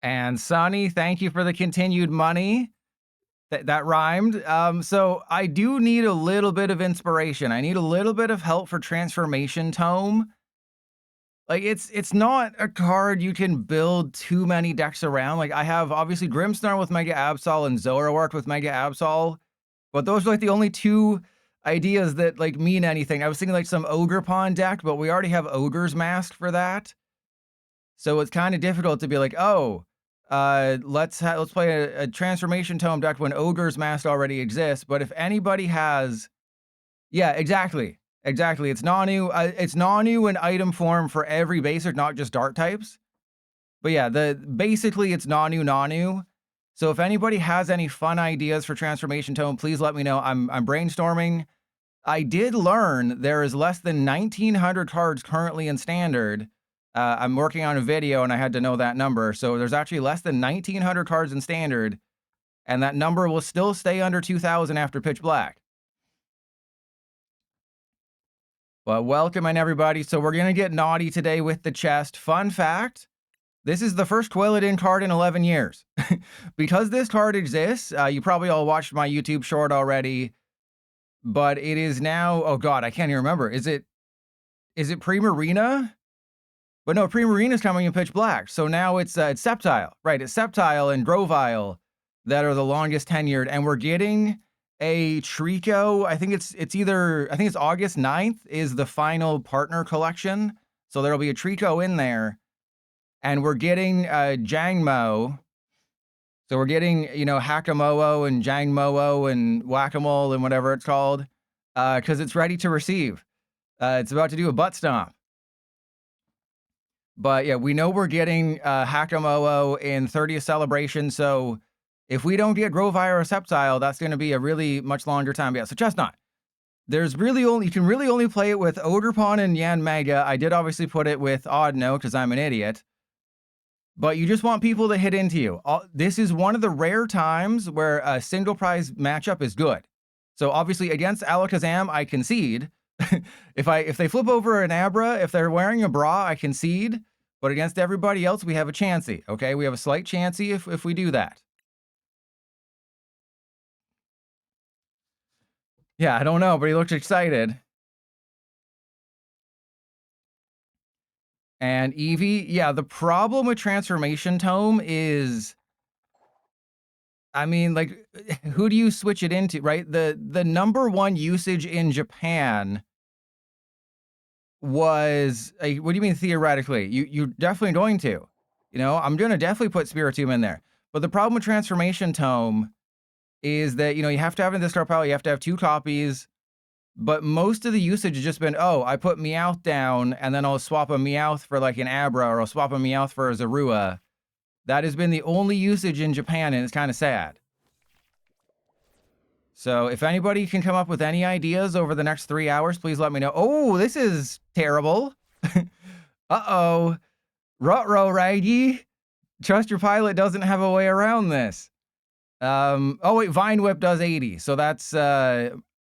And Sonny, thank you for the continued money. That rhymed. So I do need a little bit of inspiration. I need a little bit of help for Transformation Tome. Like it's not a card you can build too many decks around. Like I have obviously Grimmsnarl with Mega Absol and Zoroark with Mega Absol, but those are like the only two ideas that like mean anything. I was thinking like some Ogre Pawn deck, but we already have Ogre's Mask for that. So it's kind of difficult to be like, oh, let's play a Transformation Tome deck when Ogre's Mask already exists. But if anybody has, yeah, exactly. It's Nanu. It's Nanu in item form for every basic, not just Dart types. But yeah, basically it's Nanu. So if anybody has any fun ideas for Transformation Tome, please let me know. I'm brainstorming. I did learn there is less than 1,900 cards currently in Standard. I'm working on a video and I had to know that number. So there's actually less than 1,900 cards in Standard, and that number will still stay under 2,000 after Pitch Black. Well, welcome in everybody. So we're going to get naughty today with the chest. Fun fact, this is the first Quilladin card in 11 years. Because this card exists, you probably all watched my YouTube short already, but it is now, oh God, I can't even remember. Is it Primarina? But no, Primarina's coming in Pitch Black. So now it's Sceptile, right? It's Sceptile and Grovyle that are the longest tenured, and we're getting a Trico. I think it's August 9th is the final partner collection. So there'll be a Trico in there, and we're getting Jangmo. So we're getting, Hakamo'o and Jangmo-o and Whack-A-Mole and whatever it's called, because it's ready to receive. It's about to do a butt stomp. But yeah, we know we're getting Hakamo'o in 30th Celebration, so if we don't get Grovyle or Sceptile, that's going to be a really much longer time. Yeah, so Chesnaught. You can really only play it with Ogre-Pawn and Yanmega. I did obviously put it with Audino because I'm an idiot. But you just want people to hit into you. This is one of the rare times where a single prize matchup is good. So obviously against Alakazam, I concede. If they flip over an Abra, if they're wearing a bra, I concede. But against everybody else, we have a chancey. Okay, we have a slight chancey if we do that. Yeah, I don't know, but he looked excited. And Eevee, yeah, the problem with Transformation Tome is, I mean, like, who do you switch it into, right? The number one usage in Japan was, what do you mean theoretically? You're definitely going to, I'm going to definitely put Spiritomb in there. But the problem with Transformation Tome is that, you have to have in the discard pile, you have to have 2 copies. But most of the usage has just been, oh, I put Meowth down, and then I'll swap a Meowth for like an Abra, or I'll swap a Meowth for a Zorua. That has been the only usage in Japan, and it's kind of sad. So if anybody can come up with any ideas over the next 3 hours, please let me know. Oh, this is terrible. Uh-oh. Ruh-roh, Raggy. Trust your pilot doesn't have a way around this. Oh, wait, Vine Whip does 80. So that's...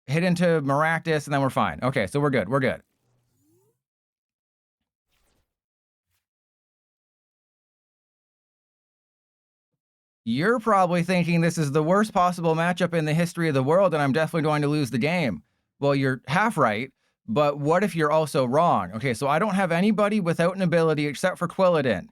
hit into Maractus, and then we're fine. Okay, so we're good. You're probably thinking this is the worst possible matchup in the history of the world, and I'm definitely going to lose the game. Well, you're half right, but what if you're also wrong? Okay, so I don't have anybody without an ability except for Quilladin.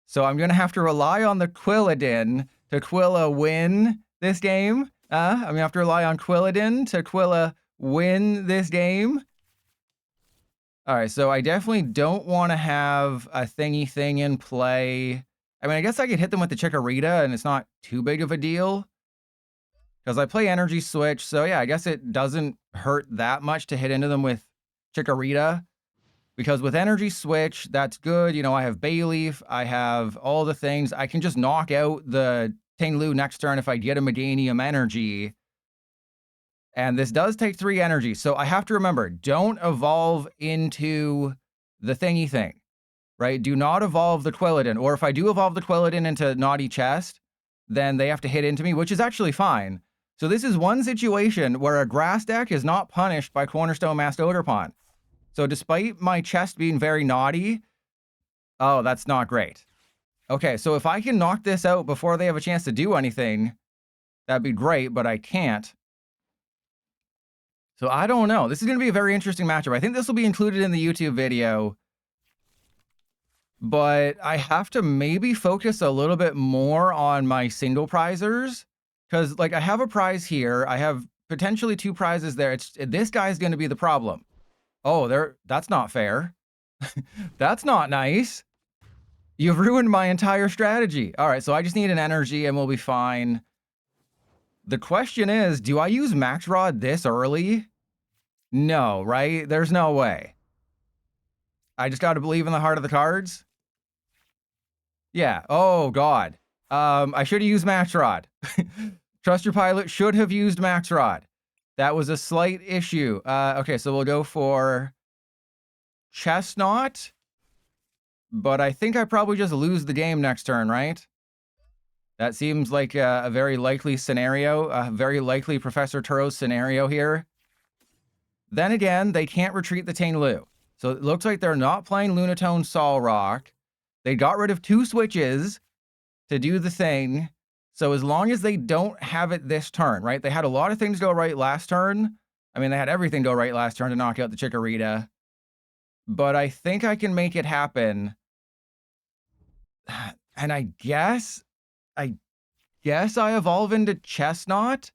So I'm going to have to rely on the Quilladin to Quilla win this game. I'm going to have to rely on Quilladin to Quilla win this game. All right, so I definitely don't want to have a thingy thing in play. I mean, I guess I could hit them with the Chikorita, and it's not too big of a deal. Because I play Energy Switch, so yeah, I guess it doesn't hurt that much to hit into them with Chikorita. Because with Energy Switch, that's good. I have Bayleaf, I have all the things. I can just knock out the Tinglu next turn if I get a Meganium energy. And this does take 3 energy. So I have to remember, don't evolve into the thingy thing, right? Do not evolve the Quilladin. Or if I do evolve the Quilladin into Naughty Chest, then they have to hit into me, which is actually fine. So this is one situation where a grass deck is not punished by Cornerstone Masked Ogre-Pawn. So despite my chest being very naughty, oh, that's not great. Okay, so if I can knock this out before they have a chance to do anything, that'd be great, but I can't. So I don't know. This is going to be a very interesting matchup. I think this will be included in the YouTube video, but I have to maybe focus a little bit more on my single prizers, because like I have a prize here. I have potentially 2 prizes there. This guy's going to be the problem. Oh, that's not fair. That's not nice. You've ruined my entire strategy. All right, so I just need an energy and we'll be fine. The question is, do I use Max Rod this early? No, right? There's no way. I just got to believe in the heart of the cards. Yeah. Oh, God. I should have used Max Rod. Trust your pilot should have used Max Rod. That was a slight issue. Okay, so we'll go for Chesnaught. But I think I probably just lose the game next turn, right? That seems like a very likely scenario, a very likely Professor Turo's scenario here. Then again, they can't retreat the Tainlu. So it looks like they're not playing Lunatone Sol Rock. They got rid of 2 switches to do the thing. So as long as they don't have it this turn, right? They had a lot of things go right last turn. I mean, they had everything go right last turn to knock out the Chikorita. But I think I can make it happen. And I guess I evolve into Chesnaught.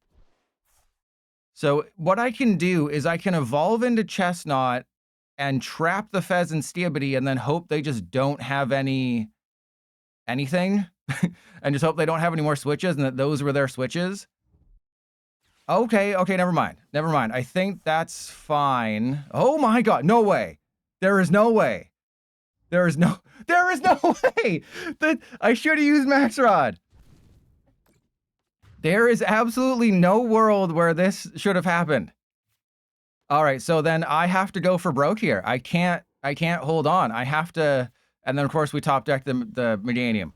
So what I can do is I can evolve into Chesnaught and trap the Fez and Steabity and then hope they just don't have anything. And just hope they don't have any more switches and that those were their switches. Okay, never mind. I think that's fine. Oh my God, no way. There is no way. There is no way that I should have used Max Rod. There is absolutely no world where this should have happened. All right, so then I have to go for broke here. I can't hold on. I have to, and then of course we top deck the Meganium.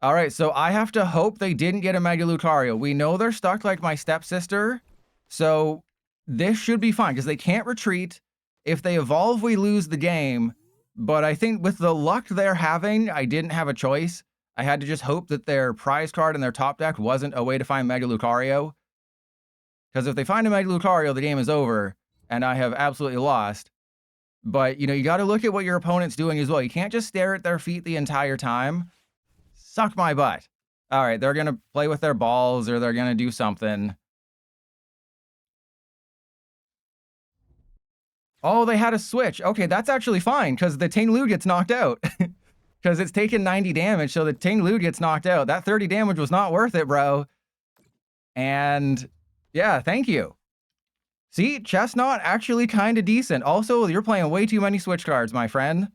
All right, so I have to hope they didn't get a Mega Lucario. We know they're stuck like my stepsister, so this should be fine because they can't retreat. If they evolve, we lose the game. But I think with the luck they're having, I didn't have a choice. I had to just hope that their prize card in their top deck wasn't a way to find Mega Lucario. Because if they find a Mega Lucario, the game is over, and I have absolutely lost. But, you know, you got to look at what your opponent's doing as well. You can't just stare at their feet the entire time. Suck my butt. All right, they're going to play with their balls, or they're going to do something. Oh, they had a switch. Okay, that's actually fine, because the Tainlu gets knocked out. Because it's taken 90 damage, so the Tainlu gets knocked out. That 30 damage was not worth it, bro. And, yeah, thank you. See, Chesnaught actually kind of decent. Also, you're playing way too many switch cards, my friend.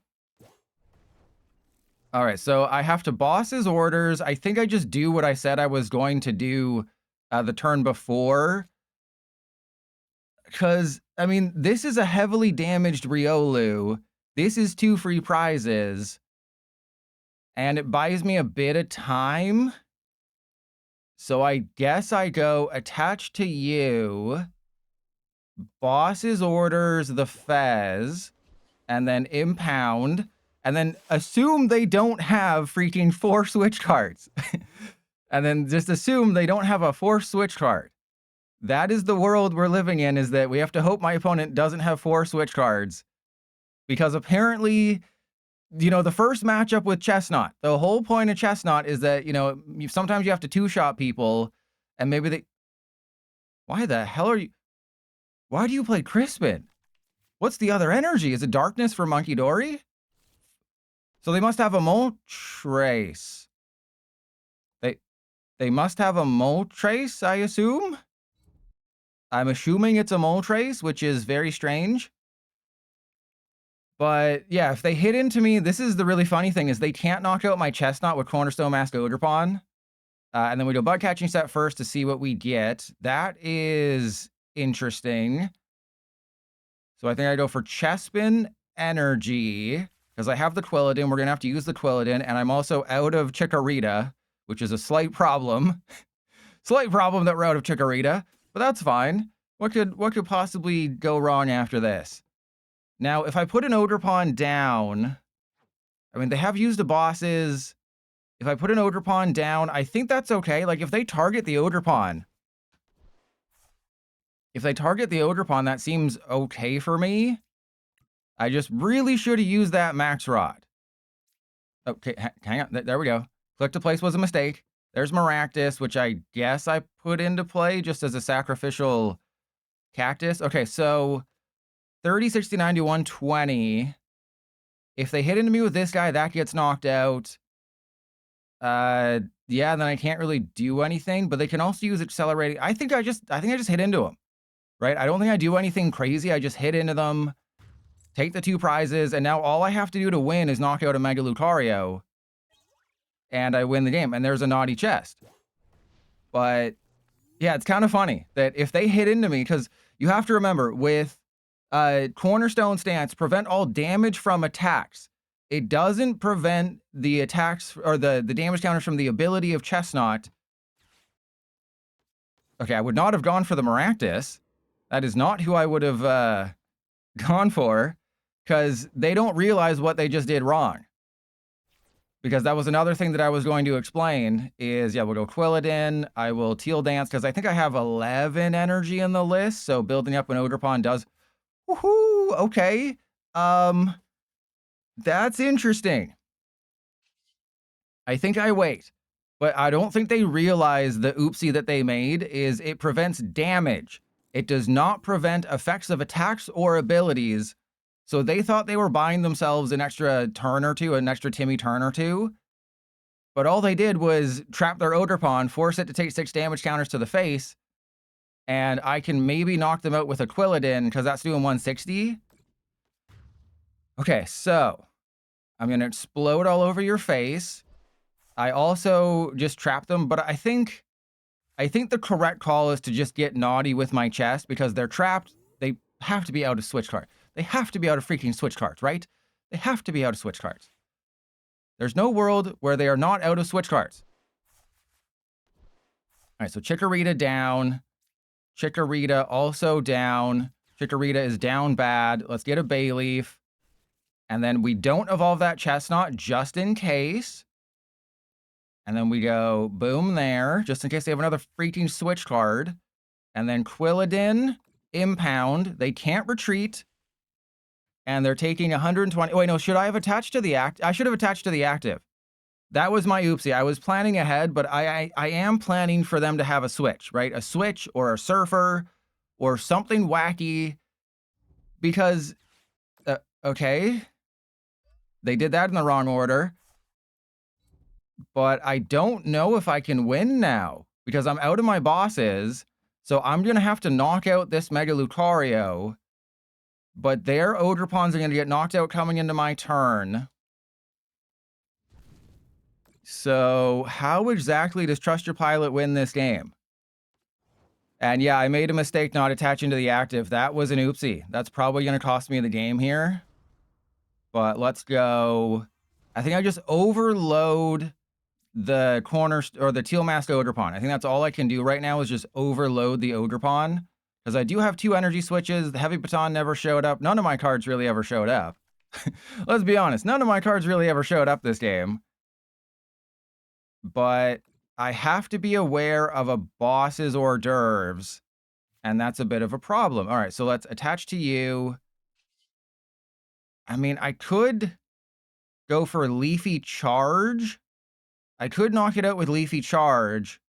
All right, so I have to boss his orders. I think I just do what I said I was going to do the turn before. Because, I mean, this is a heavily damaged Riolu. This is 2 free prizes. And it buys me a bit of time. So I guess I go attach to you. Boss's orders the Fez. And then impound. And then assume they don't have freaking 4 switch cards. And then just assume they don't have a 4th switch card. That is the world we're living in, is that we have to hope my opponent doesn't have 4 switch cards. Because apparently, you know, the first matchup with Chesnaught, the whole point of Chesnaught is that, you know, sometimes you have to 2-shot people, and maybe they... Why the hell are you... Why do you play Crispin? What's the other energy? Is it Darkness for Monkey Dory? So they must have a Moltres. They must have a Moltres, I assume? I'm assuming it's a Moltres, which is very strange. But yeah, if they hit into me, this is the really funny thing, is they can't knock out my Chesnaught with Cornerstone Mask Ogerpon. And then we do a bug catching set first to see what we get. That is interesting. So I think I go for Chespin Energy, because I have the Quilladin. We're going to have to use the Quilladin, and I'm also out of Chikorita, which is a slight problem. Slight problem that we're out of Chikorita, but that's fine. What could possibly go wrong after this? Now, if I put an Ogerpon down, I mean, they have used the bosses. If I put an Odrupon down, I think that's okay. Like, if they target the Odrupon, that seems okay for me. I just really should have used that Max Rod. Okay, hang on. There we go. Click to place was a mistake. There's Maractus, which I guess I put into play just as a sacrificial cactus. Okay, so 30, 60, 90, 120. If they hit into me with this guy, that gets knocked out. Yeah, then I can't really do anything, but they can also use accelerating. I think I just hit into them, right? I don't think I do anything crazy. I just hit into them, take the 2 prizes, and now all I have to do to win is knock out a Mega Lucario, and I win the game. And there's a naughty chest. But yeah, it's kind of funny that if they hit into me, because you have to remember with Cornerstone Stance, prevent all damage from attacks. It doesn't prevent the attacks or the damage counters from the ability of Chesnaught. Okay, I would not have gone for the Maractus. That is not who I would have gone for, because they don't realize what they just did wrong. Because that was another thing that I was going to explain is, yeah, we'll go Quilladin. I will Teal Dance, because I think I have 11 energy in the list, so building up an Odrupon does... Woohoo! Okay. That's interesting. I think I wait. But I don't think they realize the oopsie that they made is it prevents damage. It does not prevent effects of attacks or abilities. So they thought they were buying themselves an extra turn or two, an extra Timmy turn or two. But all they did was trap their Odrupon, force it to take 6 damage counters to the face, and I can maybe knock them out with a Quilladin, because that's doing 160. Okay, so I'm going to explode all over your face. I also just trap them, but I think the correct call is to just get naughty with my chest, because they're trapped. They have to be out of switch cards. They have to be out of freaking switch cards, right? They have to be out of switch cards. There's no world where they are not out of switch cards. All right, so Chikorita down. Chikorita also down. Chikorita is down bad. Let's get a Bayleaf. And then we don't evolve that Chesnaught just in case. And then we go boom there, just in case they have another freaking switch card. And then Quilladin, Impound. They can't retreat. And they're taking 120. Wait, no, should I have attached to the act? I should have attached to the active. That was my oopsie. I was planning ahead, but I am planning for them to have a switch, right? A switch or a surfer or something wacky. Because, okay, they did that in the wrong order. But I don't know if I can win now, because I'm out of my bosses. So I'm going to have to knock out this Mega Lucario. But their Odrupons are going to get knocked out coming into my turn. So how exactly does Trust Your Pilot win this game? And yeah, I made a mistake not attaching to the active. That was an oopsie. That's probably going to cost me the game here. But let's go. I think I just overload the corner or the Teal Mask Odrupon. I think that's all I can do right now is just overload the Odrupon. Because I do have 2 energy switches. The Heavy Baton never showed up. None of my cards really ever showed up. Let's be honest. None of my cards really ever showed up this game. But I have to be aware of a boss's hors d'oeuvres. And that's a bit of a problem. All right, so let's attach to you. I mean, I could go for Leafy Charge. I could knock it out with Leafy Charge.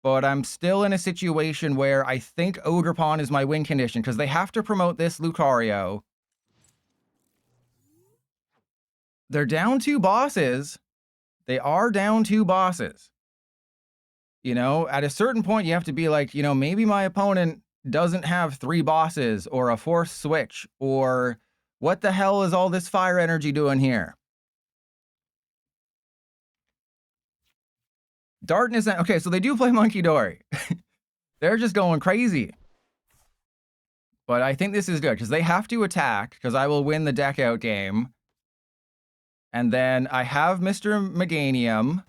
But I'm still in a situation where I think Odrupon is my win condition, because they have to promote this Lucario. They're down 2 bosses. They are down 2 bosses. You know, at a certain point, you have to be like, you know, maybe my opponent doesn't have 3 bosses or a 4th switch, or what the hell is all this fire energy doing here? Darkness. Okay, so they do play Monkey Dory. They're just going crazy. But I think this is good, because they have to attack, because I will win the deck out game. And then I have Mr. Meganium.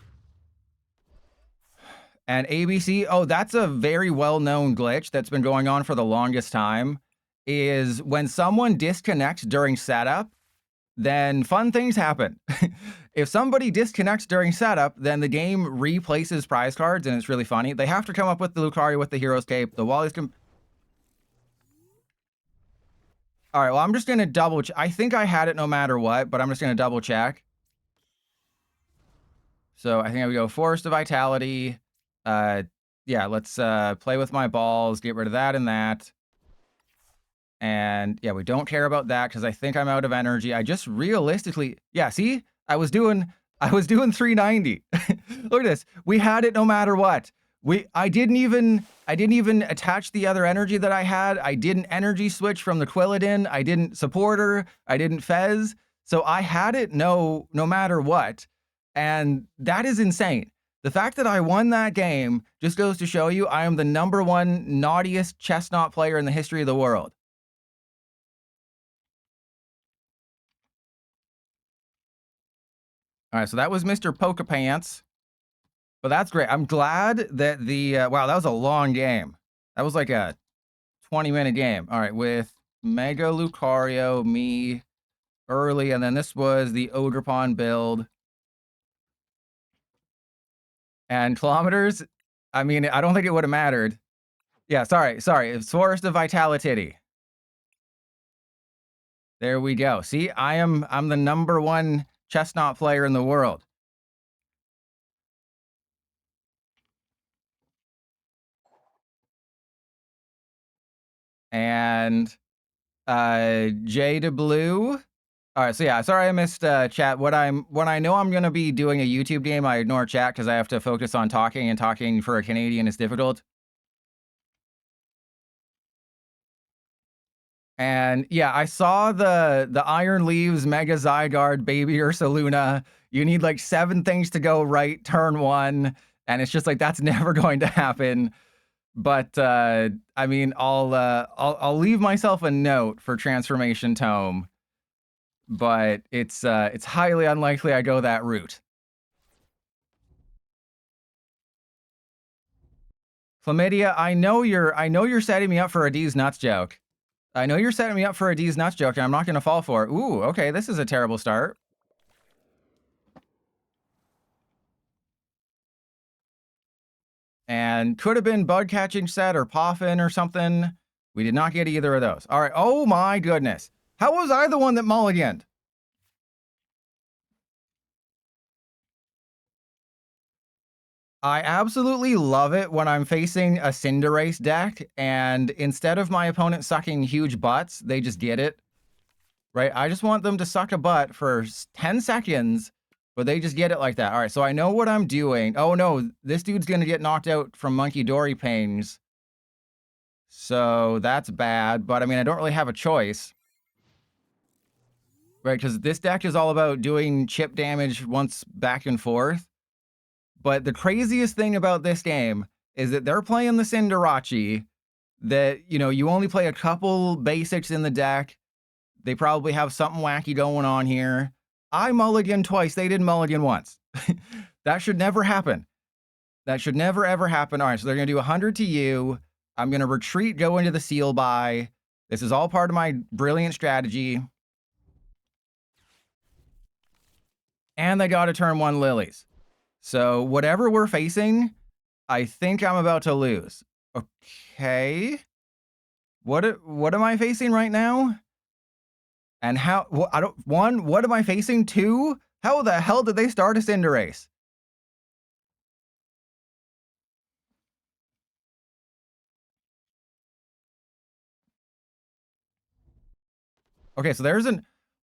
And ABC, oh, that's a very well-known glitch that's been going on for the longest time, is when someone disconnects during setup, then fun things happen. If somebody disconnects during setup, then the game replaces prize cards, and it's really funny. They have to come up with the Lucario with the Hero's Cape. The Wally's all right, well, I'm just going to double check. I think I had it no matter what, but I'm just going to double check. So I think I would go Forest of Vitality. Yeah, let's play with my balls, get rid of that and that. And yeah, we don't care about that because I think I'm out of energy. I just realistically, yeah, see, I was doing 390. Look at this. We had it no matter what. I didn't even attach the other energy that I had. I didn't energy switch from the Quilladin. I didn't support her. I didn't Fez. So I had it no matter what. And that is insane. The fact that I won that game just goes to show you I am the #1 naughtiest Chesnaught player in the history of the world. All right, so that was Mr. Polka Pants. But that's great. I'm glad that wow, that was a long game. That was like a 20-minute game. All right, with Mega Lucario, me early, and then this was the Ogerpon build. And kilometers, I mean, I don't think it would have mattered. Yeah, sorry. It's Forest of Vitality. There we go. See, I'm the #1 Chesnaught player in the world. And Jada Blue. All right, so yeah, sorry I missed chat. When I know I'm gonna be doing a YouTube game, I ignore chat because I have to focus on talking, and talking for a Canadian is difficult. And yeah, I saw the Iron Leaves, Mega Zygarde, Baby Ursaluna. You need like 7 things to go right turn 1, and it's just like that's never going to happen. But I mean, I'll leave myself a note for Transformation Tome, but it's highly unlikely I go that route. Chlamydia, I know you're setting me up for a D's nuts joke. I know you're setting me up for a D's nuts joke, and I'm not going to fall for it. Ooh, okay, this is a terrible start. And could have been bug catching set or Poffin or something. We did not get either of those. All right. Oh my goodness. How was I the one that mulliganed? I absolutely love it when I'm facing a Cinderace deck, and instead of my opponent sucking huge butts, they just get it. Right? I just want them to suck a butt for 10 seconds, but they just get it like that. All right, so I know what I'm doing. Oh no, this dude's going to get knocked out from Monkey Dory Pangs. So that's bad, but I mean, I don't really have a choice. Right, because this deck is all about doing chip damage once back and forth. But the craziest thing about this game is that they're playing the Cinderace, that, you know, you only play a couple basics in the deck. They probably have something wacky going on here. I mulliganed twice. They didn't mulligan once. That should never happen. That should never, ever happen. All right, so they're going to do 100 to you. I'm going to retreat, go into the seal buy. This is all part of my brilliant strategy. And they got to turn 1 lilies. So whatever we're facing, I think I'm about to lose. Okay. What am I facing right now? And how, what am I facing? 2? How the hell did they start a Cinderace? Okay, so there's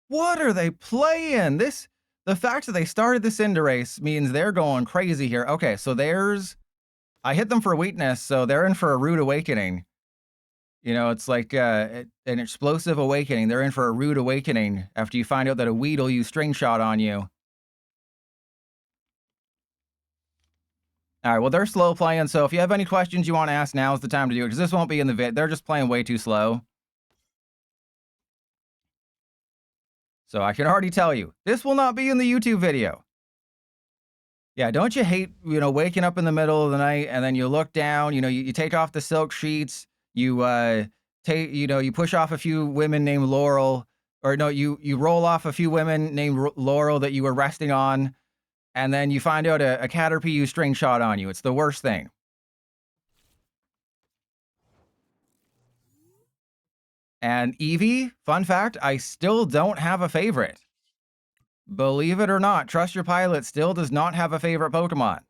what are they playing? The fact that they started the Cinderace means they're going crazy here. Okay, so I hit them for weakness, so they're in for a rude awakening. You know, it's like an explosive awakening. They're in for a rude awakening after you find out that a weed will use string shot on you. All right, well, they're slow playing, so if you have any questions you want to ask, now's the time to do it, because this won't be in the vid. They're just playing way too slow. So I can already tell you, this will not be in the YouTube video. Yeah, don't you hate, you know, waking up in the middle of the night and then you look down, you know, you take off the silk sheets, you you push off a few women named Laurel, or no, you roll off a few women named Laurel that you were resting on, and then you find out a Caterpie used string shot on you. It's the worst thing. And Eevee, fun fact, I still don't have a favorite. Believe it or not, Trust Your Pilot still does not have a favorite Pokemon.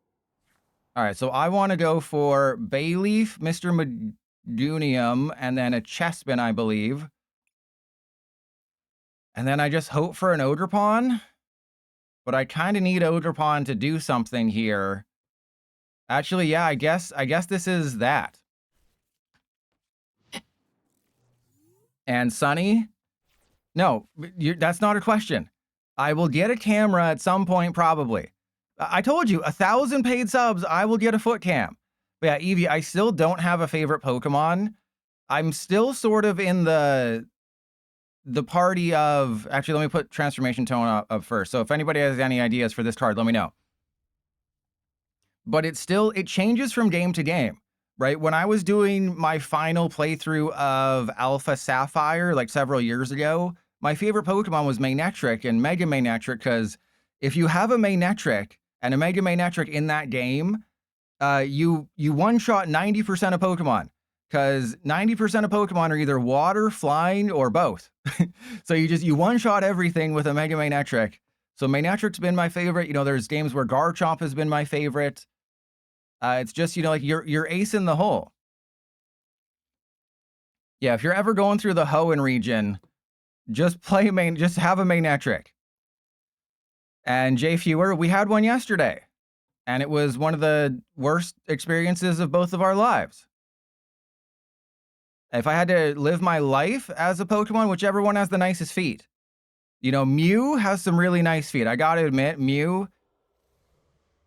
All right, so I want to go for Bayleaf, Mr. Medunium, and then a Chespin, I believe. And then I just hope for an Ogerpon. But I kind of need Ogerpon to do something here. Actually, yeah, I guess this is that. And Sunny? No, that's not a question. I will get a camera at some point, probably. I told you, 1,000 paid subs, I will get a foot cam. But yeah, Eevee, I still don't have a favorite Pokemon. I'm still sort of in the party of... Actually, let me put Transformation Tone up first. So if anybody has any ideas for this card, let me know. But it changes from game to game, right? When I was doing my final playthrough of Alpha Sapphire, like several years ago, my favorite Pokemon was Manectric and Mega Manectric, because if you have a Manectric and a Mega Manectric in that game, you one-shot 90% of Pokemon, because 90% of Pokemon are either water, flying, or both. So you one-shot everything with a Mega Manectric. So Manectric's been my favorite. You know, there's games where Garchomp has been my favorite. It's just, you know, like you're ace in the hole. Yeah, if you're ever going through the Hoenn region, just have a Manectric. And Jay Fewer, we had one yesterday, and it was one of the worst experiences of both of our lives. If I had to live my life as a Pokemon, whichever one has the nicest feet. You know, Mew has some really nice feet. I gotta admit, Mew.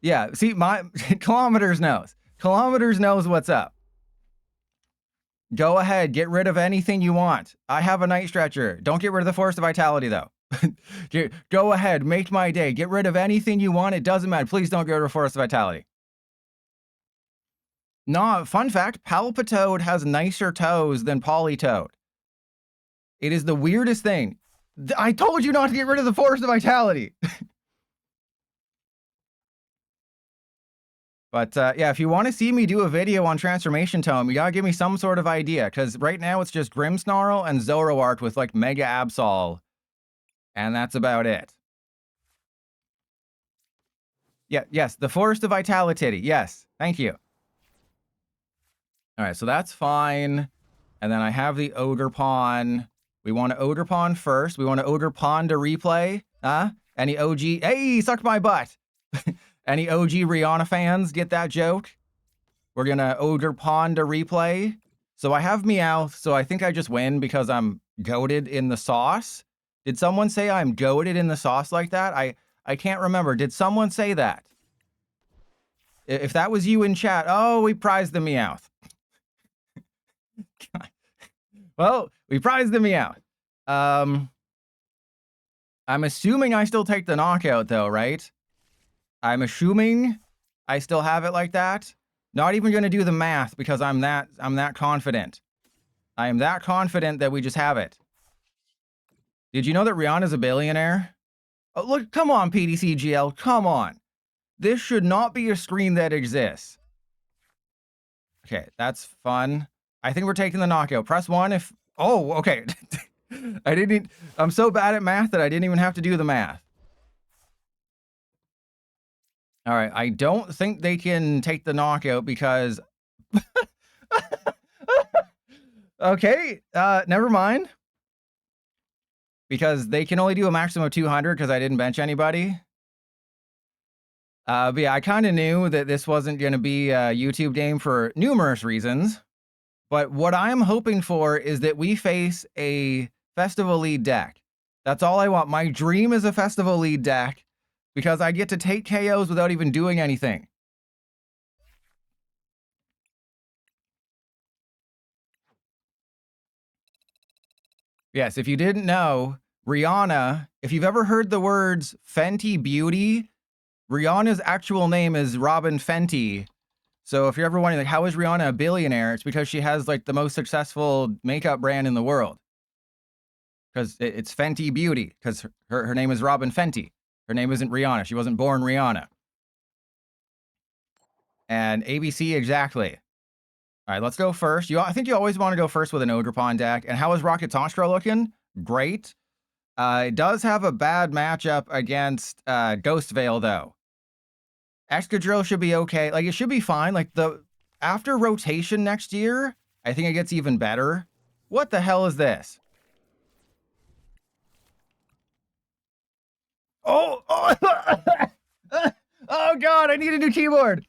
Yeah, see, my Kilometers knows. Kilometers knows what's up. Go ahead, get rid of anything you want. I have a Night Stretcher. Don't get rid of the Force of Vitality, though. Go ahead, make my day. Get rid of anything you want. It doesn't matter. Please don't get rid of Force of Vitality. No, fun fact, Palpitoad has nicer toes than Politoed. It is the weirdest thing. I told you not to get rid of the Force of Vitality. But yeah, if you want to see me do a video on Transformation Tome, you gotta give me some sort of idea, because right now it's just Grimmsnarl and Zoroark with like Mega Absol. And that's about it. Yeah, yes, the Forest of Vitality. Yes, thank you. All right, so that's fine. And then I have the Ogerpon. We want to Ogerpon first. We want to Ogerpon to replay. Any OG? Hey, suck my butt. Any OG Rihanna fans get that joke? We're going to Ogerpon to replay. So I have Meowth, so I think I just win because I'm goated in the sauce. Did someone say I'm goated in the sauce like that? I can't remember. Did someone say that? If that was you in chat, oh, we prized the Meowth. Well, we prized the Meowth. I'm assuming I still take the knockout, though, right? I'm assuming I still have it like that. Not even going to do the math because I'm that confident. I am that confident that we just have it. Did you know that Rihanna's a billionaire? Oh, look, come on, PDCGL, come on. This should not be a screen that exists. Okay, that's fun. I think we're taking the knockout. Press 1 if... Oh, okay. I'm so bad at math that I didn't even have to do the math. All right, I don't think they can take the knockout because... Okay, never mind. Because they can only do a maximum of 200 because I didn't bench anybody. But yeah, I kind of knew that this wasn't going to be a YouTube game for numerous reasons. But what I'm hoping for is that we face a Festival lead deck. That's all I want. My dream is a Festival lead deck because I get to take KOs without even doing anything. Yes, if you didn't know, Rihanna, if you've ever heard the words Fenty Beauty, Rihanna's actual name is Robin Fenty. So if you're ever wondering, like, how is Rihanna a billionaire? It's because she has, like, the most successful makeup brand in the world. because it's Fenty Beauty, because her name is Robin Fenty. Her name isn't Rihanna. She wasn't born Rihanna. And ABC, exactly. All right, let's go first. I think you always want to go first with an Ogerpon deck. And how is Rocket Tonstra looking? Great. It does have a bad matchup against Ghost Veil, though. Excadrill should be okay. Like, it should be fine. Like, after rotation next year, I think it gets even better. What the hell is this? Oh, oh God, I need a new keyboard.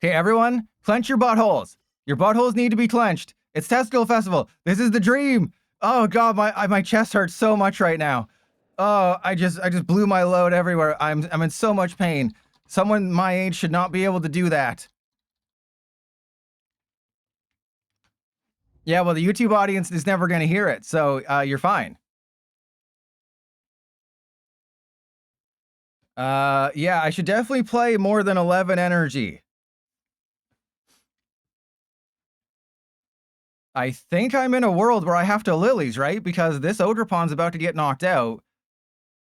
Okay, everyone, clench your buttholes. Your buttholes need to be clenched. It's Testicle Festival. This is the dream. Oh God, my chest hurts so much right now. Oh, I just blew my load everywhere. I'm in so much pain. Someone my age should not be able to do that. Yeah, well, the YouTube audience is never going to hear it, so you're fine. Yeah, I should definitely play more than 11 energy. I think I'm in a world where I have to Lilies, right? Because this Ogerpon's about to get knocked out.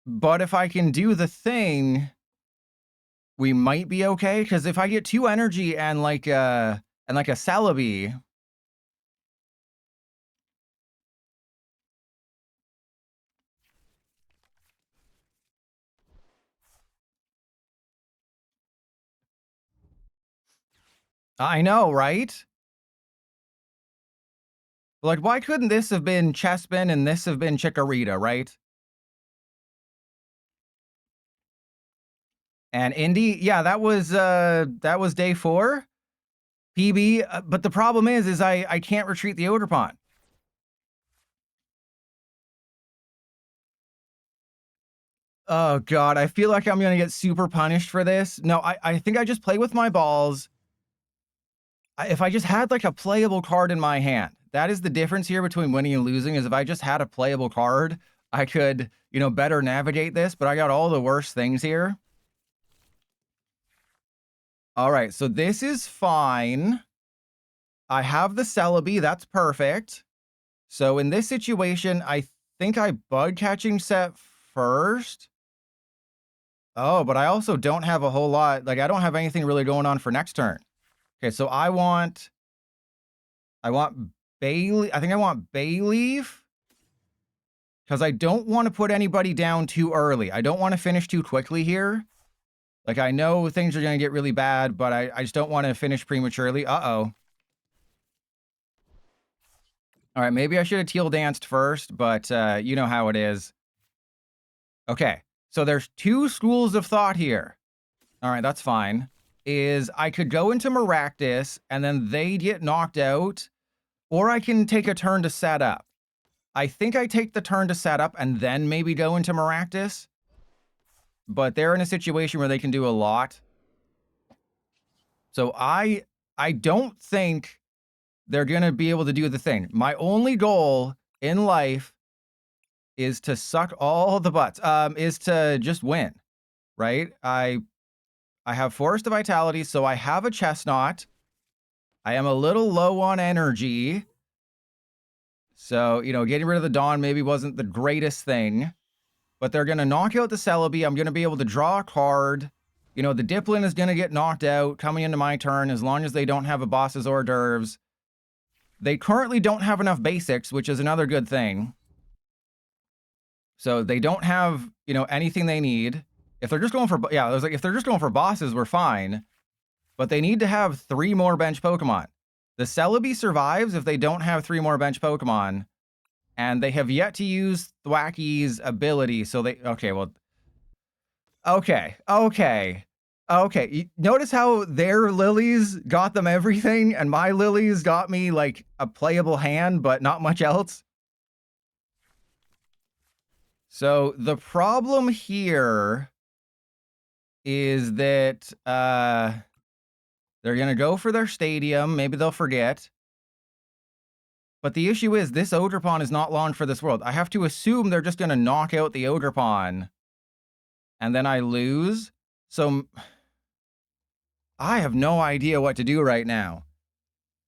But if I can do the thing, we might be okay. Because if I get 2 energy and like a Celebi, I know, right? Like, why couldn't this have been Chespin and this have been Chikorita, right? And Indy, yeah, that was day 4. PB, but the problem is I can't retreat the Ogerpon. Oh God, I feel like I'm gonna get super punished for this. No, I think I just play with my balls. If I just had like a playable card in my hand, that is the difference here between winning and losing, is if I just had a playable card, I could, better navigate this, but I got all the worst things here. All right, so this is fine. I have the Celebi, that's perfect. So in this situation, I think I bug catching set first. Oh, but I also don't have a whole lot. Like, I don't have anything really going on for next turn. Okay, so I want Bayleaf. I think I want Bayleaf. Because I don't want to put anybody down too early. I don't want to finish too quickly here. Like, I know things are going to get really bad, but I just don't want to finish prematurely. Uh-oh. All right, maybe I should have teal danced first, but you know how it is. Okay, so there's 2 schools of thought here. All right, that's fine. Is I could go into Maractus, and then they get knocked out, or I can take a turn to set up. I think I take the turn to set up and then maybe go into Maractus. But they're in a situation where they can do a lot. So I don't think they're going to be able to do the thing. My only goal in life is to suck all the butts, is to just win, right? I have Forest of Vitality, so I have a Chesnaught. I am a little low on energy. So, getting rid of the Dawn maybe wasn't the greatest thing. But they're going to knock out the Celebi. I'm going to be able to draw a card. The Diplin is going to get knocked out coming into my turn as long as they don't have a boss's hors d'oeuvres. They currently don't have enough basics, which is another good thing. So they don't have, anything they need. If they're just going for, yeah, I was like, if they're just going for bosses, we're fine. But they need to have 3 more bench Pokemon. The Celebi survives if they don't have 3 more bench Pokemon. And they have yet to use Thwacky's ability, so they... Okay, well... Okay. Notice how their Lilies got them everything, and my Lilies got me, like, a playable hand, but not much else? So, the problem here is that, they're gonna go for their stadium. Maybe they'll forget. But the issue is, this Ogerpon is not long for this world. I have to assume they're just going to knock out the Ogerpon. And then I lose. So I have no idea what to do right now.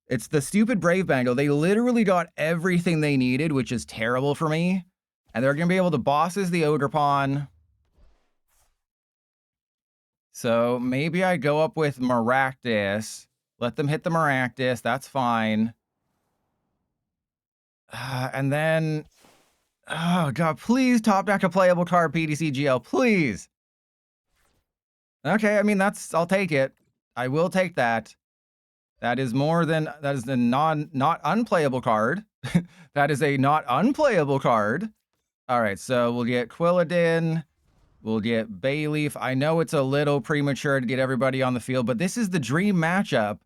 It's the stupid Brave Bangle. They literally got everything they needed, which is terrible for me. And they're going to be able to bosses the Ogre Pawn. So maybe I go up with Maractus. Let them hit the Maractus. That's fine. And then... Oh, God, please top deck a playable card, PDCGL, please. Okay, I mean, I'll take it. I will take that. That is a not unplayable card. That is a not unplayable card. All right, so we'll get Quilladin. We'll get Bayleaf. I know it's a little premature to get everybody on the field, but this is the dream matchup.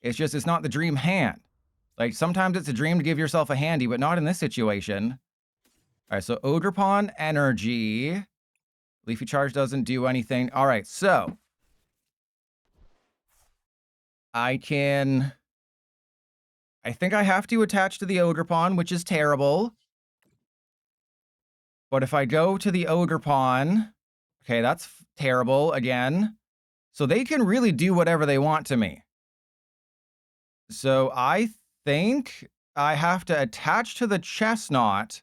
It's not the dream hand. Like, sometimes it's a dream to give yourself a handy, but not in this situation. All right, so Ogre Pawn Energy. Leafy Charge doesn't do anything. All right, so I think I have to attach to the Ogre Pawn, which is terrible. But if I go to the Ogre Pawn, okay, that's terrible again. So they can really do whatever they want to me. So I think I have to attach to the Chesnaught.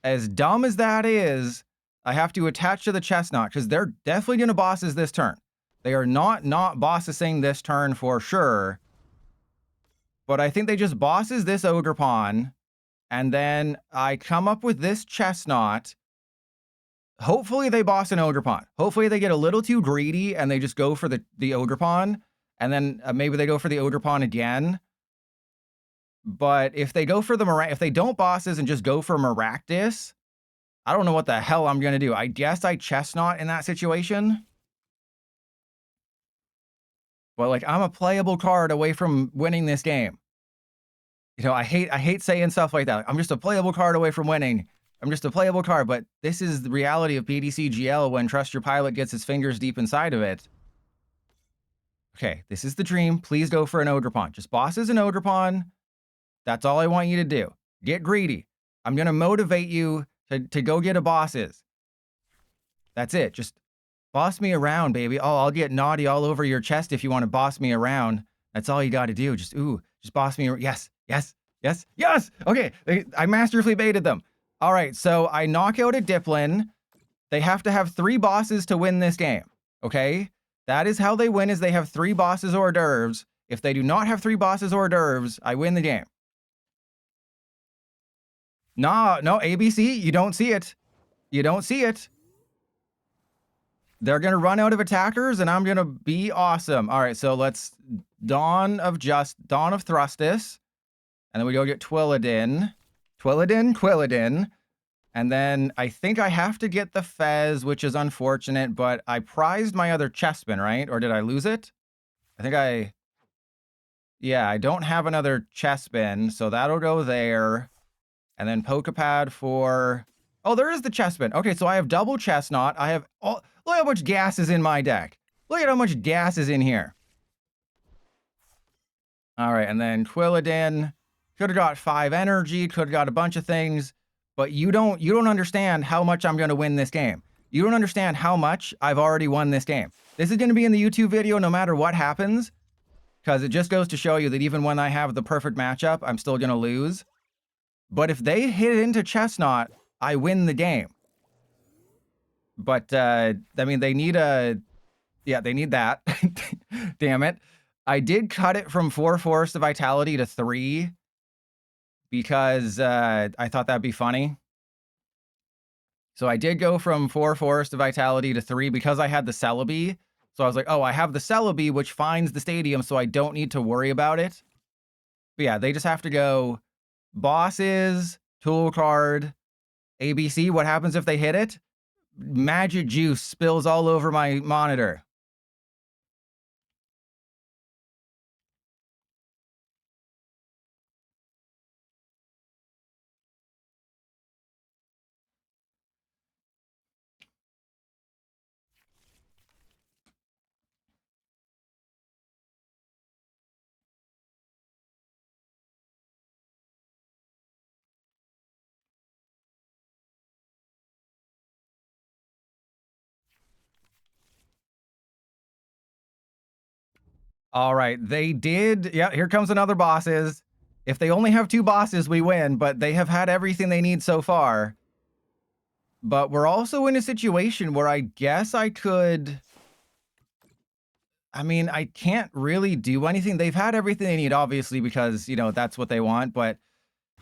As dumb as that is, I have to attach to the Chesnaught because they're definitely going to bosses this turn. They are not bossing this turn for sure. But I think they just bosses this Ogre Pawn. And then I come up with this Chesnaught. Hopefully they boss an Ogre Pawn. Hopefully they get a little too greedy and they just go for the Ogre Pawn. And then maybe they go for the Ogre Pawn again. But if they go for if they don't bosses and just go for Maractus, I don't know what the hell I'm going to do. I guess I Chesnaught in that situation. But like, I'm a playable card away from winning this game. You know, I hate saying stuff like that. I'm just a playable card away from winning. I'm just a playable card, but this is the reality of PDCGL when Trust Your Pilot gets his fingers deep inside of it. Okay, this is the dream. Please go for an Ogre Pawn. Just bosses an Ogre Pawn. That's all I want you to do. Get greedy. I'm going to motivate you to go get a bosses. That's it. Just boss me around, baby. Oh, I'll get naughty all over your chest if you want to boss me around. That's all you got to do. Just boss me. Yes, yes, yes, yes. Okay, I masterfully baited them. All right, so I knock out a Diplin. They have to have 3 bosses to win this game, okay? That is how they win, is they have 3 bosses hors d'oeuvres. If they do not have 3 bosses hors d'oeuvres, I win the game. No, ABC, you don't see it. You don't see it. They're going to run out of attackers, and I'm going to be awesome. All right, so let's Dawn of Thrustus. And then we go get Quilladin. Quilladin. And then I think I have to get the Fez, which is unfortunate, but I prized my other Chespin, right? Or did I lose it? Yeah, I don't have another Chespin, so that'll go there. And then Pokepad for... Oh, there is the Chespin. Okay, so I have double Chesnaught. I have... Oh, look how much gas is in my deck. Look at how much gas is in here. All right, and then Quilladin. Could have got 5 energy, could have got a bunch of things, but you don't understand how much I'm going to win this game. You don't understand how much I've already won this game. This is going to be in the YouTube video no matter what happens, because it just goes to show you that even when I have the perfect matchup, I'm still going to lose. But if they hit into Chesnaught, I win the game. But, I mean, they need yeah, they need that. Damn it. I did cut it from 4 Forest of Vitality to 3 because I thought that'd be funny. So I did go from 4 Forest of Vitality to 3 because I had the Celebi. So I was like, oh, I have the Celebi, which finds the stadium, so I don't need to worry about it. But yeah, they just have to go bosses, tool card, ABC. What happens if they hit it? Magic juice spills all over my monitor. All right, they did. Yeah, here comes another bosses. If they only have 2 bosses, we win, but they have had everything they need so far. But we're also in a situation where I guess I could... I mean, I can't really do anything. They've had everything they need, obviously, because, you know, that's what they want. But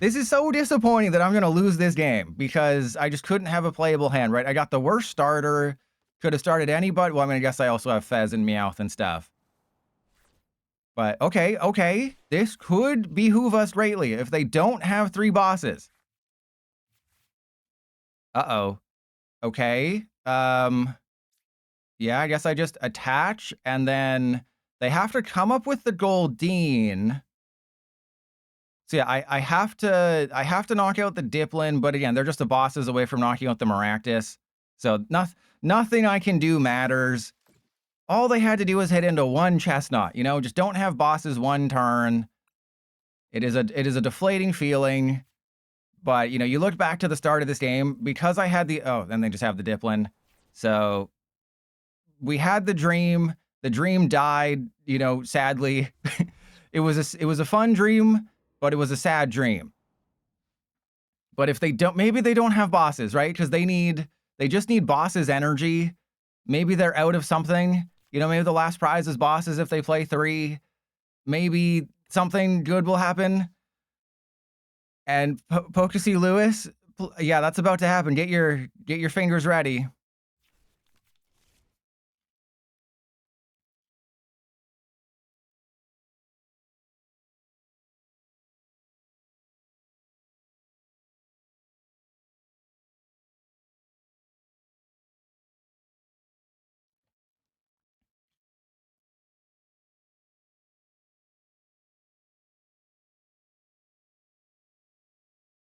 this is so disappointing that I'm going to lose this game because I just couldn't have a playable hand, right? I got the worst starter. Could have started anybody. Well, I mean, I guess I also have Fez and Meowth and stuff. But okay. This could behoove us greatly if they don't have 3 bosses. Uh-oh. Okay. Yeah, I guess I just attach, and then they have to come up with the Goldeen. So yeah, I have to knock out the Diplin, but again, they're just the bosses away from knocking out the Maractus. So nothing I can do matters. All they had to do was hit into 1 Chesnaught, you know, just don't have bosses 1 turn. It is a deflating feeling. But, you know, you look back to the start of this game, because I had the... Oh, then they just have the Diplin. So we had the dream. The dream died, you know, sadly. It was a fun dream, but it was a sad dream. But if they don't... Maybe they don't have bosses, right? Because they just need bosses' energy. Maybe they're out of something. You know, maybe the last prize is bosses if they play 3. Maybe something good will happen. And Pocasy Lewis, yeah, that's about to happen. Get your fingers ready.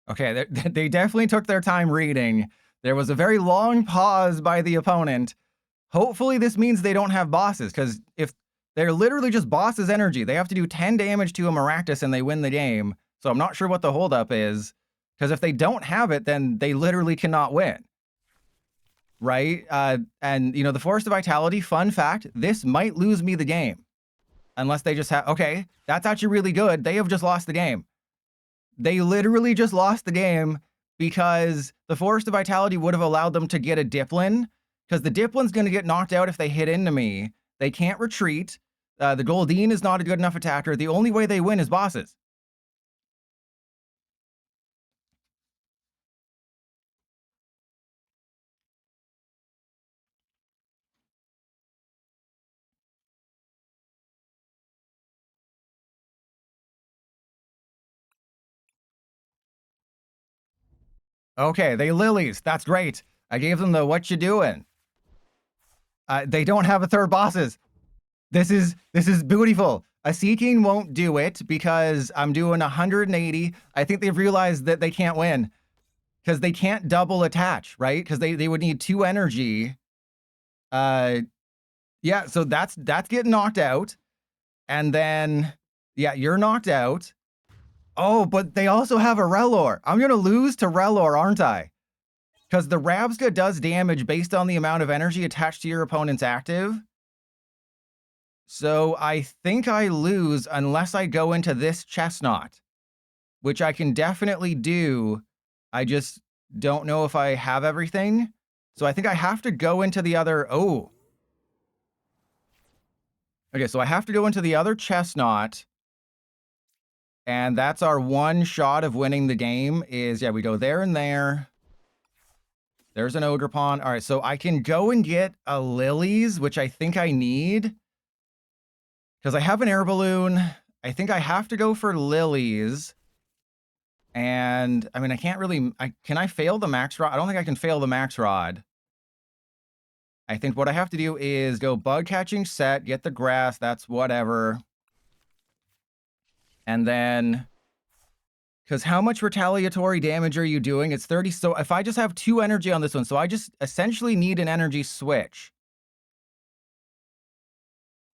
Okay, they definitely took their time reading. There was a very long pause by the opponent. Hopefully this means they don't have bosses, because if they're literally just bosses' energy, they have to do 10 damage to a Maractus and they win the game. So I'm not sure what the holdup is, because if they don't have it, then they literally cannot win. Right? And, you know, the Forest of Vitality, fun fact, this might lose me the game. Unless they just have... Okay, that's actually really good. They have just lost the game. They literally just lost the game because the Forest of Vitality would have allowed them to get a Diplin, because the Diplin's going to get knocked out if they hit into me. They can't retreat. The Goldeen is not a good enough attacker. The only way they win is bosses. Okay, they lilies. That's great. I gave them the what you doing. They don't have a 3rd bosses. This is beautiful. A Seeking won't do it because I'm doing 180. I think they've realized that they can't win because they can't double attach, right? Because they would need 2 energy. Yeah, so that's getting knocked out. And then, yeah, you're knocked out. Oh, but they also have a Relor. I'm going to lose to Relor, aren't I? Because the Rabsca does damage based on the amount of energy attached to your opponent's active. So I think I lose unless I go into this Chesnaught, which I can definitely do. I just don't know if I have everything. So I think I have to go into the other... Oh. Okay, so I have to go into the other Chesnaught. And that's our 1 shot of winning the game is... Yeah, we go there and there. There's an Ogerpon. All right, so I can go and get a Lilies, which I think I need. Because I have an air balloon. I think I have to go for Lilies. And, I mean, I can't really... Can I fail the Max Rod? I don't think I can fail the Max Rod. I think what I have to do is go Bug Catching Set, get the grass, that's whatever. And then... Because how much retaliatory damage are you doing? It's 30. So if I just have 2 energy on this one, so I just essentially need an energy switch.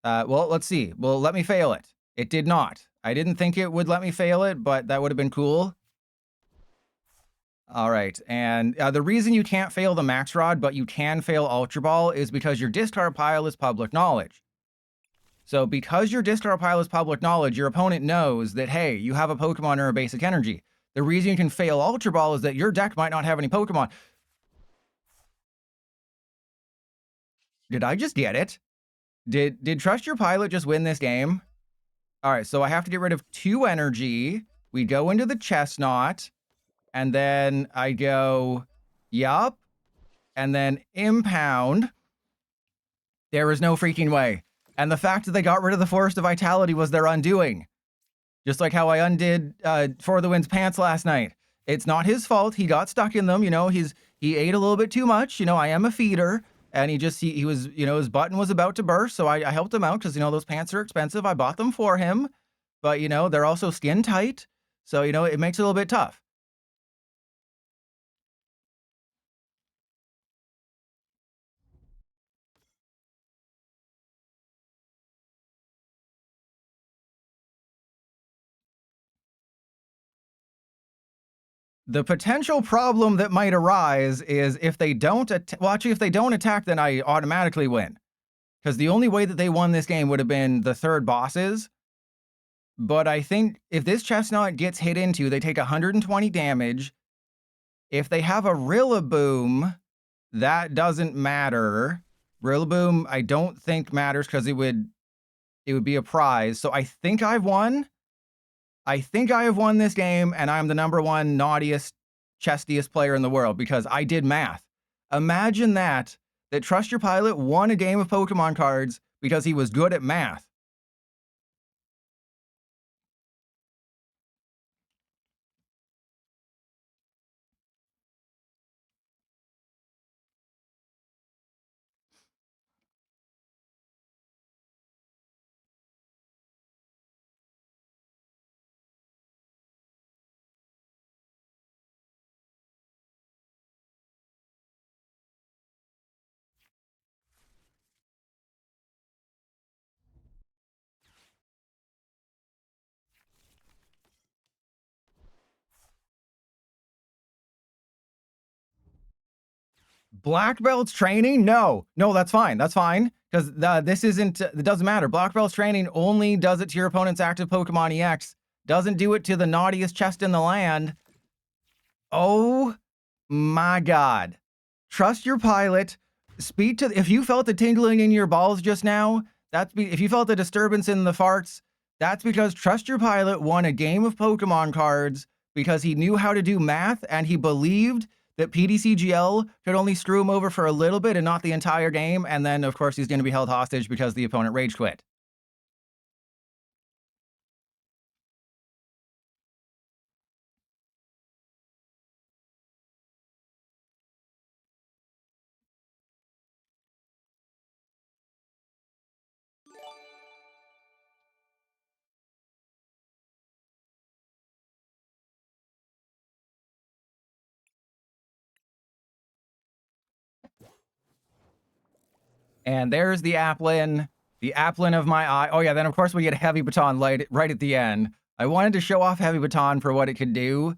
Well, let's see. Well, let me fail it. It did not. I didn't think it would let me fail it, but that would have been cool. All right. And the reason you can't fail the Max Rod, but you can fail Ultra Ball is because your discard pile is public knowledge. So because your discard pile is public knowledge, your opponent knows that, hey, you have a Pokemon or a basic energy. The reason you can fail Ultra Ball is that your deck might not have any Pokemon. Did I just get it? Did Trust Your Pilot just win this game? All right, so I have to get rid of 2 energy. We go into the Chesnaught, and then I go, yup, and then impound. There is no freaking way. And the fact that they got rid of the Forest of Vitality was their undoing. Just like how I undid For the Wind's pants last night. It's not his fault. He got stuck in them. You know, he ate a little bit too much. You know, I am a feeder. And he was, you know, his button was about to burst. So I helped him out because, you know, those pants are expensive. I bought them for him. But, you know, they're also skin tight. So, you know, it makes it a little bit tough. The potential problem that might arise is if they don't, well, actually, if they don't attack, then I automatically win. Because the only way that they won this game would have been the 3rd bosses. But I think if this Chesnaught gets hit into, they take 120 damage. If they have a Rillaboom, that doesn't matter. Rillaboom, I don't think matters because it would be a prize. So I think I've won. I think I have won this game, and I'm the #1 naughtiest, chestiest player in the world because I did math. Imagine that Trust Your Pilot won a game of Pokemon cards because he was good at math. Black belts training? No, that's fine. That's fine because this isn't. It doesn't matter. Black belts training only does it to your opponent's active Pokemon EX. Doesn't do it to the naughtiest chest in the land. Oh my God! Trust Your Pilot. Speak to. If you felt the tingling in your balls just now, if you felt the disturbance in the farts, that's because Trust Your Pilot won a game of Pokemon cards because he knew how to do math and he believed that PDCGL could only screw him over for a little bit and not the entire game. And then, of course, he's going to be held hostage because the opponent rage quit. And there's the Applin of my eye. Oh, yeah, then, of course, we get Heavy Baton right at the end. I wanted to show off Heavy Baton for what it could do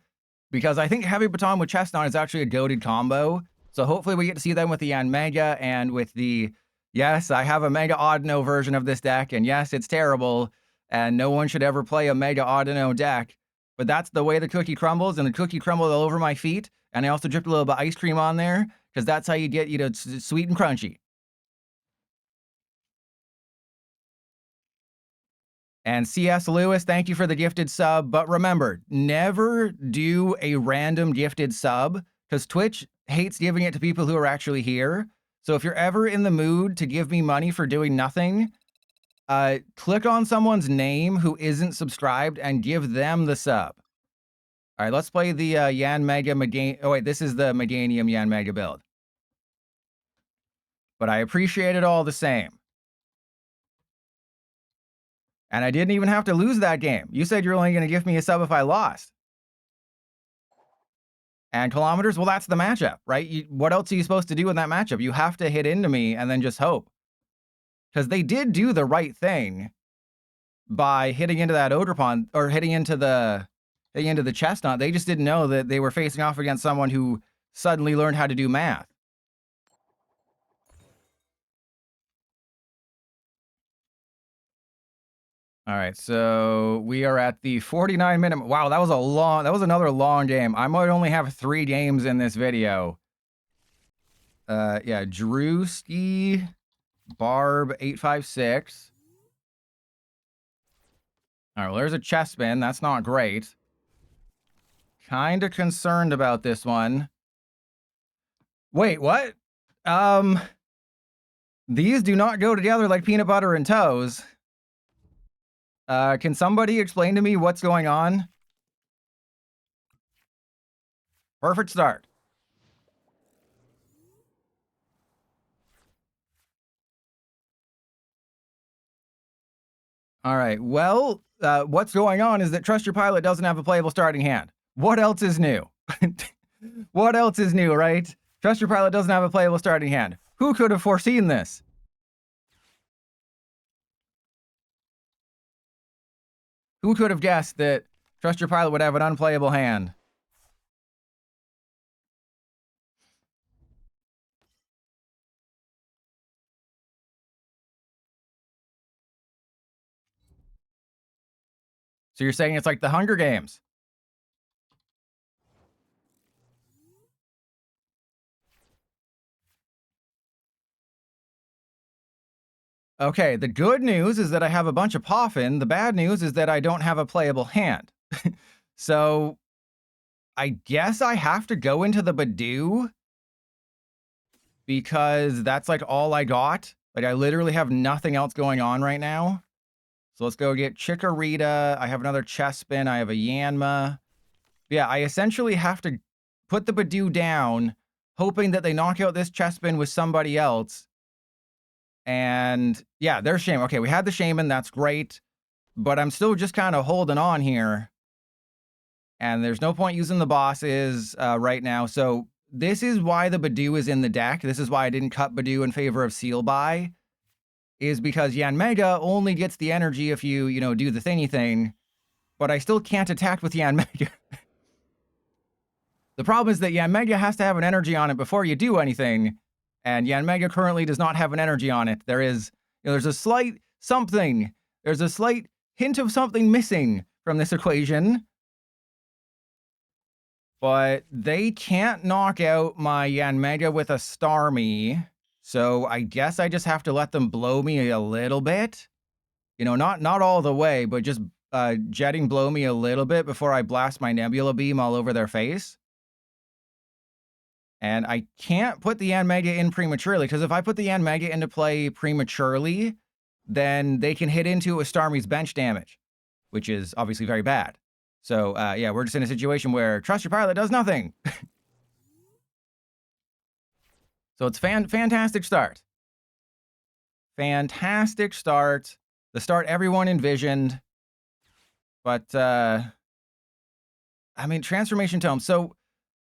because I think Heavy Baton with Chesnaught is actually a goated combo. So hopefully we get to see them with the Yanmega and with the... Yes, I have a Mega Audino version of this deck, and yes, it's terrible, and no one should ever play a Mega Audino deck. But that's the way the cookie crumbles, and the cookie crumbled all over my feet, and I also dripped a little bit of ice cream on there, because that's how you get, you know, sweet and crunchy. And C.S. Lewis, thank you for the gifted sub. But remember, never do a random gifted sub because Twitch hates giving it to people who are actually here. So if you're ever in the mood to give me money for doing nothing, click on someone's name who isn't subscribed and give them the sub. All right, let's play the Yanmega. Oh, wait, this is the Meganium Yanmega build. But I appreciate it all the same. And I didn't even have to lose that game. You said you're only going to give me a sub if I lost. And kilometers, well, that's the matchup, right? What else are you supposed to do in that matchup? You have to hit into me and then just hope. Because they did do the right thing by hitting into that Ogerpon, or hitting into the Chesnaught. They just didn't know that they were facing off against someone who suddenly learned how to do math. All right, so we are at the 49-minute. Wow, that was another long game. I might only have 3 games in this video. Yeah, Drewski, Barb 856. All right, well, there's a chest spin. That's not great. Kind of concerned about this one. Wait, what? These do not go together like peanut butter and toes. Can somebody explain to me what's going on? Perfect start. All right, well, what's going on is that Trust Your Pilot doesn't have a playable starting hand. What else is new? What else is new, right? Trust Your Pilot doesn't have a playable starting hand. Who could have foreseen this? Who could have guessed that Trust Your Pilot would have an unplayable hand? So you're saying it's like the Hunger Games? Okay, the good news is that I have a bunch of Poffin. The bad news is that I don't have a playable hand. So I guess I have to go into the Badoo because that's like all I got. Like I literally have nothing else going on right now. So let's go get Chikorita. I have another Chespin. I have a Yanma. Yeah, I essentially have to put the Badoo down, hoping that they knock out this Chespin with somebody else. And yeah, there's Shaman. Okay, we had the Shaman. That's great. But I'm still just kind of holding on here. And there's no point using the bosses right now. So this is why the Badoo is in the deck. This is why I didn't cut Badoo in favor of Sealby. Is because Yanmega only gets the energy if you do the thingy thing. But I still can't attack with Yanmega. The problem is that Yanmega has to have an energy on it before you do anything. And Yanmega currently does not have an energy on it. There's a slight something. There's a slight hint of something missing from this equation. But they can't knock out my Yanmega with a Starmie. So I guess I just have to let them blow me a little bit. Not all the way, but just jetting blow me a little bit before I blast my Nebula Beam all over their face. And I can't put the Yanmega in prematurely, because if I put the Yanmega into play prematurely, then they can hit into a Starmie's bench damage, which is obviously very bad. So, yeah, we're just in a situation where Trust Your Pilot does nothing. So it's fantastic start. Fantastic start. The start everyone envisioned. But, I mean, Transformation Tome. So,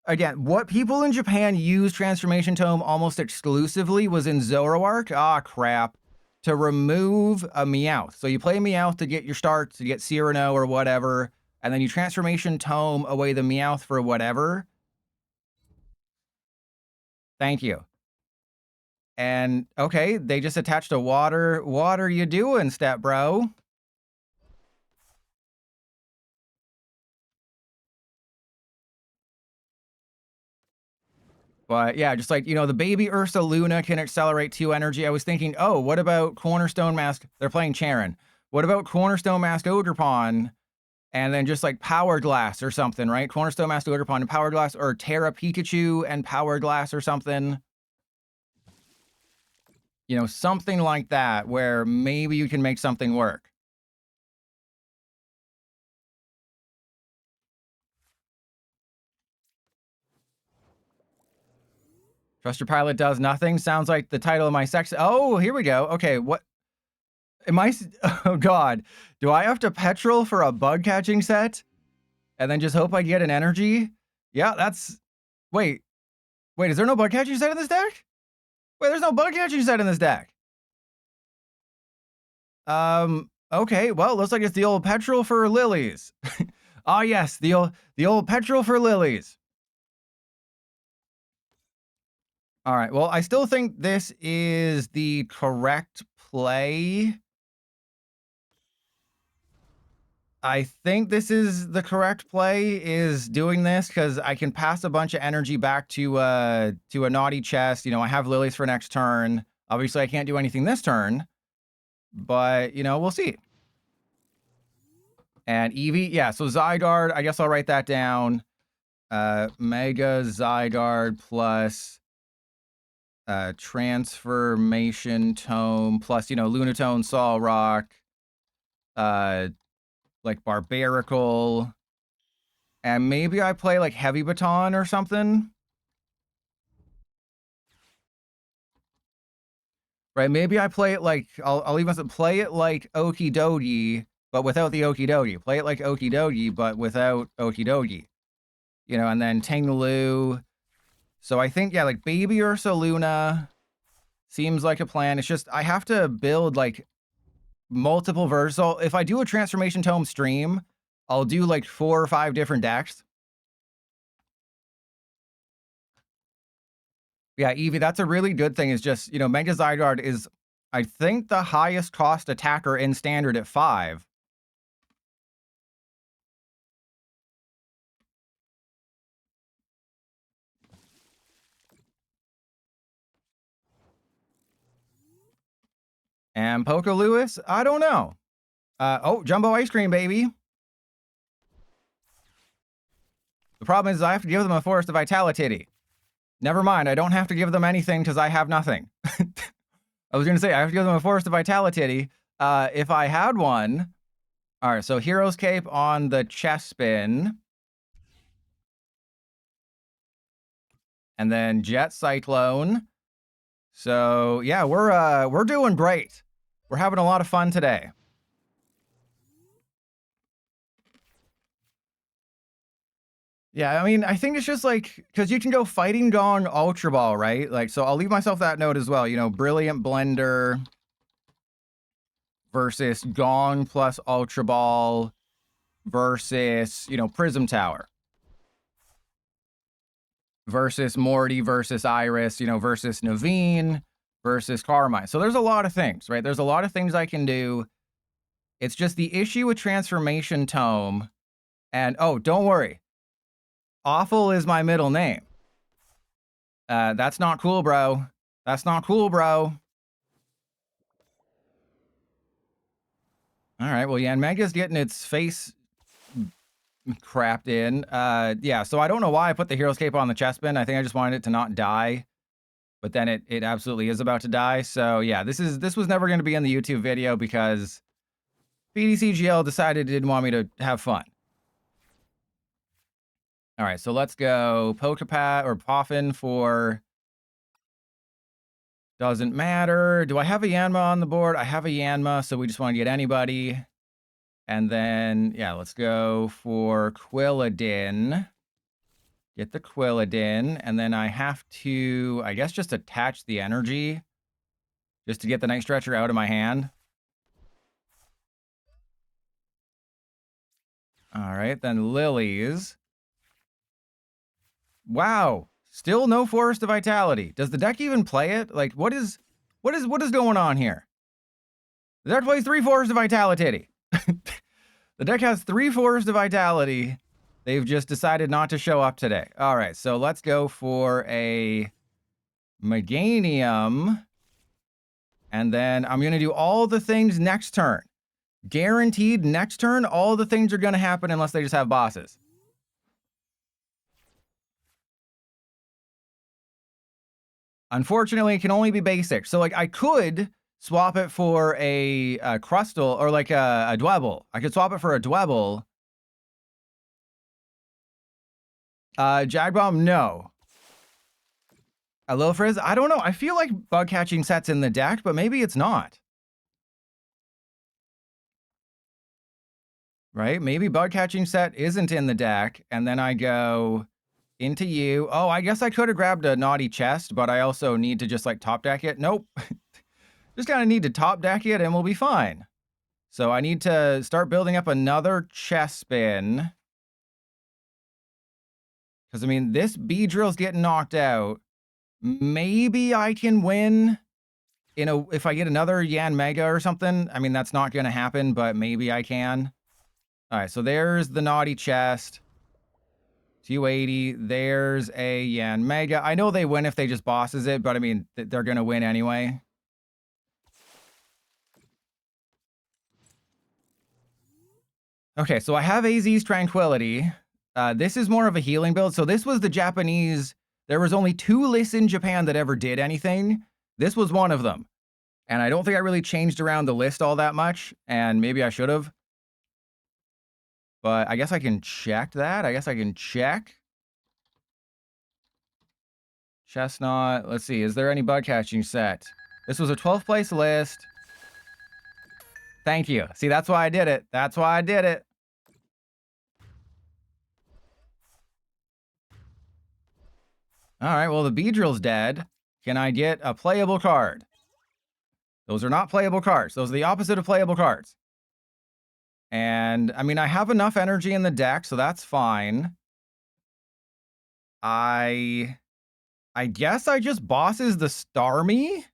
again, what people in Japan use Transformation Tome almost exclusively was in Zoroark. Ah, crap. To remove a Meowth. So you play Meowth to get your start, to get Cyrano or whatever, and then you Transformation Tome away the Meowth for whatever. Thank you. And, okay, they just attached a water. What are you doing, step bro? But yeah, just like, the baby Ursa Luna can accelerate 2 energy. I was thinking, oh, what about Cornerstone Mask? They're playing Charon. What about Cornerstone Mask Ogerpon? And then just like Power Glass or something, right? Cornerstone Mask Ogerpon and Power Glass, or Terra Pikachu and Power Glass or something. Something like that, where maybe you can make something work. Trust Your Pilot does nothing. Sounds like the title of my section. Oh, here we go. Okay, what am I? Oh God, do I have to petrol for a bug catching set, and then just hope I get an energy? Yeah, that's. Wait, is there no bug catching set in this deck? Wait, there's no bug catching set in this deck. Okay, well, looks like it's the old petrol for lilies. Ah, yes, the old petrol for lilies. All right, well, I still think this is the correct play. I think this is the correct play, is doing this because I can pass a bunch of energy back to a naughty chest. You know, I have lilies for next turn. Obviously, I can't do anything this turn, but you know, we'll see. And Eevee, yeah. So Zygarde, I guess I'll write that down. Mega Zygarde plus Transformation Tome plus, you know, Lunatone, Solrock, like Barbaracle, and maybe I play like Heavy Baton or something. Right? Maybe I play it like I'll even play it like Okie Dokie, but without the Okie Dokie. Play it like Okie Dokie, but without Okie Dokie. You know, and then Tinglu. So I think, yeah, like Baby Ursaluna seems like a plan. It's just I have to build like multiple versions. So if I do a Transformation Tome stream, I'll do like 4 or 5 different decks. Yeah, Eevee, that's a really good thing, is just, you know, Mega Zygarde is, I think, the highest cost attacker in Standard at 5. And Poke Lewis, I don't know. Oh, Jumbo Ice Cream, baby. The problem is I have to give them a Forest of Vitality. Never mind, I don't have to give them anything because I have nothing. I was going to say, I have to give them a Forest of Vitality. If I had one. All right, so Hero's Cape on the chest spin. And then Jet Cyclone. So, yeah, we're doing great. We're having a lot of fun today. Yeah, I mean, I think it's just like, because you can go Fighting Gong Ultra Ball, right? Like, so I'll leave myself that note as well. You know, Brilliant Blender versus Gong plus Ultra Ball versus, you know, Prism Tower versus Morty versus Iris, you know, versus Naveen versus Carmine. So there's a lot of things, right? There's a lot of things I can do. It's just the issue with Transformation Tome. And, oh, don't worry. Awful is my middle name. That's not cool, bro. That's not cool, bro. All right, well, Yanmega's getting its face crapped in. Yeah, so I don't know why I put the Hero's Cape on the chest bin. I think I just wanted it to not die. But then it absolutely is about to die. So yeah, this was never going to be in the YouTube video because PDCGL decided it didn't want me to have fun. All right, so let's go Pokepat or Poffin for... Doesn't matter. Do I have a Yanma on the board? I have a Yanma, so we just want to get anybody. And then, yeah, let's go for Quilladin. Get the Quilladin. And then I have to, I guess, just attach the energy just to get the Night Stretcher out of my hand. All right, then Lilies. Wow, still no Forest of Vitality. Does the deck even play it? Like, what is going on here? The deck plays 3 Forest of Vitality. The deck has 3 Forest of Vitality. They've just decided not to show up today. All right, so let's go for a Meganium. And then I'm going to do all the things next turn. Guaranteed next turn, all the things are going to happen unless they just have bosses. Unfortunately, it can only be basic. So, like, I could swap it for a Crustle or like a Dwebble. I could swap it for a Dwebble. Jagbomb, no. A Lil Frizz, I don't know. I feel like Bug Catching Set's in the deck, but maybe it's not. Right? Maybe Bug Catching Set isn't in the deck, and then I go into you. Oh, I guess I could have grabbed a Naughty Chest, but I also need to just like top deck it. Nope. Just kind of need to top deck it and we'll be fine. So I need to start building up another chest spin. Because, I mean, this Beedrill's getting knocked out. Maybe I can win if I get another Yanmega or something. I mean, that's not going to happen, but maybe I can. All right, so there's the naughty chest. 280. There's a Yan Mega. I know they win if they just bosses it, but I mean, they're going to win anyway. Okay, so I have AZ's Tranquility. This is more of a healing build. So this was the Japanese. There was only 2 lists in Japan that ever did anything. This was one of them. And I don't think I really changed around the list all that much. And maybe I should have. But I guess I can check that. I guess I can check. Chesnaught. Let's see. Is there any bug catching set? This was a 12th place list. Thank you. See, that's why I did it. That's why I did it. All right. Well, the Beedrill's dead. Can I get a playable card? Those are not playable cards. Those are the opposite of playable cards. And, I mean, I have enough energy in the deck, so that's fine. I guess I just bosses the Starmie?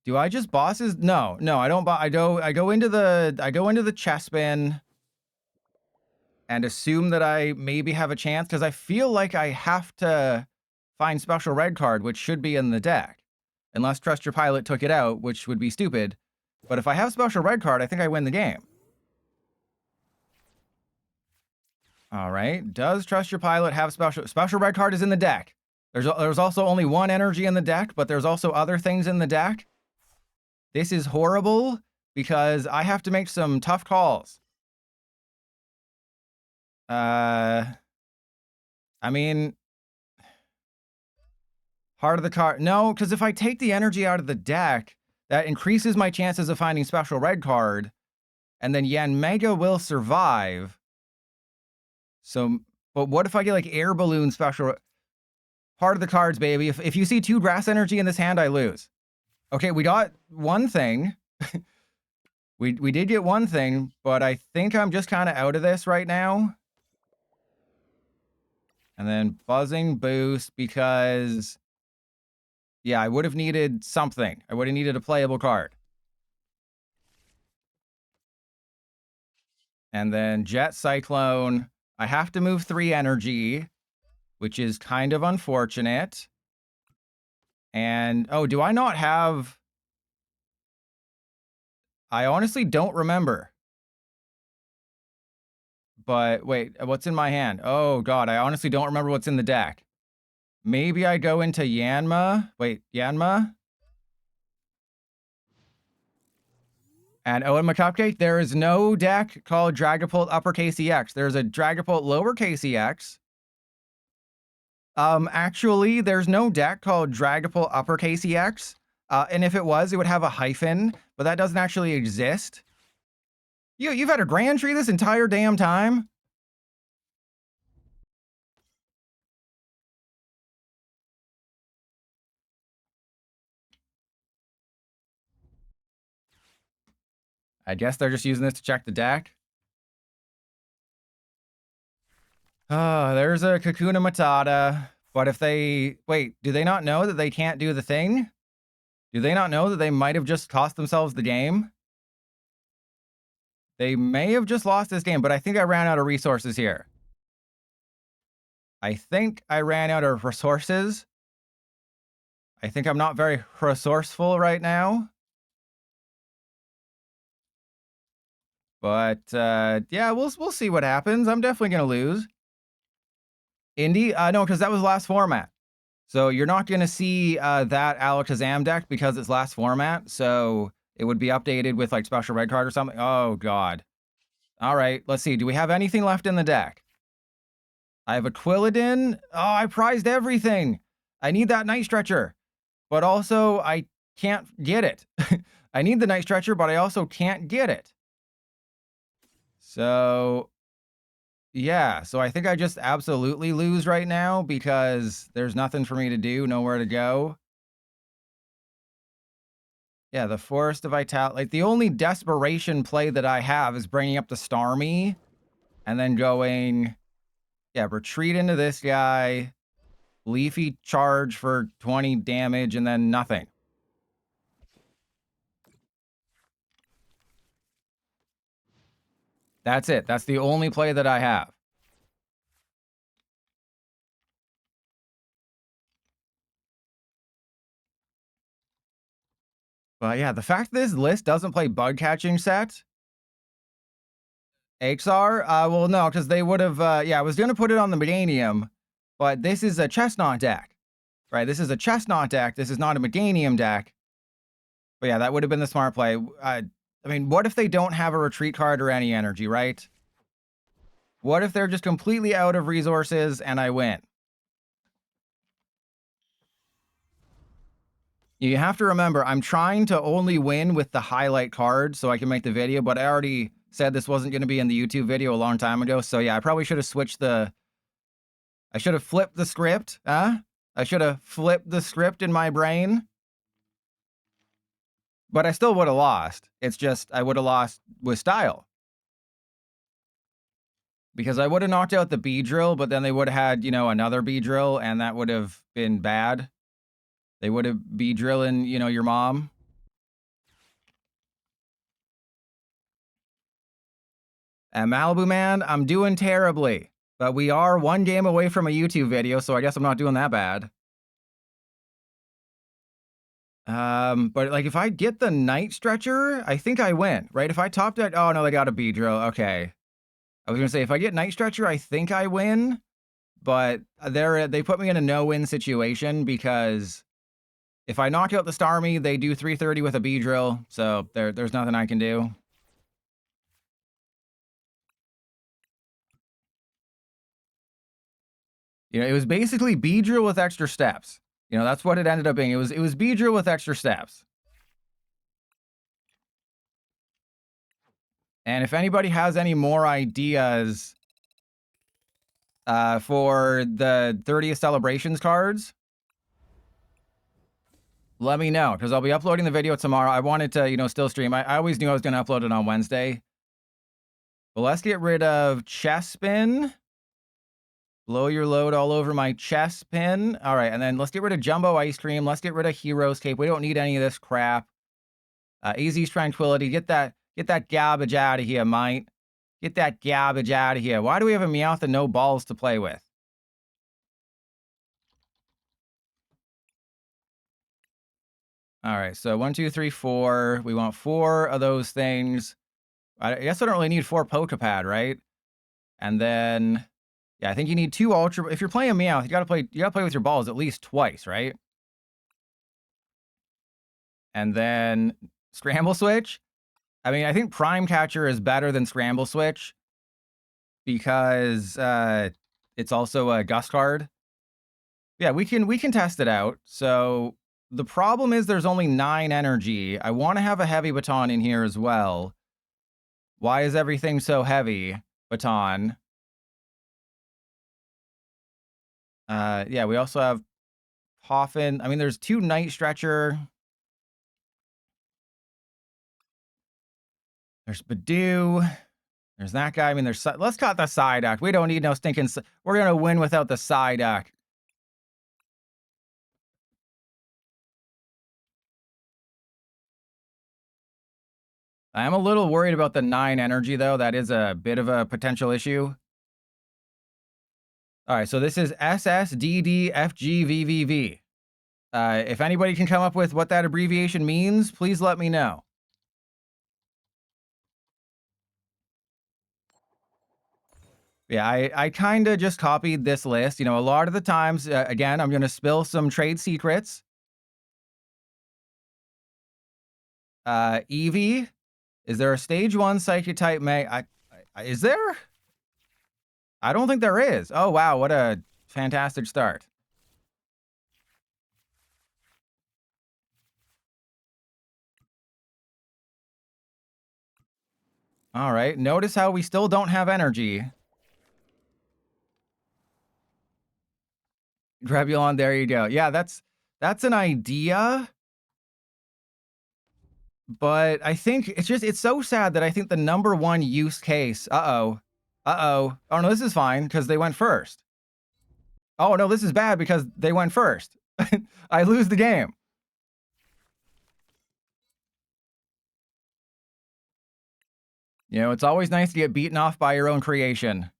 Do I just bosses? No, I don't. I go into the chess bin and assume that I maybe have a chance because I feel like I have to find special red card, which should be in the deck, unless Trust Your Pilot took it out, which would be stupid. But if I have special red card, I think I win the game. All right. Does Trust Your Pilot have special red card is in the deck? There's also only 1 energy in the deck, but there's also other things in the deck. This is horrible because I have to make some tough calls. I mean, heart of the card. No, because if I take the energy out of the deck, that increases my chances of finding special red card, and then Yan Mega will survive. So, but what if I get like air balloon special? Heart of the cards, baby. If you see 2 grass energy in this hand, I lose. Okay, we got one thing. we did get one thing, but I think I'm just kind of out of this right now. And then buzzing boost because, yeah, I would have needed something. I would have needed a playable card. And then Jet Cyclone. I have to move 3 energy, which is kind of unfortunate. And, oh, do I not have... I honestly don't remember. But, wait, what's in my hand? Oh, God, I honestly don't remember what's in the deck. Maybe I go into Yanma. Wait, Yanma? And oh, in my cupcake, there is no deck called Dragapult uppercase EX. There's a Dragapult lowercase EX. Actually, there's no deck called Dragapult uppercase EX. And if it was, it would have a hyphen, but that doesn't actually exist. You've had a Grand Tree this entire damn time? I guess they're just using this to check the deck. Oh, there's a Kakuna Matata. But if they... Wait, do they not know that they can't do the thing? Do they not know that they might have just cost themselves the game? They may have just lost this game, but I think I ran out of resources here. I think I ran out of resources. I think I'm not very resourceful right now. But, yeah, we'll see what happens. I'm definitely going to lose. Indy? No, because that was last format. So you're not going to see that Alakazam deck because it's last format. So it would be updated with like special red card or something. Oh, God. All right, let's see. Do we have anything left in the deck? I have a Quilladin. Oh, I prized everything. I need that Night Stretcher. But also, I can't get it. I need the Night Stretcher, but I also can't get it. So, yeah. So I think I just absolutely lose right now because there's nothing for me to do, nowhere to go. Yeah, the Forest of Vitality. Like, the only desperation play that I have is bringing up the Starmie and then going, yeah, retreat into this guy, Leafy Charge for 20 damage, and then nothing. That's it. That's the only play that I have. But yeah, the fact that this list doesn't play bug catching set, XR, well, no, because they would have, yeah, I was going to put it on the Meganium, but this is a Chesnaught deck, right? This is a Chesnaught deck. This is not a Meganium deck. But yeah, that would have been the smart play. I mean, what if they don't have a retreat card or any energy, right? What if they're just completely out of resources and I win? You have to remember, I'm trying to only win with the highlight cards so I can make the video, but I already said this wasn't going to be in the YouTube video a long time ago. So yeah, I probably should have switched I should have flipped the script, huh? I should have flipped the script in my brain. But I still would have lost. It's just, I would have lost with style. Because I would have knocked out the B drill, but then they would have had, another B drill, and that would have been bad. They would have B drilling, your mom. And Malibu Man, I'm doing terribly. But we are one game away from a YouTube video, so I guess I'm not doing that bad. But like if I get the Night Stretcher, I think I win, right? If I top deck, oh no, they got a B drill. Okay. I was gonna say if I get Night Stretcher, I think I win. But they put me in a no-win situation because if I knock out the Starmie, they do 330 with a B drill, so there's nothing I can do. It was basically B drill with extra steps. That's what it ended up being. It was B drill with extra steps. And if anybody has any more ideas for the 30th celebrations cards, let me know, because I'll be uploading the video tomorrow. I wanted to, still stream. I always knew I was going to upload it on Wednesday. But let's get rid of chess spin. Blow your load all over my chess pin. All right, and then let's get rid of Jumbo Ice Cream. Let's get rid of Heroes Cape. We don't need any of this crap. Easy's Tranquility. Get that garbage out of here, mate. Get that garbage out of here. Why do we have a Meowth and no balls to play with? All right, so 1, 2, 3, 4. We want 4 of those things. I guess I don't really need 4 Pokepad, right? And then, yeah, I think you need 2 Ultra. If you're playing Meowth, you gotta play with your balls at least twice, right? And then Scramble Switch. I mean, I think Prime Catcher is better than Scramble Switch because it's also a Gust card. Yeah, we can test it out. So the problem is there's only 9 energy. I want to have a heavy baton in here as well. Why is everything so heavy? Baton. Yeah, we also have Poffin. I mean, there's 2 Night Stretcher. There's Badoo. There's that guy. I mean, let's cut the Psyduck. We don't need no stinking. We're gonna win without the Psyduck. I am a little worried about the 9 energy, though. That is a bit of a potential issue. All right, so this is SSDDFGVVV. If anybody can come up with what that abbreviation means, please let me know. Yeah, I kind of just copied this list. A lot of the times, again, I'm going to spill some trade secrets. Eevee, is there a stage 1 Psychic type is there? I don't think there is. Oh, wow, what a fantastic start. All right, notice how we still don't have energy. Grebulon, there you go. Yeah, that's an idea. But I think it's so sad that I think the number 1 use case, oh no, this is fine because they went first. Oh no, this is bad because they went first. I lose the game. You know, it's always nice to get beaten off by your own creation.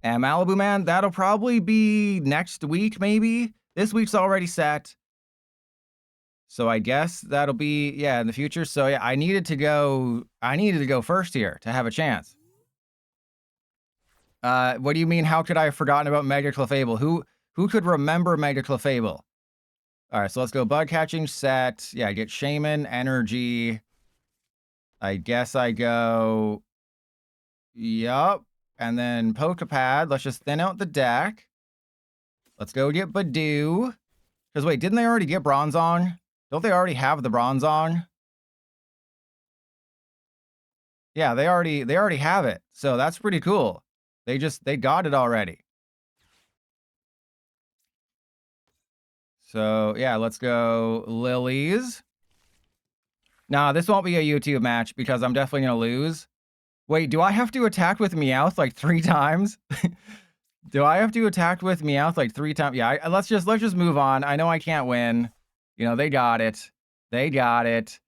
And Malibu Man, that'll probably be next week, maybe. This week's already set. So I guess that'll be, yeah, in the future. So yeah, I needed to go first here to have a chance. What do you mean, how could I have forgotten about Mega Clefable? Who could remember Mega Clefable? All right, so let's go bug catching set. Yeah, I get Shaman, energy. I guess I go, yup. And then Pokepad. Let's just thin out the deck. Let's go get Badoo. Because wait, didn't they already get Bronzong? Don't they already have the Bronzong? Yeah, they already have it. So that's pretty cool. They got it already. So yeah, let's go Lilies. Nah, this won't be a YouTube match because I'm definitely gonna lose. Wait, do I have to attack with Meowth like 3 times? Do I have to attack with Meowth like 3 times? Yeah, let's just move on. I know I can't win. You know, they got it. They got it.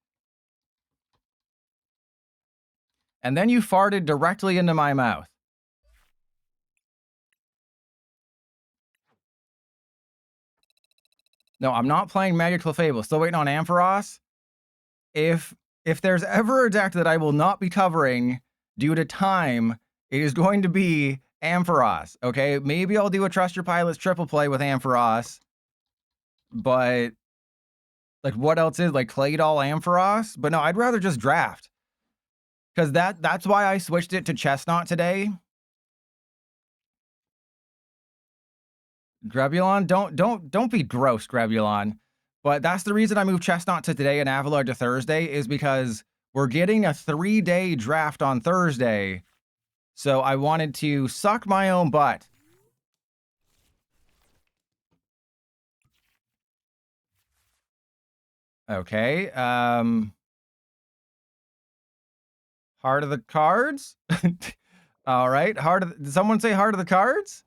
And then you farted directly into my mouth. No, I'm not playing Mega Clefable. Still waiting on Ampharos. If there's ever a deck that I will not be covering due to time, it is going to be Ampharos. Okay, maybe I'll do a Trust Your Pilots triple play with Ampharos, but like what else is like Claydol Ampharos? But no, I'd rather just draft because that's why I switched it to Chesnaught today. Grebulon, don't be gross, Grebulon. But that's the reason I moved Chesnaught to today and Avalar to Thursday is because we're getting a 3-day draft on Thursday. So I wanted to suck my own butt. Okay. Heart of the Cards? All right. Did someone say Heart of the Cards?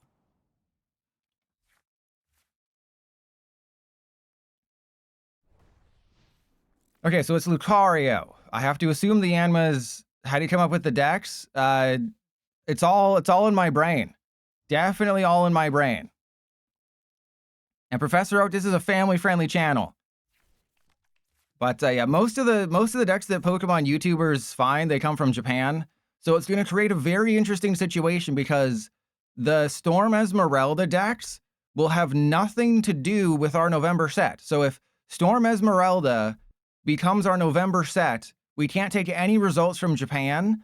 Okay, so it's Lucario. I have to assume the Yanma's. How do you come up with the decks? It's all in my brain. Definitely all in my brain. And Professor Oak, this is a family-friendly channel. But yeah, most of the decks that Pokemon YouTubers find, they come from Japan. So it's going to create a very interesting situation because the Storm Esmeralda decks will have nothing to do with our November set. So if Storm Esmeralda becomes our November set, we can't take any results from Japan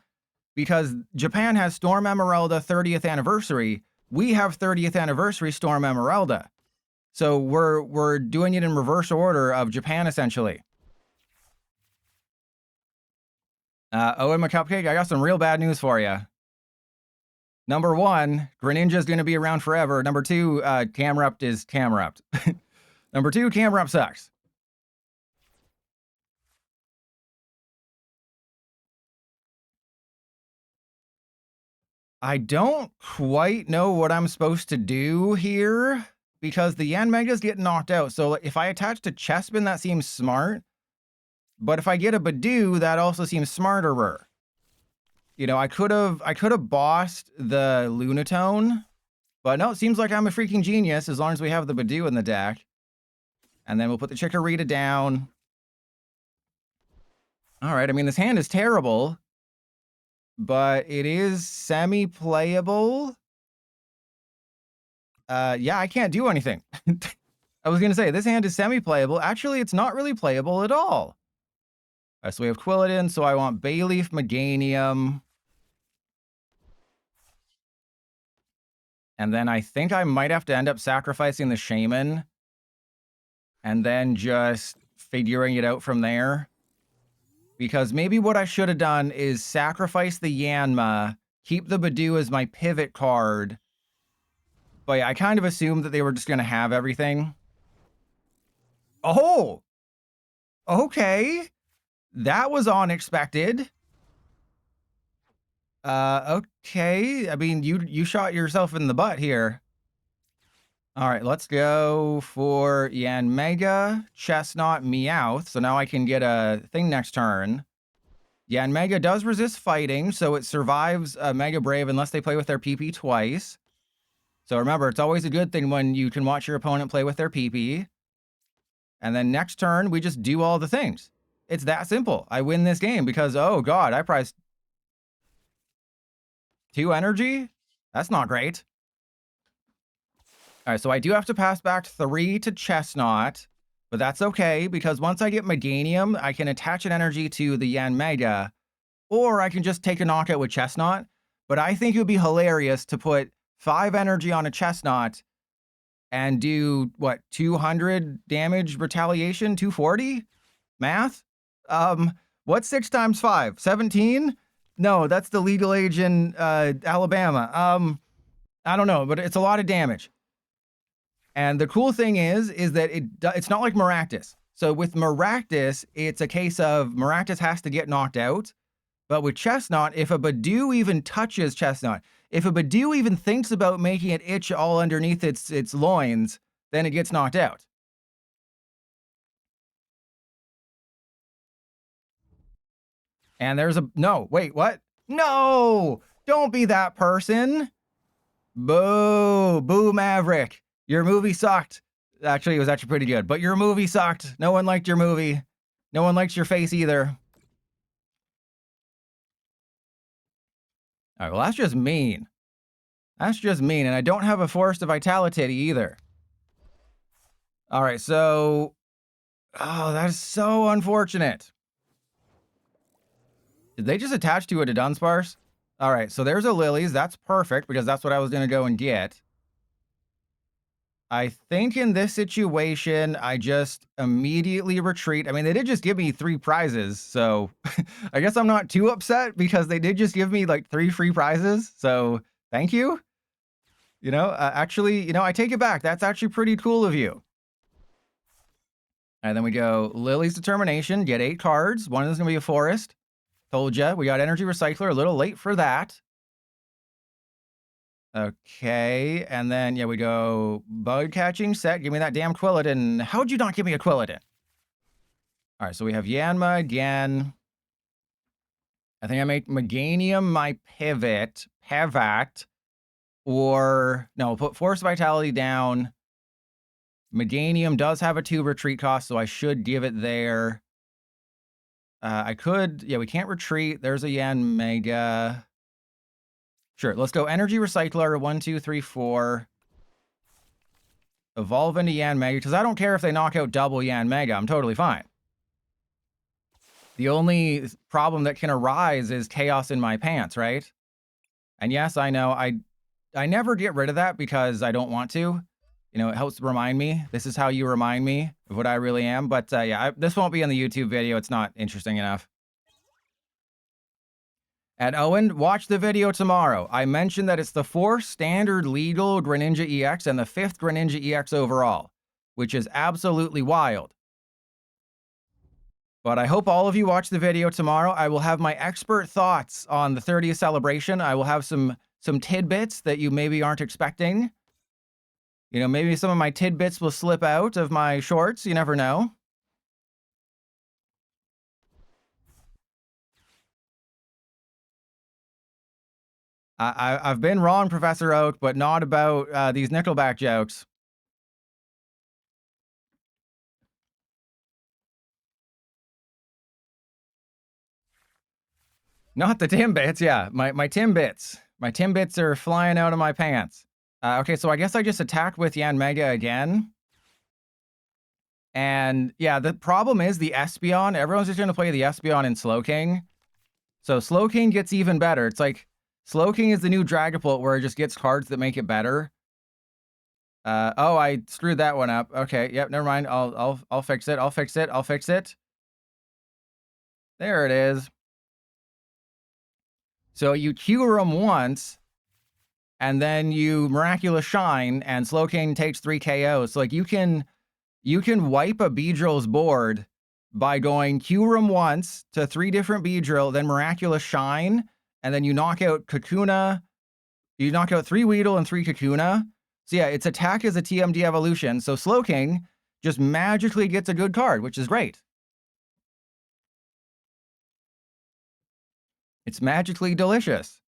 because Japan has Storm Emeralda 30th anniversary. We have 30th anniversary Storm Emeralda. So we're doing it in reverse order of Japan essentially. Owen McCupcake, I got some real bad news for you. Number 1, Greninja's going to be around forever. Number 2, Camerupt is Camerupt. Number 2, Camerupt sucks. I don't quite know what I'm supposed to do here because the Yanmegas get knocked out. So if I attach to Chespin, that seems smart. But if I get a Badoo, that also seems smarterer. You know, I could have bossed the Lunatone, but no, it seems like I'm a freaking genius as long as we have the Badoo in the deck. And then we'll put the Chikorita down. All right, I mean, this hand is terrible, but it is semi-playable. Yeah, I can't do anything. I was going to say, this hand is semi-playable. Actually, it's not really playable at all. So we have Quilladin, so I want Bayleaf, Meganium. And then I think I might have to end up sacrificing the Shaman. And then just figuring it out from there. Because maybe what I should have done is sacrifice the Yanma, keep the Badoo as my pivot card. But yeah, I kind of assumed that they were just going to have everything. Oh! Okay. That was unexpected. Okay. I mean, you shot yourself in the butt here. All right, let's go for Yanmega, Chesnaught, Meowth. So now I can get a thing next turn. Yanmega does resist fighting, so it survives Mega Brave unless they play with their PP twice. So remember, it's always a good thing when you can watch your opponent play with their PP. And then next turn, we just do all the things. It's that simple. I win this game because, oh god, I priced 2 energy? That's not great. All right, so I do have to pass back 3 to Chesnaught, but that's okay because once I get Meganium, I can attach an energy to the Yanmega, or I can just take a knockout with Chesnaught. But I think it would be hilarious to put 5 energy on a Chesnaught and do, what, 200 damage retaliation? 240? Math? What's 6 times 5? 17? No, that's the legal age in Alabama. I don't know, but it's a lot of damage. And the cool thing is that it's not like Maractus. So with Maractus, it's a case of Maractus has to get knocked out. But with Chesnaught, if a Badoo even touches Chesnaught, if a Badoo even thinks about making it itch all underneath its loins, then it gets knocked out. And there's a... No, wait, what? No! Don't be that person! Boo! Boo, Maverick! Your movie sucked. Actually, it was actually pretty good, but your movie sucked. No one liked your movie. No one likes your face either. All right, well, that's just mean. That's just mean, and I don't have a Forest of Vitality either. All right, so... Oh, that is so unfortunate. Did they just attach to it a Dunsparce? All right, so there's a Lilies. That's perfect, because that's what I was going to go and get. I think in this situation, I just immediately retreat. I mean, they did just give me 3 prizes, so I guess I'm not too upset because they did just give me like 3 free prizes. So thank you. You know, actually, you know, I take it back. That's actually pretty cool of you. And then we go Lily's Determination, get 8 cards. One of them is going to be a Forest. Told ya. We got Energy Recycler, a little late for that. Okay, and then, yeah, we go Bug Catching Set. Give me that damn Quilladin. How'd you not give me a Quilladin? All right, so we have Yanma again. I think I make Meganium my pivot. Or, no, we'll put Force Vitality down. Meganium does have a 2 retreat cost, so I should give it there. I could, yeah, we can't retreat. There's a Yanmega. Sure, let's go Energy Recycler, 1, 2, 3, 4. Evolve into Yanmega, because I don't care if they knock out double Yanmega. I'm totally fine. The only problem that can arise is chaos in my pants, right? And yes, I know, I never get rid of that because I don't want to. You know, it helps remind me. This is how you remind me of what I really am. But yeah, this won't be in the YouTube video. It's not interesting enough. And Owen, watch the video tomorrow. I mentioned that it's the 4th standard legal Greninja EX and the 5th Greninja EX overall, which is absolutely wild. But I hope all of you watch the video tomorrow. I will have my expert thoughts on the 30th celebration. I will have some tidbits that you maybe aren't expecting. You know, maybe some of my tidbits will slip out of my shorts. You never know. I've been wrong, Professor Oak, but not about these Nickelback jokes. Not the Timbits, yeah. My Timbits. My Timbits are flying out of my pants. Okay, so I guess I just attacked with Yanmega again. And yeah, the problem is the Espeon. Everyone's just going to play the Espeon in Slowking. So Slowking gets even better. It's like Slowking is the new Dragapult where it just gets cards that make it better. Oh, I screwed that one up. Okay, yep, never mind. I'll fix it. I'll fix it. I'll fix it. There it is. So you cure them once, and then you Miraculous Shine, and Slowking takes 3 KOs. So like you can wipe a Beedrill's board by going Kyurem once to 3 different Beedrill, then Miraculous Shine, and then you knock out Kakuna. You knock out 3 Weedle and 3 Kakuna. So yeah, its attack is a TMD evolution. So Slowking just magically gets a good card, which is great. It's magically delicious.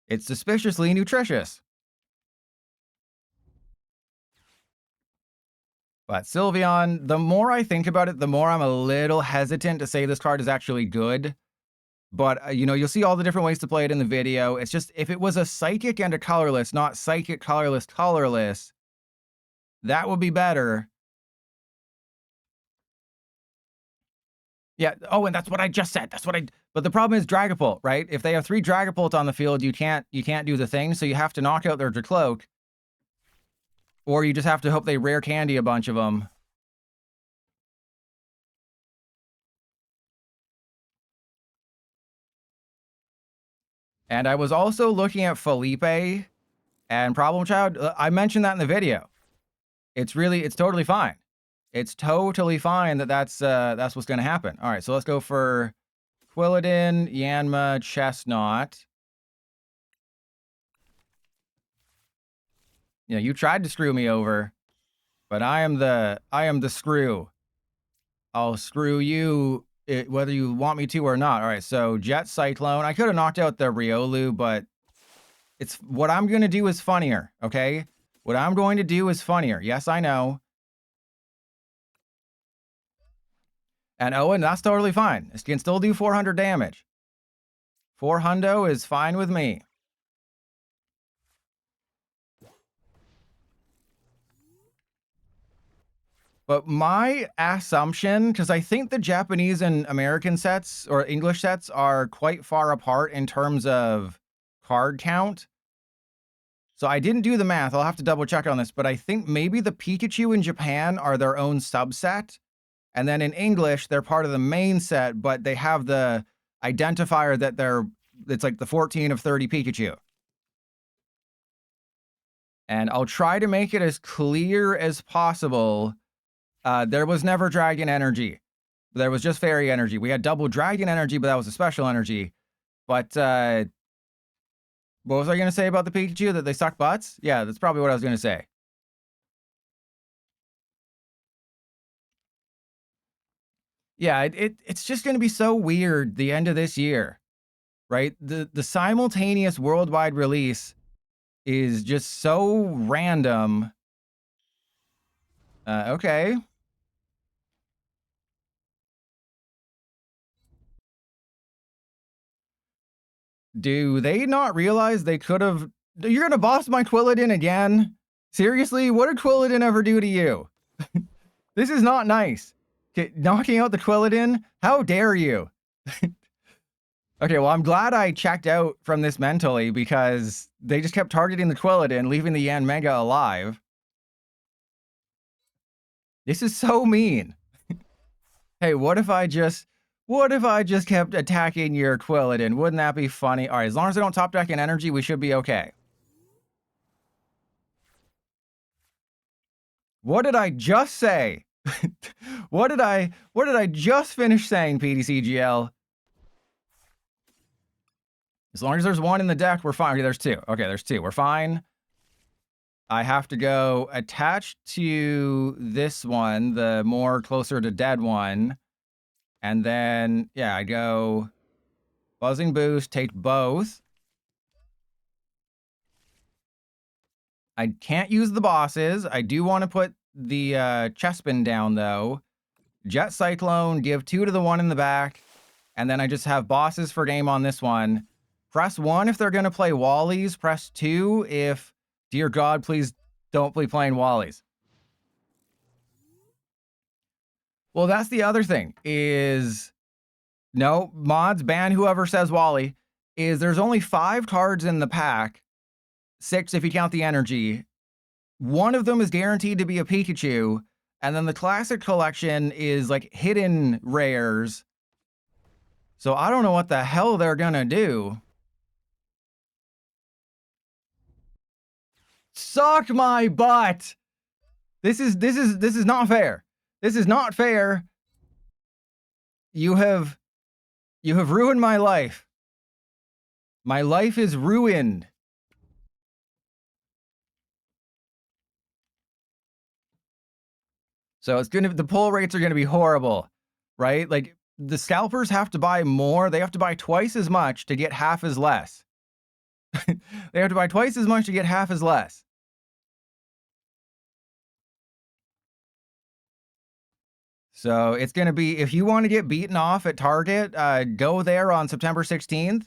It's suspiciously nutritious. But Sylveon, the more I think about it, the more I'm a little hesitant to say this card is actually good. But, you know, you'll see all the different ways to play it in the video. It's just, if it was a Psychic and a Colorless, not Psychic, Colorless, Colorless, that would be better. Yeah. Oh, and that's what I just said. But the problem is Dragapult, right? If they have 3 Dragapult on the field, you can't do the thing. So you have to knock out their Dracloak. Or you just have to hope they rare candy a bunch of them. And I was also looking at Felipe and Problem Child. I mentioned that in the video. It's totally fine. It's totally fine that's what's going to happen. All right, so let's go for Quilladin, Yanma, Chesnaught. You know, you tried to screw me over, but I am the screw. I'll screw you whether you want me to or not. All right, so Jet Cyclone. I could have knocked out the Riolu, but it's what I'm going to do is funnier, okay? What I'm going to do is funnier. Yes, I know. And Owen, that's totally fine. It can still do 400 damage. 400 is fine with me. But my assumption, because I think the Japanese and American sets or English sets are quite far apart in terms of card count. So I didn't do the math. I'll have to double check on this, but I think maybe the Pikachu in Japan are their own subset. And then in English, they're part of the main set, but they have the identifier that it's like the 14 of 30 Pikachu. And I'll try to make it as clear as possible. There was never Dragon Energy. There was just Fairy Energy. We had double Dragon Energy, but that was a special energy. But what was I going to say about the Pikachu? That they suck butts? Yeah, that's probably what I was going to say. Yeah, it's just going to be so weird the end of this year, right? The simultaneous worldwide release is just so random. Okay. Do they not realize they could have... You're going to boss my Quilladin again? Seriously? What did Quilladin ever do to you? This is not nice. Knocking out the Quilladin? How dare you? Okay, well, I'm glad I checked out from this mentally because they just kept targeting the Quilladin, leaving the Yanmega alive. This is so mean. Hey, what if I just kept attacking your Quilladin? Wouldn't that be funny? All right, as long as I don't top deck in energy, we should be okay. What did I just say? What did I just finish saying, PDCGL? As long as there's one in the deck, we're fine. Okay, there's 2. Okay, there's 2. We're fine. I have to go attached to this one, the more closer to dead one. And then, yeah, I go Buzzing Boost, take both. I can't use the bosses. I do want to put the Chespin down, though. Jet Cyclone, give 2 to the one in the back. And then I just have bosses for game on this one. Press 1 if they're going to play Wallies. Press 2 if, dear God, please don't be playing Wallies. Well, that's the other thing is, no, mods, ban whoever says Wally, is there's only 5 cards in the pack. 6 if you count the energy. One of them is guaranteed to be a Pikachu. And then the classic collection is like hidden rares. So I don't know what the hell they're gonna do. Suck my butt. This is not fair. This is not fair. You have ruined my life. My life is ruined. So the pull rates are gonna be horrible, right? Like the scalpers have to buy more. They have to buy twice as much to get half as less. They have to buy twice as much to get half as less. So it's going to be, if you want to get beaten off at Target, go there on September 16th.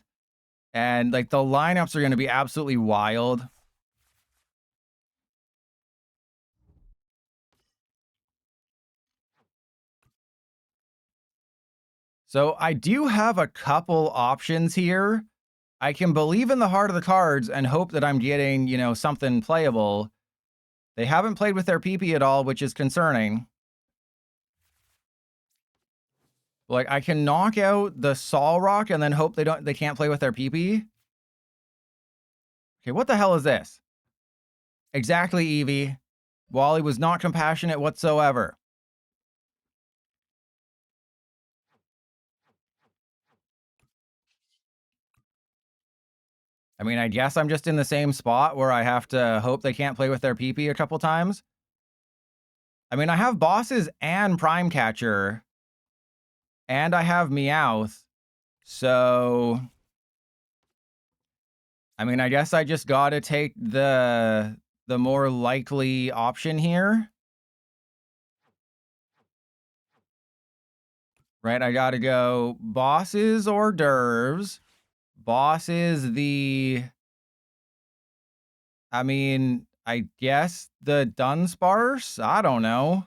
And like the lineups are going to be absolutely wild. So I do have a couple options here. I can believe in the heart of the cards and hope that I'm getting, something playable. They haven't played with their PP at all, which is concerning. Like I can knock out the Solrock and then hope they can't play with their PP. Okay, what the hell is this? Exactly, Eevee. Wally was not compassionate whatsoever. I mean, I guess I'm just in the same spot where I have to hope they can't play with their PP a couple times. I mean, I have bosses and Prime Catcher, and I have Meowth, so I mean, I guess I just gotta take the more likely option here. Right, I gotta go bosses or dervs. Boss is I mean, I guess the Dunsparce? I don't know.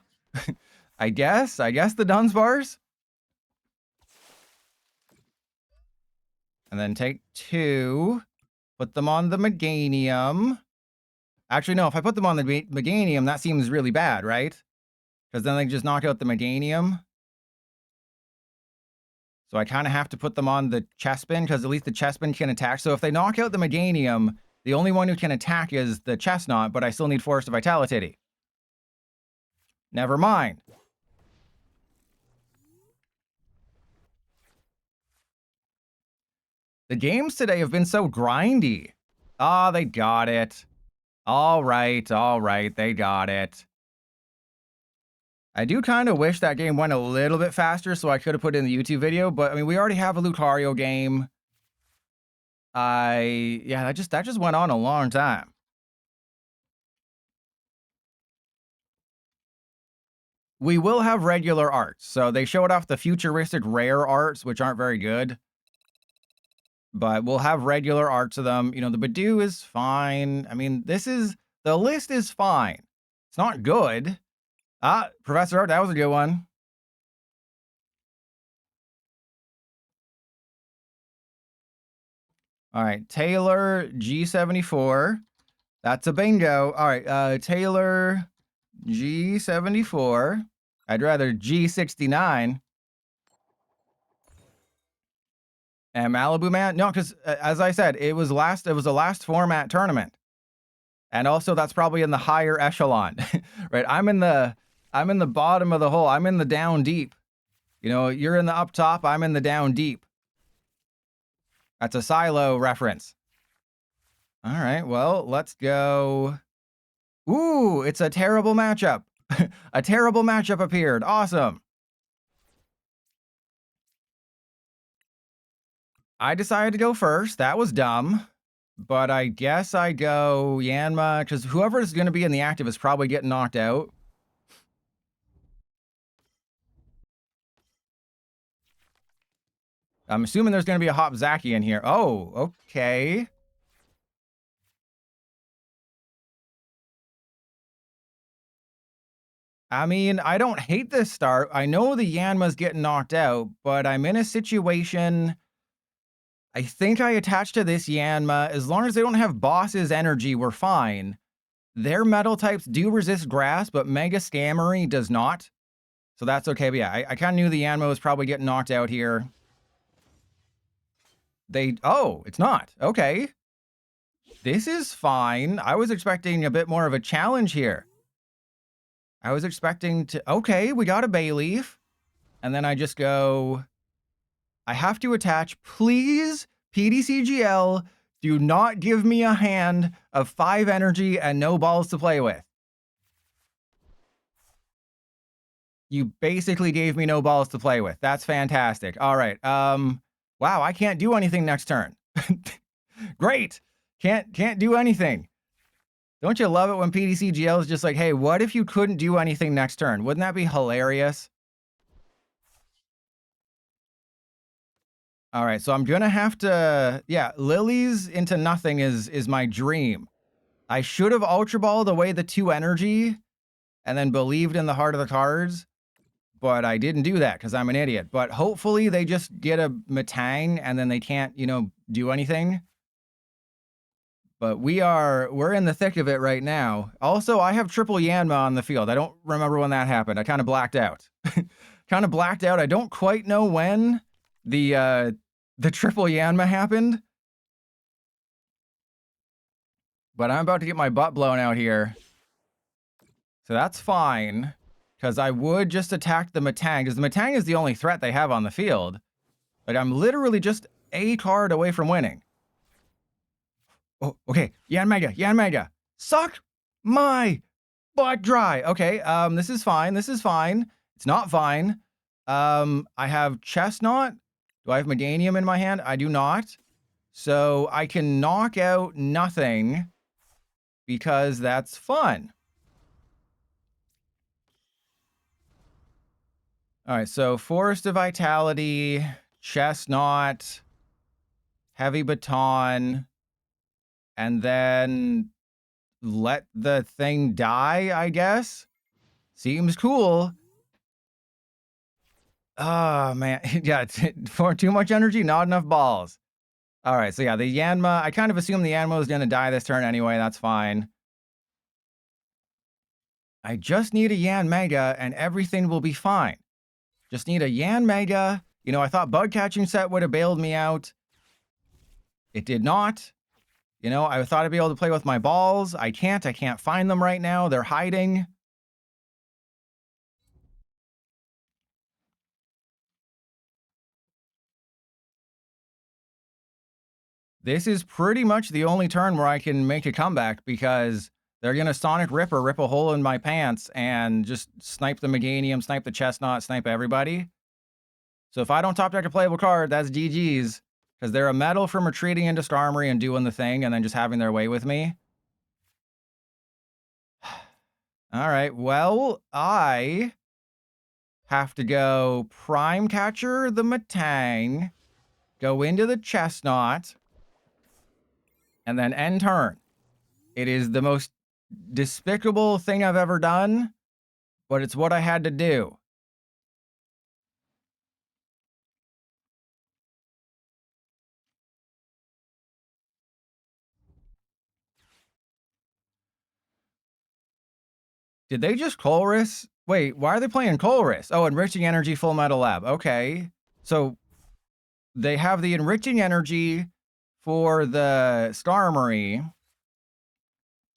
I guess the Dunsparce. And then take 2, put them on the Meganium. Actually, no, if I put them on the Meganium, that seems really bad, right? Because then they just knock out the Meganium. So I kind of have to put them on the Chespin, because at least the Chespin can attack. So if they knock out the Meganium, the only one who can attack is the Chesnaught, but I still need Force of Vitality. Never mind. The games today have been so grindy. Ah, they got it. All right, they got it. I do kind of wish that game went a little bit faster so I could have put it in the YouTube video, but I mean, we already have a Lucario game. Yeah, that just went on a long time. We will have regular arts. So they showed off the futuristic rare arts, which aren't very good. But we'll have regular arts of them. The Badoo is fine. I mean, the list is fine. It's not good. Professor Art, that was a good one. All right, Taylor G74. That's a bingo. All right, Taylor G74. I'd rather G69. And Malibu Man? No, because as I said, it was a last format tournament. And also that's probably in the higher echelon. Right? I'm in the bottom of the hole. I'm in the down deep. You're in the up top, I'm in the down deep. That's a silo reference. All right, well, let's go. Ooh, it's a terrible matchup. A terrible matchup appeared. Awesome. I decided to go first. That was dumb. But I guess I go Yanma, because whoever is going to be in the active is probably getting knocked out. I'm assuming there's going to be a Hop Zacky in here. Oh, okay. I mean, I don't hate this start. I know the Yanma's getting knocked out, but I'm in a situation. I think I attach to this Yanma. As long as they don't have Boss's energy, we're fine. Their metal types do resist grass, but Mega Scammery does not. So that's okay. But yeah, I kind of knew the Yanma was probably getting knocked out here. Oh, it's not. Okay. This is fine. I was expecting a bit more of a challenge here. I was expecting to, okay, we got a Bayleaf. And then I just go, I have to attach, please, PDCGL, do not give me a hand of 5 energy and no balls to play with. You basically gave me no balls to play with. That's fantastic. All right. Wow, I can't do anything next turn. Great. Can't do anything. Don't you love it when PDCGL is just like, hey, what if you couldn't do anything next turn? Wouldn't that be hilarious? All right, so I'm gonna have to, yeah, Lilies into nothing is my dream. I should have Ultra Balled away the 2 energy and then believed in the heart of the cards, but I didn't do that because I'm an idiot. But hopefully they just get a Matang and then they can't, do anything. But we're in the thick of it right now. Also, I have triple Yanma on the field. I don't remember when that happened. I kind of blacked out. I don't quite know when the triple Yanma happened. But I'm about to get my butt blown out here. So that's fine. Because I would just attack the Matang. Because the Matang is the only threat they have on the field. Like, I'm literally just a card away from winning. Oh, okay. Yanmega. Suck my butt dry. Okay, this is fine. It's not fine. I have Chesnaught. Do I have Meganium in my hand? I do not. So I can knock out nothing because that's fun. All right, so Forest of Vitality, Chesnaught, Heavy Baton, and then let the thing die, I guess. Seems cool. Oh, man. Yeah, for too much energy, not enough balls. All right, so yeah, the Yanma, I kind of assumed the Yanma was going to die this turn anyway. That's fine. I just need a Yanmega and everything will be fine. Just need a Yanmega. I thought Bug Catching Set would have bailed me out. It did not. I thought I'd be able to play with my balls. I can't find them right now. They're hiding. This is pretty much the only turn where I can make a comeback because they're going to Sonic Rip or rip a hole in my pants and just snipe the Meganium, snipe the Chesnaught, snipe everybody. So if I don't top deck a playable card, that's GG's. Because they're a metal from retreating into Starmory and doing the thing and then just having their way with me. All right, well, I have to go Prime Catcher the Matang, go into the Chesnaught, and then end turn. It is the most despicable thing I've ever done, but it's what I had to do. Did they just Colress? Wait, why are they playing Colress? Oh, Enriching Energy Full Metal Lab. Okay. So they have the Enriching Energy for the Starmory,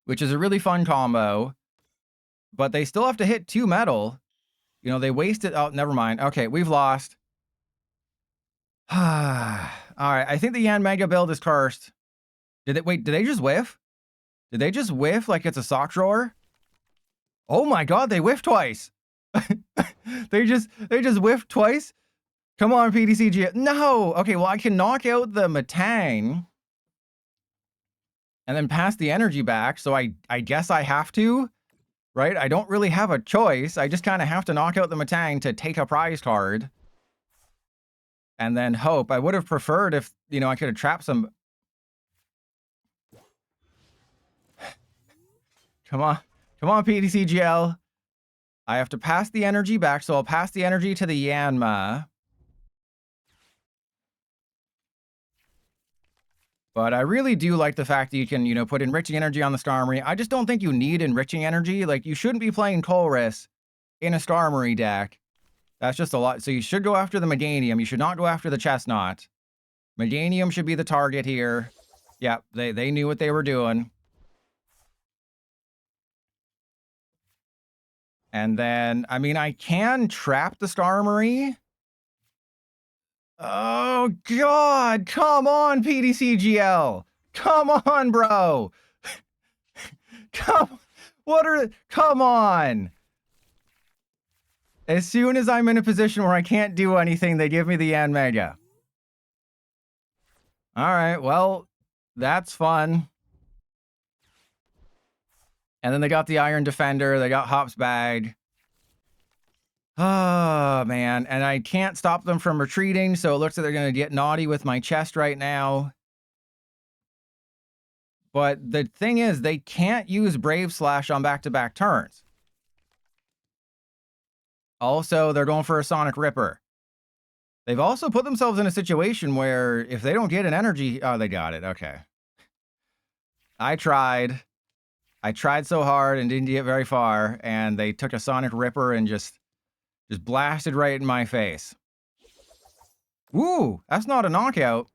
which is a really fun combo, but they still have to hit 2 metal. They wasted. Oh, never mind. Okay, we've lost. All right, I think the Yanmega build is cursed. Did they just whiff? Did they just whiff like it's a sock drawer? Oh my god, they whiffed twice. they just whiffed twice. Come on, PDCG. No. Okay, well, I can knock out the Matang and then pass the energy back, so I guess I have to, right? I don't really have a choice. I just kind of have to knock out the Matang to take a prize card. And then hope. I would have preferred if, I could have trapped some. Come on, PDCGL. I have to pass the energy back, so I'll pass the energy to the Yanma. But I really do like the fact that you can, put Enriching Energy on the Starmory. I just don't think you need Enriching Energy. Like, you shouldn't be playing Colress in a Starmory deck. That's just a lot. So you should go after the Meganium. You should not go after the Chesnaught. Meganium should be the target here. Yeah, they knew what they were doing. And then, I can trap the Starmory. Oh, God. Come on, PDCGL. Come on, bro. Come on. As soon as I'm in a position where I can't do anything, they give me the Yanmega. All right, well, that's fun. And then they got the Iron Defender. They got Hop's Bag. Oh, man. And I can't stop them from retreating, so it looks like they're going to get naughty with my chest right now. But the thing is, they can't use Brave Slash on back-to-back turns. Also, they're going for a Sonic Ripper. They've also put themselves in a situation where if they don't get an energy... Oh, they got it. Okay. I tried so hard and didn't get very far, and they took a Sonic Ripper and just blasted right in my face. Ooh, that's not a knockout.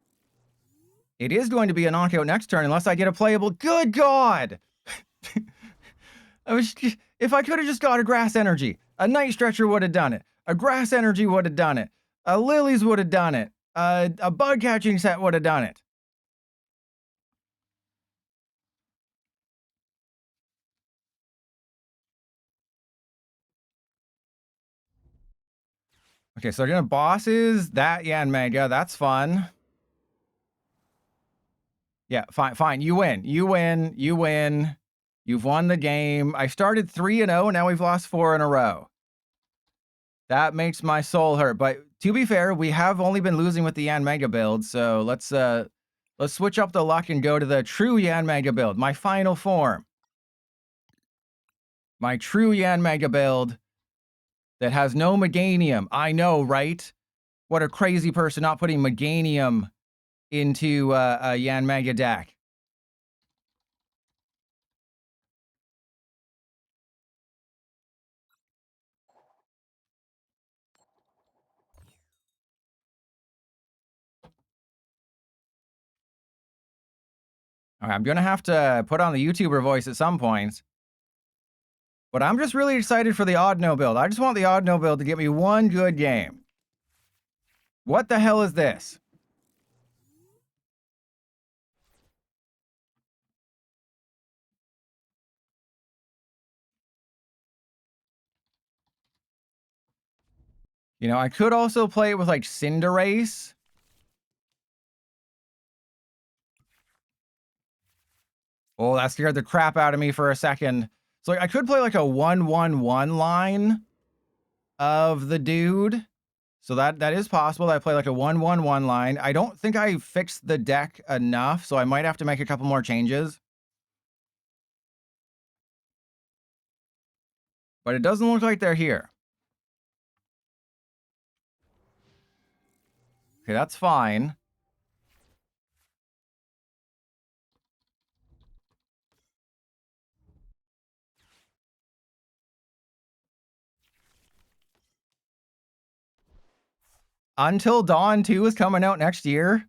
It is going to be a knockout next turn unless I get a playable... Good God! If I could have just got a Grass Energy, a Night Stretcher would have done it. A Grass Energy would have done it. A Lilies would have done it. A Bug Catching Set would have done it. Okay, so they're gonna bosses. That Yanmega, that's fun. Yeah, fine. You win. You've won the game. I started 3-0, now we've lost 4 in a row. That makes my soul hurt. But to be fair, we have only been losing with the Yanmega build, so let's switch up the luck and go to the true Yanmega build, my final form. My true Yanmega build that has no Meganium. I know, right? What a crazy person not putting Meganium into a Yanmega deck. Okay, I'm gonna have to put on the YouTuber voice at some point. But I'm just really excited for the Odd No build. I just want the Odd No build to get me one good game. What the hell is this? You know, I could also play it with like Cinderace. Oh, that scared the crap out of me for a second. So like, I could play like a 1-1-1 line of the dude. So that is possible that I play like a 1-1-1 line. I don't think I fixed the deck enough, so I might have to make a couple more changes. But it doesn't look like they're here. Okay, that's fine. Until Dawn 2 is coming out next year.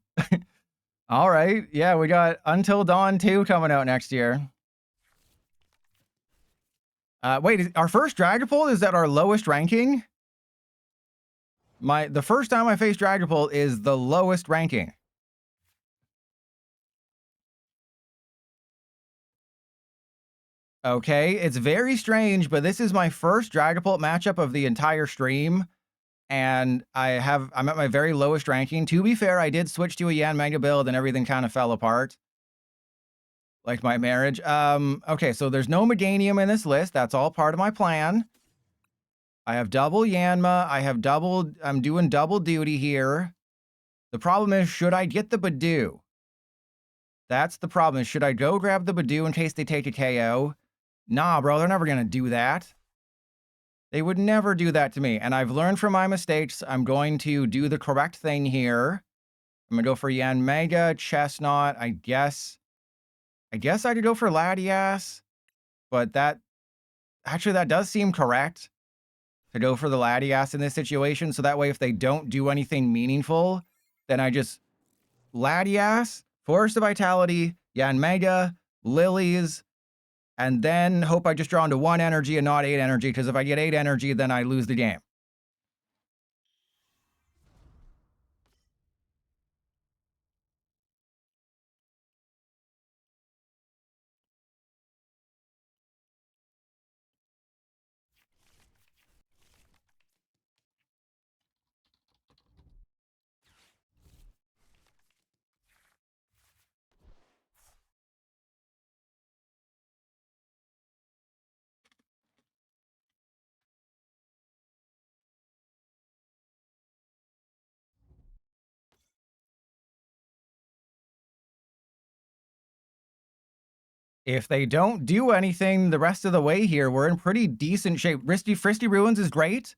All right. Yeah, we got Until Dawn 2 coming out next year. Wait, our first Dragapult is at our lowest ranking? The first time I faced Dragapult is the lowest ranking. Okay, it's very strange, but this is my first Dragapult matchup of the entire stream, and I'm at my very lowest ranking. To be fair, I did switch to a Yanmega build and everything kind of fell apart. Like my marriage. Okay, so there's no Meganium in this list. That's all part of my plan. I have double Yanma. I'm doing double duty here. The problem is, should I get the Badoo? That's the problem. Should I go grab the Badoo in case they take a KO? Nah, bro, they're never going to do that. They would never do that to me. And I've learned from my mistakes. I'm going to do the correct thing here. I'm going to go for Yanmega, Chesnaught. I guess I could go for Latias. But that does seem correct to go for the Latias in this situation. So that way, if they don't do anything meaningful, then I just Latias, Forest of Vitality, Yanmega, Lilies, and then hope I just draw into 1 energy and not 8 energy, because if I get 8 energy, then I lose the game. If they don't do anything the rest of the way here, we're in pretty decent shape. Fristy Ruins is great.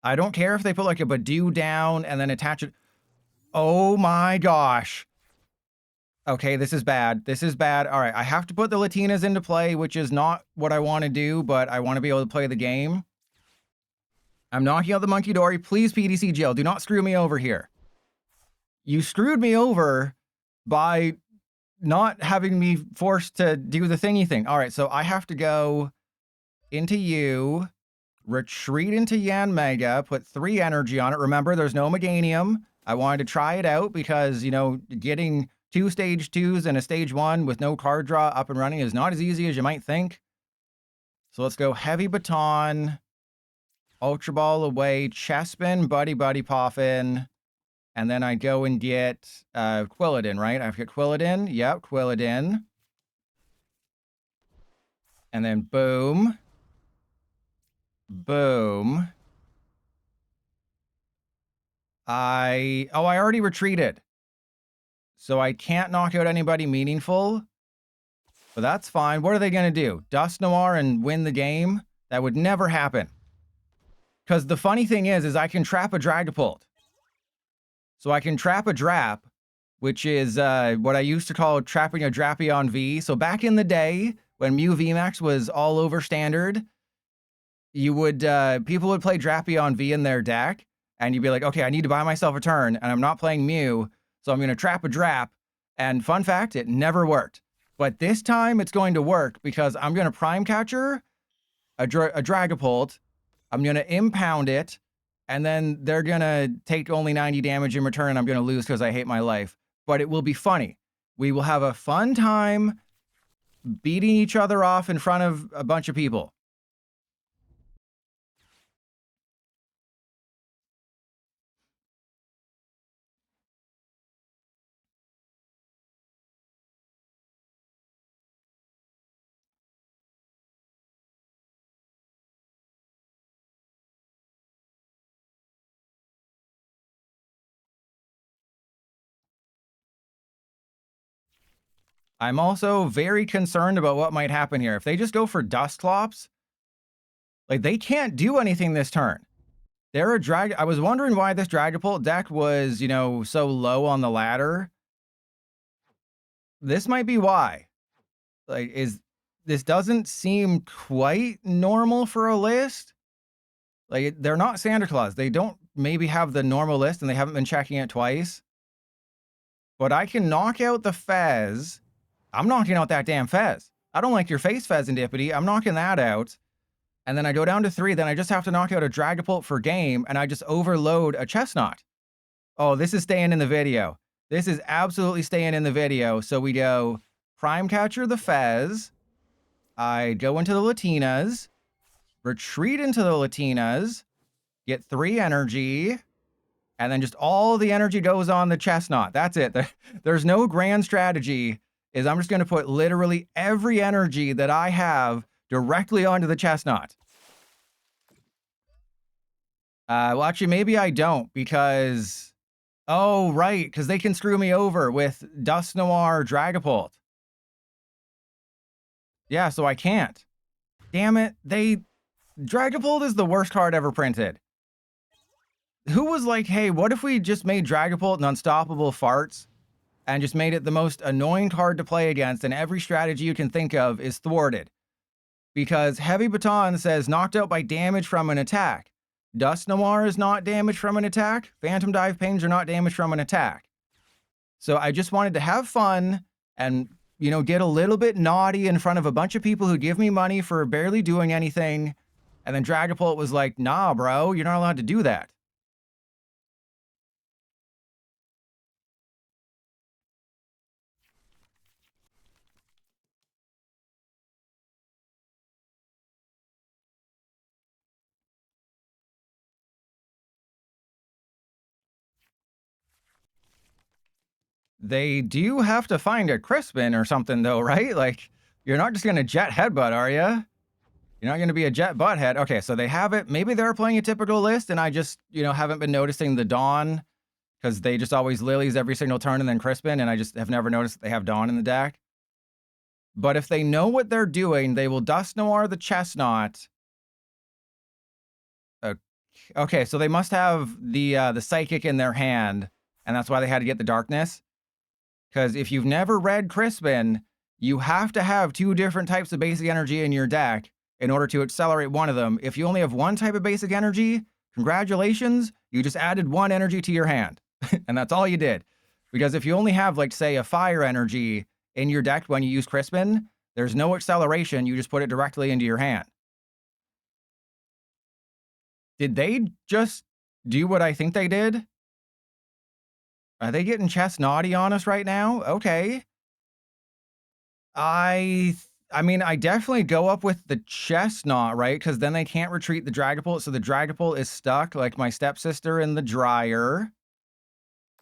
I don't care if they put like a Badoo down and then attach it. Oh my gosh. Okay, this is bad. This is bad. All right, I have to put the Latinas into play, which is not what I want to do, but I want to be able to play the game. I'm knocking out the Monkey Dory. Please, PDC Jill, do not screw me over here. You screwed me over by not having me forced to do the thingy thing. All right, so I have to go into you, retreat into Yanmega, put 3 energy on it. Remember, there's no Meganium. I wanted to try it out because, you know, getting 2 stage 2s and a stage 1 with no card draw up and running is not as easy as you might think. So let's go Heavy Baton, Ultra Ball away, Chespin, Buddy Poffin, and then I go and get Quilladin, right? I get Quilladin. Yep, Quilladin. And then boom. Boom. I already retreated. So I can't knock out anybody meaningful. But that's fine. What are they going to do? Dust Noir and win the game? That would never happen. Because the funny thing is I can trap a Dragapult. So I can trap a Drap, which is what I used to call trapping a Drapion V. So back in the day, when Mew VMAX was all over standard, you would people would play Drapion V in their deck, and you'd be like, okay, I need to buy myself a turn, and I'm not playing Mew, so I'm going to trap a Drap. And fun fact, it never worked. But this time, it's going to work because I'm going to Prime Catcher a Dragapult. I'm going to impound it, and then they're going to take only 90 damage in return, and I'm going to lose because I hate my life. But it will be funny. We will have a fun time beating each other off in front of a bunch of people. I'm also very concerned about what might happen here. If they just go for Dusclops, like, they can't do anything this turn. They're a drag. I was wondering why this Dragapult deck was, you know, so low on the ladder. This might be why. Like, this doesn't seem quite normal for a list. Like, they're not Santa Claus. They don't maybe have the normal list, and they haven't been checking it twice. But I can knock out the Fez. I'm knocking out that damn Fez. I don't like your face, Fezandipity. I'm knocking that out. And then I go down to 3. Then I just have to knock out a Dragapult for game, and I just overload a Chesnaught. Oh, this is staying in the video. This is absolutely staying in the video. So we go Prime Catcher the Fez. I go into the Latinas. Retreat into the Latinas. Get 3 energy. And then just all the energy goes on the Chesnaught. That's it. There's no grand strategy. I'm just going to put literally every energy that I have directly onto the Chesnaught. Well, actually, maybe I don't, because... Oh, right, because they can screw me over with Dust Noir Dragapult. Yeah, so I can't. Damn it, Dragapult is the worst card ever printed. Who was like, hey, what if we just made Dragapult an unstoppable farts and just made it the most annoying card to play against, and every strategy you can think of is thwarted? Because Heavy Baton says knocked out by damage from an attack. Dust Noir is not damaged from an attack. Phantom Dive Pains are not damaged from an attack. So I just wanted to have fun and, you know, get a little bit naughty in front of a bunch of people who give me money for barely doing anything. And then Dragapult was like, nah, bro, you're not allowed to do that. They do have to find a Crispin or something, though, right? Like, you're not just going to jet headbutt, are you? You're not going to be a jet butthead. Okay, so they have it. Maybe they're playing a typical list, and I just, you know, haven't been noticing the Dawn, because they just always Lilies every single turn and then Crispin, and I just have never noticed that they have Dawn in the deck. But if they know what they're doing, they will Dust Noir the Chesnaught. Okay, so they must have the Psychic in their hand, and that's why they had to get the Darkness. Because if you've never read Crispin, you have to have 2 different types of basic energy in your deck in order to accelerate one of them. If you only have one type of basic energy, congratulations, you just added 1 energy to your hand. And that's all you did. Because if you only have, like, say, a fire energy in your deck when you use Crispin, there's no acceleration, you just put it directly into your hand. Did they just do what I think they did? Are they getting Chesnaughty on us right now? Okay. I mean, I definitely go up with the Chesnaught, right? Because then they can't retreat the Dragapult, so the Dragapult is stuck like my stepsister in the dryer.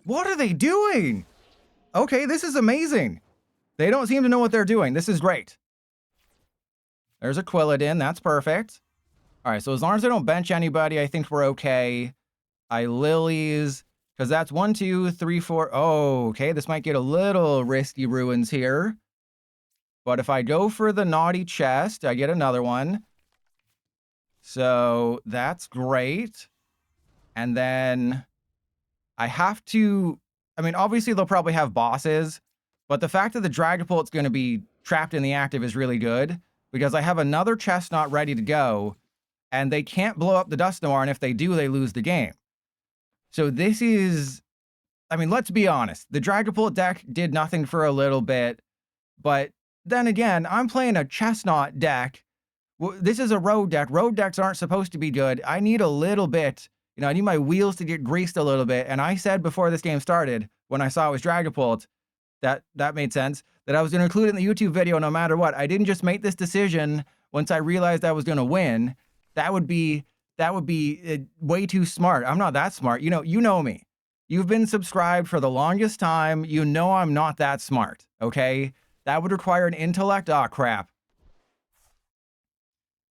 What are they doing? Okay, this is amazing. They don't seem to know what they're doing. This is great. There's a Quilladin. That's perfect. All right, so as long as they don't bench anybody, I think we're okay. I Lilies, because that's 1, 2, 3, 4. Oh, okay, this might get a little risky ruins here. But if I go for the naughty chest, I get another one. So that's great. And then I have to, I mean, obviously they'll probably have bosses, but the fact that the Dragapult's going to be trapped in the active is really good because I have another Chesnaught ready to go and they can't blow up the Dust Noir, and if they do, they lose the game. So this is, I mean, let's be honest. The Dragapult deck did nothing for a little bit, but then again, I'm playing a Chesnaught deck. This is a road deck. Road decks aren't supposed to be good. I need a little bit, you know, I need my wheels to get greased a little bit. And I said before this game started, when I saw it was Dragapult, that made sense, that I was going to include it in the YouTube video no matter what. I didn't just make this decision once I realized I was going to win. That would be way too smart. I'm not that smart. You know me. You've been subscribed for the longest time. You know I'm not that smart, okay? That would require an intellect. Oh, crap.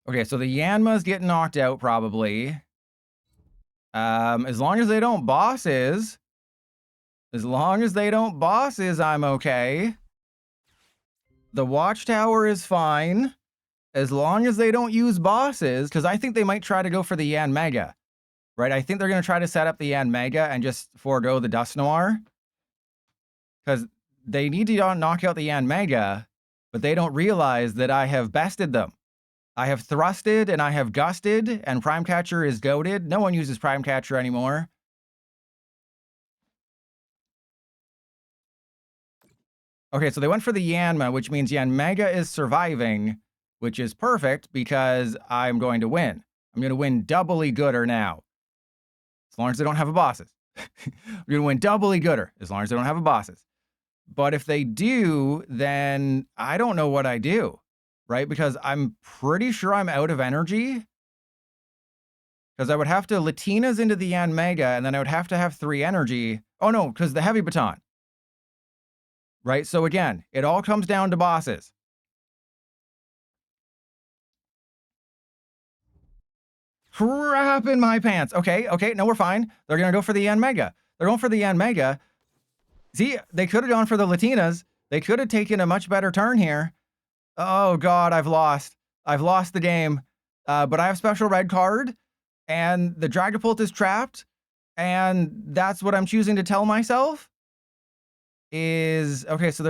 Okay, so the Yanma's getting knocked out, probably. As long as they don't bosses. As long as they don't bosses, I'm okay. The Watchtower is fine. As long as they don't use bosses, because I think they might try to go for the Yan Mega. Right? I think they're going to try to set up the Yan Mega and just forego the Dust Noir. Because they need to knock out the Yan Mega, but they don't realize that I have bested them. I have thrusted and I have gusted, and Prime Catcher is goated. No one uses Prime Catcher anymore. Okay, so they went for the Yanma, which means Yanmega is surviving, which is perfect because I'm going to win. I'm going to win doubly gooder now. As long as they don't have a bosses. I'm going to win doubly gooder as long as they don't have a bosses. But if they do, then I don't know what I do, right? Because I'm pretty sure I'm out of energy. Because I would have to Latinas into the Yanmega, and then I would have to have 3 energy. Oh no, because the Heavy Baton. Right? So again, it all comes down to bosses. Crap in my pants. Okay, no, we're fine. They're going to go for the Yanmega. They're going for the Yanmega. See, they could have gone for the Latinas. They could have taken a much better turn here. Oh, God, I've lost. I've lost the game. But I have special red card, and the Dragapult is trapped, and that's what I'm choosing to tell myself is, okay, so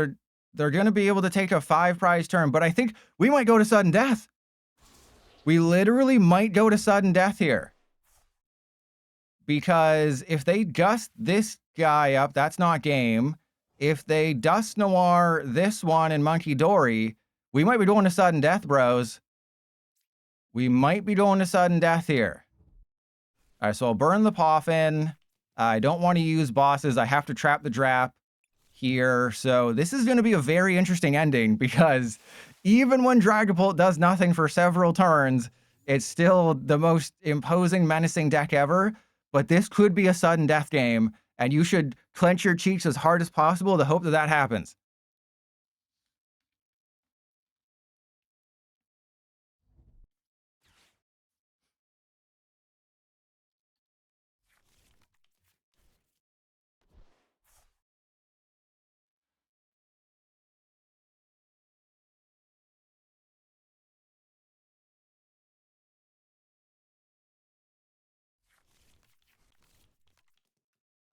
they're going to be able to take a 5 prize turn, but I think we might go to sudden death. We literally might go to sudden death here. Because if they gust this guy up, that's not game. If they Dust Noir this one and Monkey Dory, we might be going to sudden death, bros. We might be going to sudden death here. All right, so I'll burn the Poffin. I don't want to use bosses. I have to trap the Drap here. So this is going to be a very interesting ending because even when Dragapult does nothing for several turns, it's still the most imposing, menacing deck ever. But this could be a sudden death game, and you should clench your cheeks as hard as possible to hope that that happens.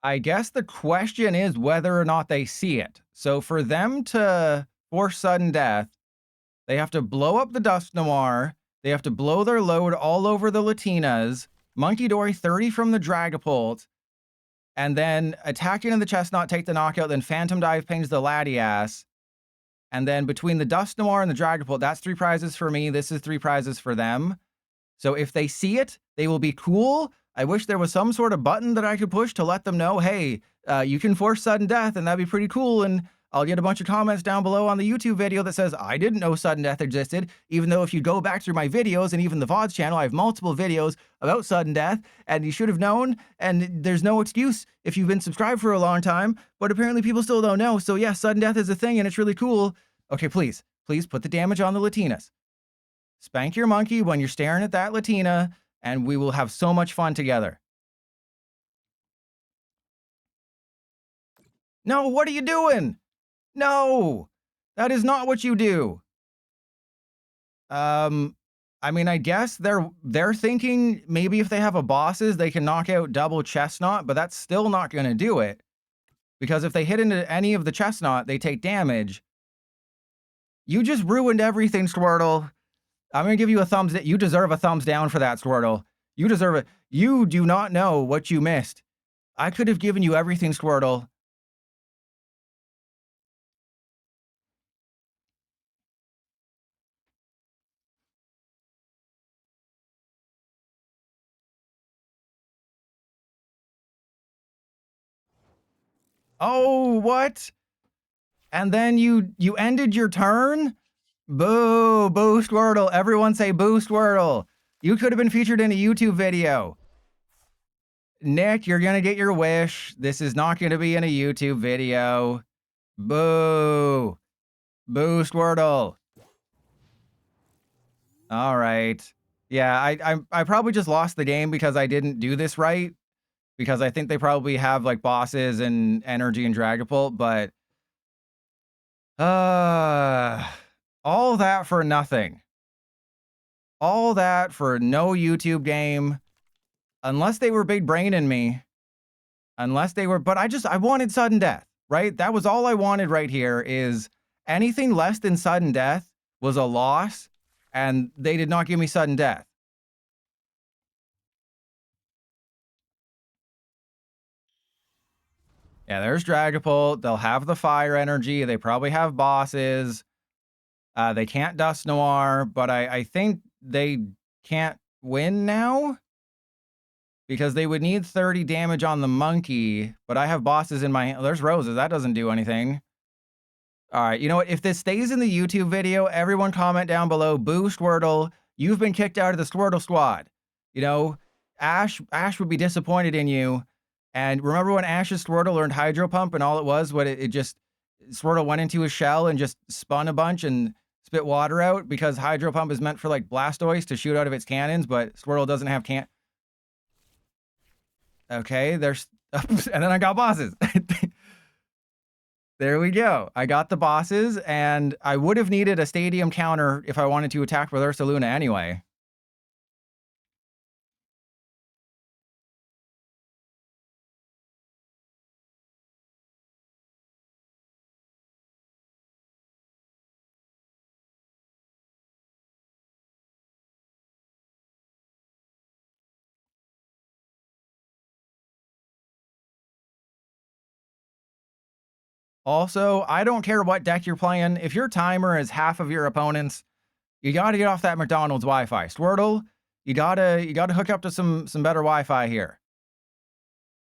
I guess the question is whether or not they see it. So for them to force sudden death, they have to blow up the Dust Noir. They have to blow their load all over the Latinas, Monkey Dory 30 from the Dragapult, and then attack into the Chesnaught, take the knockout, then Phantom Dive pings the Latias. And then between the Dust Noir and the Dragapult, that's 3 prizes for me. This is 3 prizes for them. So if they see it, they will be cool. I wish there was some sort of button that I could push to let them know, hey, you can force sudden death, and that'd be pretty cool. And I'll get a bunch of comments down below on the YouTube video that says, I didn't know sudden death existed, even though if you go back through my videos and even the VODs channel, I have multiple videos about sudden death, and you should have known, and there's no excuse if you've been subscribed for a long time, but apparently people still don't know. So yeah, sudden death is a thing, and it's really cool. Okay, please put the damage on the Latinas. Spank your monkey when you're staring at that Latina, and we will have so much fun together. No, what are you doing? No, that is not what you do. I mean, I guess they're thinking maybe if they have a bosses, they can knock out double Chesnaught, but that's still not going to do it. Because if they hit into any of the Chesnaught, they take damage. You just ruined everything, Squirtle. I'm going to give you a thumbs down. You deserve a thumbs down for that, Squirtle. You deserve it. You do not know what you missed. I could have given you everything, Squirtle. Oh, what? And then you ended your turn? Boo, boo, Squirtle. Everyone say boo, Squirtle. You could have been featured in a YouTube video. Nick, you're going to get your wish. This is not going to be in a YouTube video. Boo. Boo, Squirtle. All right. Yeah, I probably just lost the game because I didn't do this right. Because I think they probably have like bosses and energy and Dragapult, but all that for nothing. All that for no YouTube game. Unless they were big braining me. Unless they were, but I wanted sudden death, right? That was all I wanted right here is anything less than sudden death was a loss, and they did not give me sudden death. Yeah, there's Dragapult. They'll have the fire energy. They probably have bosses. They can't Dust Noir, but I think they can't win now because they would need 30 damage on the monkey, but I have bosses in my hand. There's Roses. That doesn't do anything. All right, you know what? If this stays in the YouTube video, everyone comment down below, boo Squirtle, you've been kicked out of the Squirtle squad. You know, Ash would be disappointed in you. And remember when Ash's Squirtle learned Hydro Pump and all it was, what it just, Squirtle went into his shell and just spun a bunch and spit water out because Hydro Pump is meant for like Blastoise to shoot out of its cannons, but Squirtle doesn't have Okay, there's, and then I got bosses. There we go. I got the bosses, and I would have needed a stadium counter if I wanted to attack with Ursaluna anyway. Also, I don't care what deck you're playing. If your timer is half of your opponent's, you got to get off that McDonald's Wi-Fi. Squirtle, you gotta hook up to some better Wi-Fi here.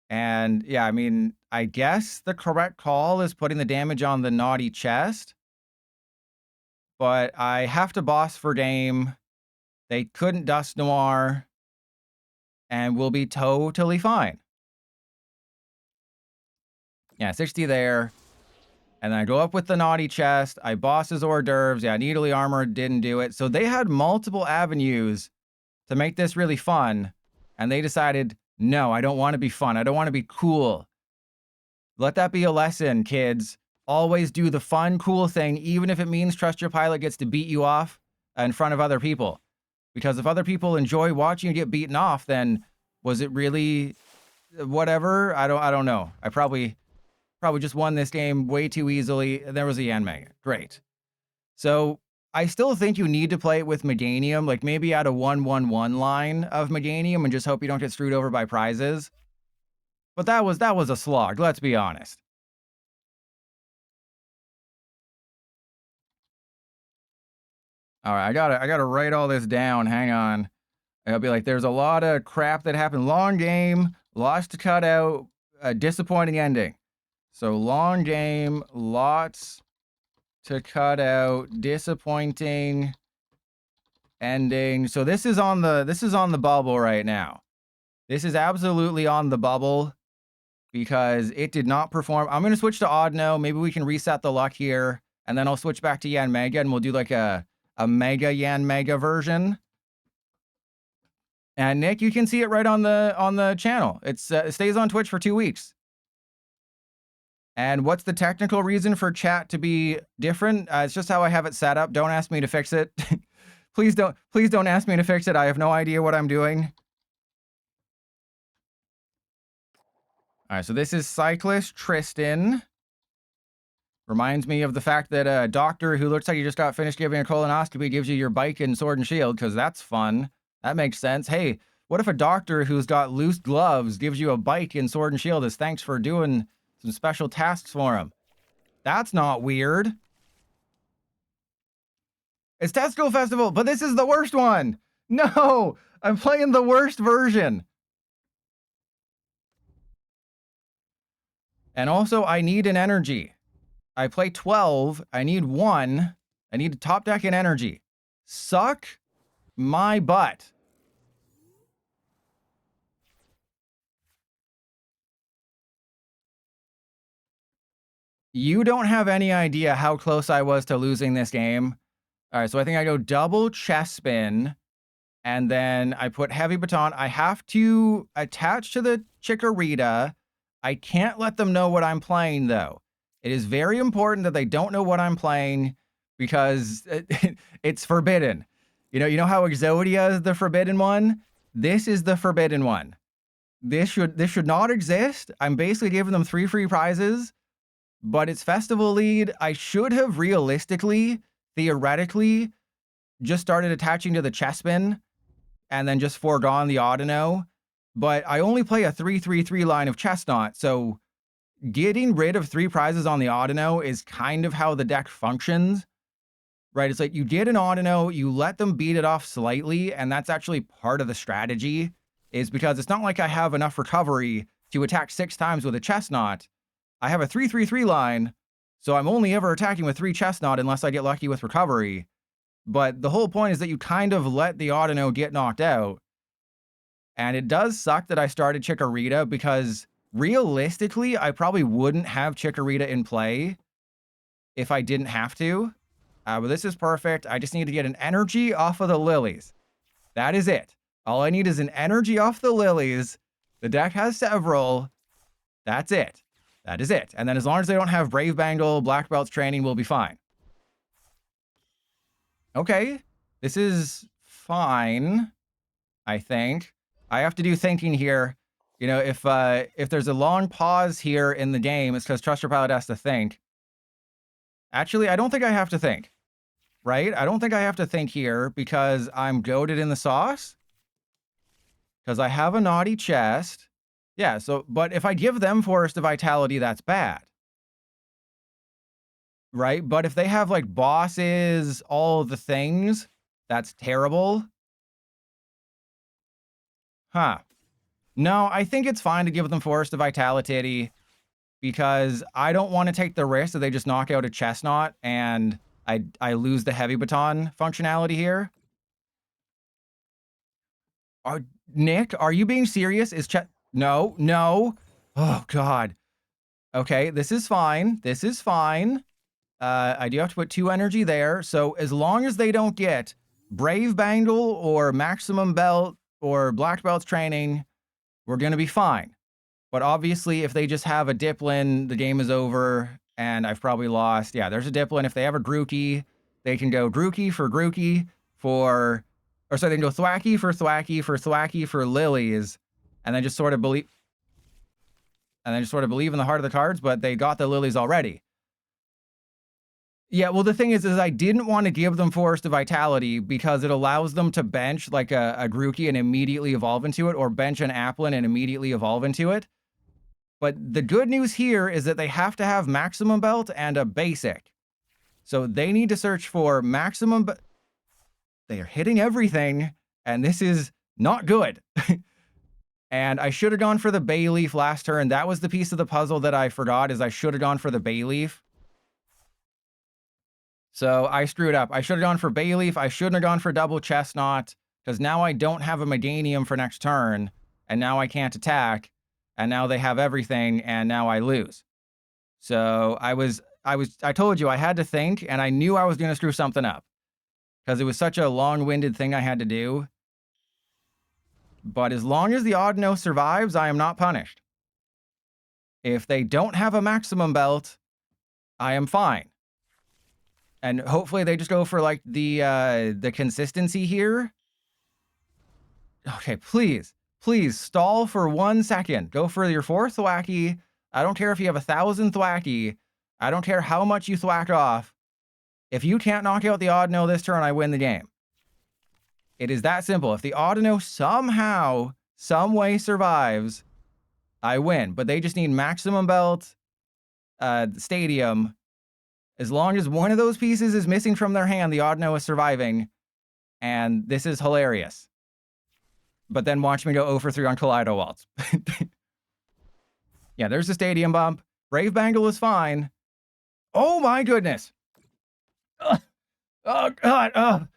And yeah, I mean, I guess the correct call is putting the damage on the naughty chest. But I have to boss for game. They couldn't Dust Noir. And we'll be totally fine. Yeah, 60 there. And then I go up with the naughty chest. I boss his hors d'oeuvres. Yeah, Needly Armor didn't do it. So they had multiple avenues to make this really fun. And they decided, no, I don't want to be fun. I don't want to be cool. Let that be a lesson, kids. Always do the fun, cool thing, even if it means Trust Your Pilot gets to beat you off in front of other people. Because if other people enjoy watching you get beaten off, then was it really whatever. I don't know. I probably just won this game way too easily. There was a Yan Mega. Great. So I still think you need to play it with Meganium, like maybe add a 1-1-1 line of Meganium and just hope you don't get screwed over by prizes. But that was a slog, let's be honest. All right, I gotta write all this down. Hang on. I'll be like, there's a lot of crap that happened. Long game, lots to cut out, a disappointing ending. So long game, lots to cut out, disappointing ending. So this is on the bubble right now. This is absolutely on the bubble because it did not perform. I'm going to switch to Audino. Maybe we can reset the luck here, and then I'll switch back to Yan Mega, and we'll do like a Mega Yan Mega version. And Nick, you can see it right on the channel. It stays on Twitch for 2 weeks. And what's the technical reason for chat to be different? It's just how I have it set up. Don't ask me to fix it. Please don't ask me to fix it. I have no idea what I'm doing. All right, so this is Cyclist Tristan. Reminds me of the fact that a doctor who looks like he just got finished giving a colonoscopy gives you your bike and sword and shield, because that's fun. That makes sense. Hey, what if a doctor who's got loose gloves gives you a bike and sword and shield as thanks for doing some special tasks for him? That's not weird. It's Testicle Festival, but this is the worst one. No, I'm playing the worst version. And also, I need an energy. I play 12. I need 1. I need to top deck an energy. Suck my butt. You don't have any idea how close I was to losing this game. All right, so I think I go double chest spin, and then I put heavy baton. I have to attach to the Chikorita. I can't let them know what I'm playing, though. It is very important that they don't know what I'm playing because it's forbidden. You know how Exodia is the forbidden one? This is the forbidden one. This should not exist. I'm basically giving them 3 free prizes, but it's festival lead. I should have realistically, theoretically, just started attaching to the Chespin and then just foregone the Audino. But I only play a 3-3-3 line of Chesnaught, so getting rid of 3 prizes on the Audino is kind of how the deck functions, right? It's like you get an Audino, you let them beat it off slightly, and that's actually part of the strategy, is because it's not like I have enough recovery to attack 6 times with a Chesnaught. I have a 3-3-3 line, so I'm only ever attacking with 3 Chesnaught unless I get lucky with recovery. But the whole point is that you kind of let the Audino get knocked out. And it does suck that I started Chikorita because realistically, I probably wouldn't have Chikorita in play if I didn't have to. But this is perfect. I just need to get an energy off of the lilies. That is it. All I need is an energy off the lilies. The deck has several. That's it. That is it. And then as long as they don't have Brave Bangle, Black Belt's training, we'll be fine. Okay. This is fine, I think. I have to do thinking here. You know, if there's a long pause here in the game, it's because Trust Your Pilot has to think. Actually, I don't think I have to think. Right? I don't think I have to think here because I'm goated in the sauce. Because I have a naughty chest. Yeah, so, but if I give them Forest of Vitality, that's bad. Right? But if they have, like, bosses, all the things, that's terrible. Huh. No, I think it's fine to give them Forest of Vitality because I don't want to take the risk that they just knock out a Chesnaught and I lose the heavy baton functionality here. Nick, are you being serious? No. Oh, God. Okay, this is fine. This is fine. I do have to put 2 energy there. So as long as they don't get Brave Bangle or Maximum Belt or Black Belt's training, we're going to be fine. But obviously, if they just have a Diplin, the game is over, and I've probably lost. Yeah, there's a Diplin. If they have a Grookey, they can go Grookey for Grookey for... Or so they can go Thwacky for Thwacky for Thwacky for Lilies, and then just sort of believe... and then just sort of believe in the heart of the cards, but they got the lilies already. Yeah, well, the thing is I didn't want to give them Forest of Vitality because it allows them to bench like a Grookey and immediately evolve into it, or bench an Applin and immediately evolve into it. But the good news here is that they have to have Maximum Belt and a basic. So they need to search for Maximum. They are hitting everything, and this is not good. And I should have gone for the Bayleaf last turn. That was the piece of the puzzle that I forgot, is I should have gone for the Bayleaf. So I screwed up. I should have gone for Bayleaf. I shouldn't have gone for double Chesnaught, because now I don't have a Meganium for next turn, and now I can't attack, and now they have everything, and now I lose. So I told you I had to think, and I knew I was going to screw something up, because it was such a long-winded thing I had to do. But as long as the Audino survives, I am not punished. If they don't have a Maximum Belt, I am fine. And hopefully they just go for like the consistency here. Okay, please stall for 1 second. Go for your 4th Thwackey. I don't care if you have 1,000 Thwackey. I don't care how much you thwack off. If you can't knock out the Audino this turn, I win the game. It is that simple. If the Audino somehow, some way survives, I win. But they just need Maximum Belt, Stadium. As long as one of those pieces is missing from their hand, the Audino is surviving. And this is hilarious. But then watch me go 0 for 3 on Kaleido Waltz. Yeah, there's the Stadium bump. Brave Bangle is fine. Oh my goodness. Ugh. Oh God.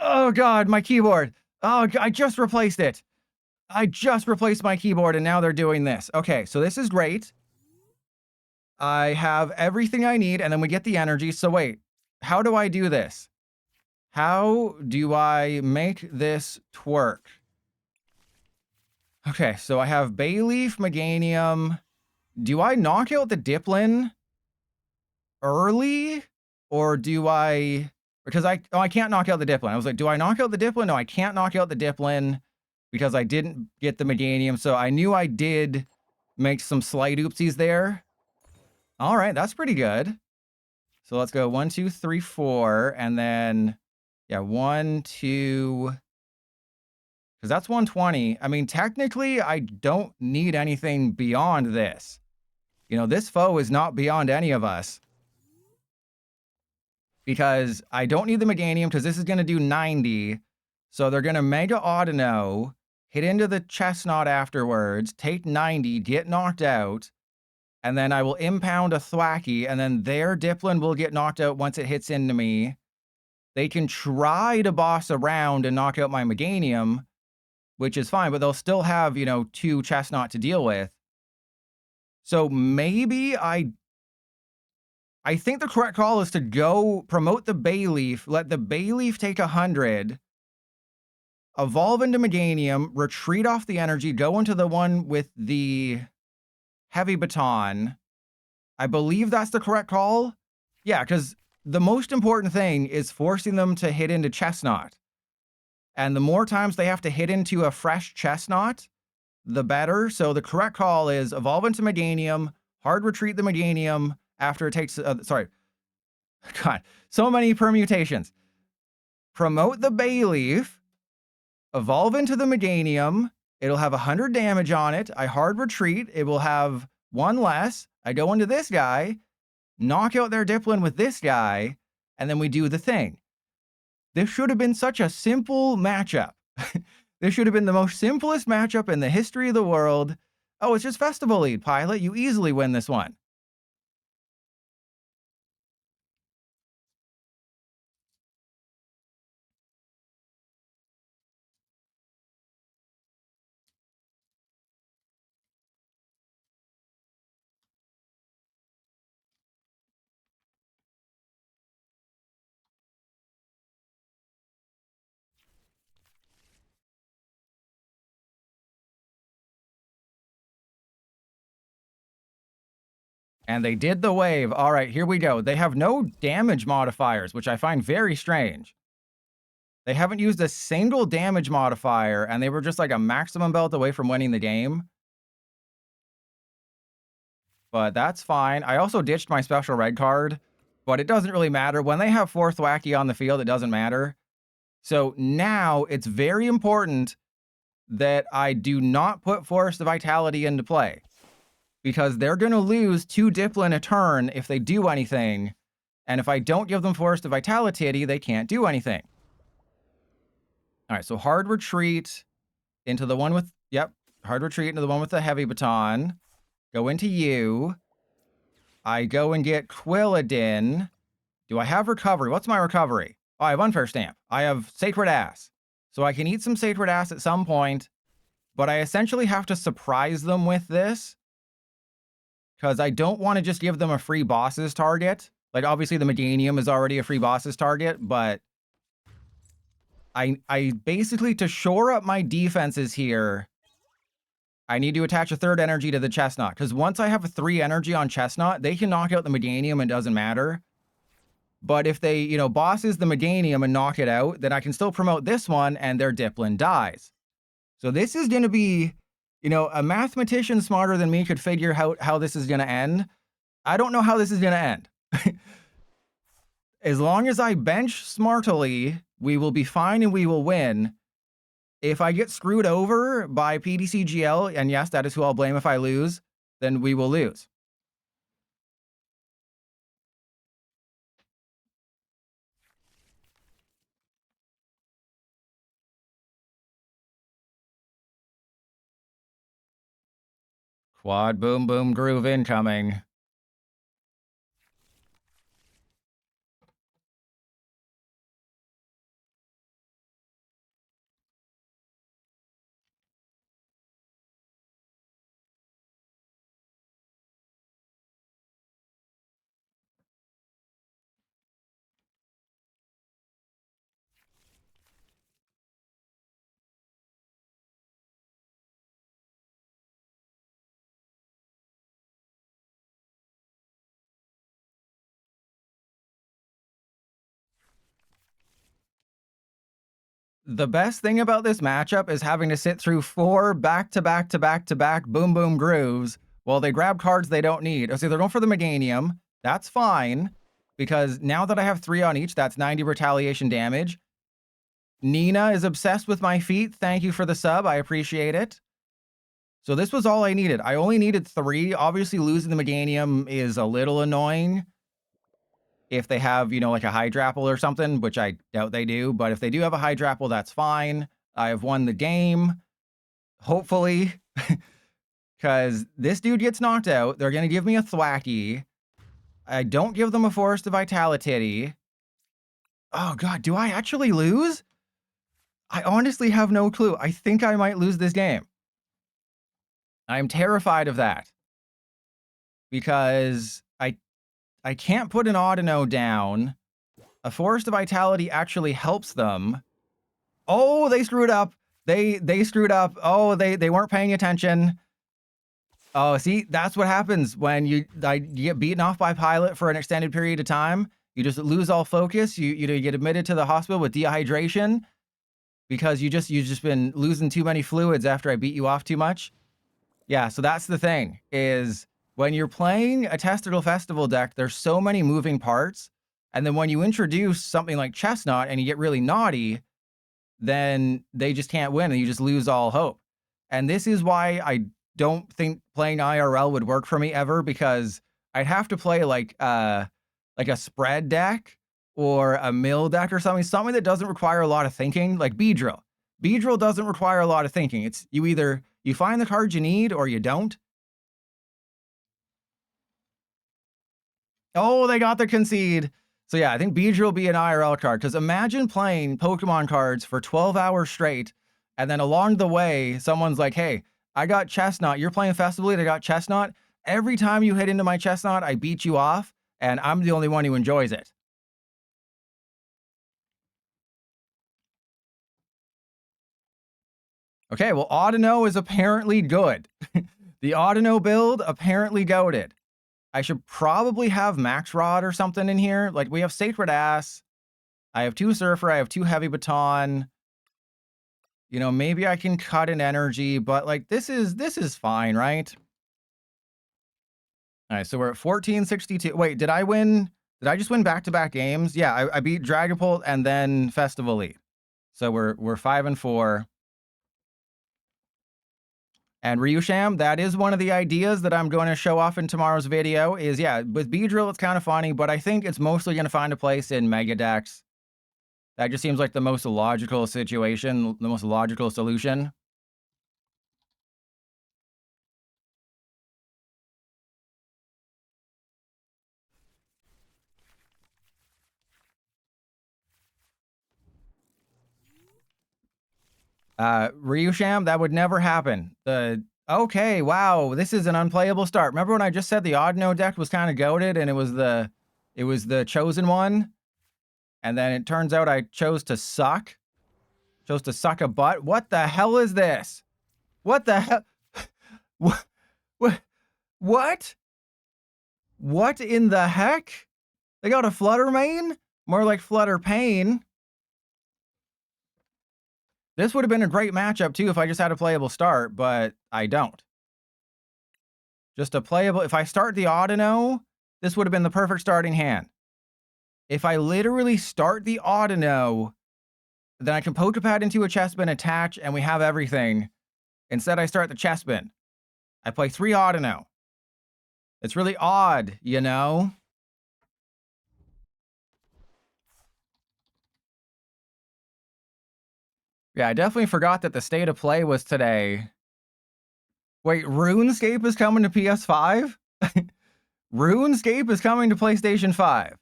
Oh God, my keyboard. Oh, I just replaced it. I just replaced my keyboard and now they're doing this. Okay, so this is great. I have everything I need, and then we get the energy. So wait, how do I do this? How do I make this twerk? Okay, so I have Bayleaf, Meganium. Do I knock out the Diplin early? Or do I... Because I can't knock out the Diplin. I was like, do I knock out the Diplin? No, I can't knock out the Diplin because I didn't get the Meganium. So I knew I did make some slight oopsies there. All right, that's pretty good. So let's go 1, 2, 3, 4, and then, yeah, 1, 2, because that's 120. I mean, technically, I don't need anything beyond this. You know, this foe is not beyond any of us. Because I don't need the Meganium, because this is going to do 90. So they're going to Mega Audino, hit into the Chesnaught afterwards, take 90, get knocked out, and then I will impound a Thwackey, and then their Diplin will get knocked out once it hits into me. They can try to boss around and knock out my Meganium, which is fine, but they'll still have, you know, 2 Chesnaught to deal with. So maybe I think the correct call is to go promote the Bayleaf, let the Bayleaf take 100, evolve into Meganium, retreat off the energy, go into the one with the Heavy Baton. I believe that's the correct call. Yeah, because the most important thing is forcing them to hit into Chesnaught. And the more times they have to hit into a fresh Chesnaught, the better. So the correct call is evolve into Meganium, hard retreat the Meganium after it takes... sorry. God, so many permutations. Promote the Bayleaf, evolve into the Meganium. It'll have 100 damage on it. I hard retreat. It will have 1 less. I go into this guy, knock out their Diplin with this guy, and then we do the thing. This should have been such a simple matchup. This should have been the most simplest matchup in the history of the world. Oh, it's just Festival Lead, Pilot. You easily win this one. And they did the wave. All right, here we go. They have no damage modifiers, which I find very strange. They haven't used a single damage modifier, and they were just like a Maximum Belt away from winning the game. but that's fine. I also ditched my special red card, but it doesn't really matter. When they have 4 Thwacky on the field, it doesn't matter. So now it's very important that I do not put Forest of Vitality into play, because they're going to lose 2 Diplin a turn if they do anything, and if I don't give them Forest of Vitality, they can't do anything. All right, so hard retreat into the one with, yep, hard retreat into the one with the heavy baton. Go into you. I go and get Quilladin. Do I have recovery? What's my recovery? Oh, I have Unfair Stamp. I have Sacred Ass. So I can eat some Sacred Ass at some point, but I essentially have to surprise them with this, because I don't want to just give them a free bosses target. Like, obviously the Meganium is already a free bosses target, but I basically, to shore up my defenses here, I need to attach a 3rd energy to the Chesnaught, because once I have a 3 energy on Chesnaught, they can knock out the Meganium and it doesn't matter. But if they, you know, bosses the Meganium and knock it out, then I can still promote this one and their Diplin dies. So this is going to be, you know, a mathematician smarter than me could figure out how this is going to end. I don't know how this is going to end. As long as I bench smartly, we will be fine and we will win. If I get screwed over by PDCGL, and yes, that is who I'll blame if I lose, then we will lose. Quad boom boom groove incoming. The best thing about this matchup is having to sit through 4 back-to-back-to-back-to-back boom boom grooves while they grab cards they don't need. So they're going for the Meganium. That's fine, because now that I have 3 on each, that's 90 retaliation damage. Nina is obsessed with my feet. Thank you for the sub. I appreciate it. So this was all I needed. I only needed 3. Obviously, losing the Meganium is a little annoying if they have, you know, like a Hydrapple or something, which I doubt they do. But if they do have a Hydrapple, that's fine. I have won the game, hopefully, because this dude gets knocked out. They're going to give me a Thwacky. I don't give them a Forest of Vitality. Oh, God, do I actually lose? I honestly have no clue. I think I might lose this game. I'm terrified of that, because I can't put an Audino down. A Forest of Vitality actually helps them. Oh, they screwed up. They screwed up. Oh, they weren't paying attention. Oh, see, that's what happens when you get beaten off by Pilot for an extended period of time. You just lose all focus. You get admitted to the hospital with dehydration because you've just been losing too many fluids after I beat you off too much. Yeah, so that's the thing, is when you're playing a Testicle Festival deck, there's so many moving parts. And then when you introduce something like Chesnaught and you get really naughty, then they just can't win and you just lose all hope. And this is why I don't think playing IRL would work for me ever, because I'd have to play like a spread deck or a mill deck or something that doesn't require a lot of thinking, like Beedrill. Beedrill doesn't require a lot of thinking. It's you find the cards you need or you don't. Oh, they got the concede. So yeah, I think Beedrill will be an IRL card, because imagine playing Pokemon cards for 12 hours straight, and then along the way, someone's like, hey, I got Chesnaught. You're playing Festival Elite, I got Chesnaught. Every time you hit into my Chesnaught, I beat you off, and I'm the only one who enjoys it. Okay, well, Audino is apparently good. The Audino build, apparently goated. I should probably have Max Rod or something in here. Like, we have Sacred Ass. I have 2 Surfer. I have 2 Heavy Baton. You know, maybe I can cut an energy, but like, this is fine, right? All right, so we're at 1462. Wait, did I win? Did I just win back-to-back games? Yeah, I beat Dragapult and then Festival Lead. So we're 5-4. And Ryusham, that is one of the ideas that I'm going to show off in tomorrow's video is, yeah, with Beedrill, it's kind of funny, but I think it's mostly going to find a place in Mega Decks. That just seems like the most logical situation, the most logical solution. Ryusham, that would never happen. Okay, wow, this is an unplayable start. Remember when I just said the Oddno deck was kind of goated and it was the chosen one? And then it turns out I chose to suck. Chose to suck a butt. What the hell is this? What the hell? What? What? What in the heck? They got a Flutter main? More like Flutter Pain. This would have been a great matchup too if I just had a playable start, but I don't. Just a playable, if I start the Audino, this would have been the perfect starting hand. If I literally start the Audino, then I can Pokepad into a Chespin, attach, and we have everything. Instead, I start the Chespin. I play 3 Audino. It's really odd, you know? Yeah, I definitely forgot that the state of play was today. Wait, RuneScape is coming to PS5? RuneScape is coming to PlayStation 5.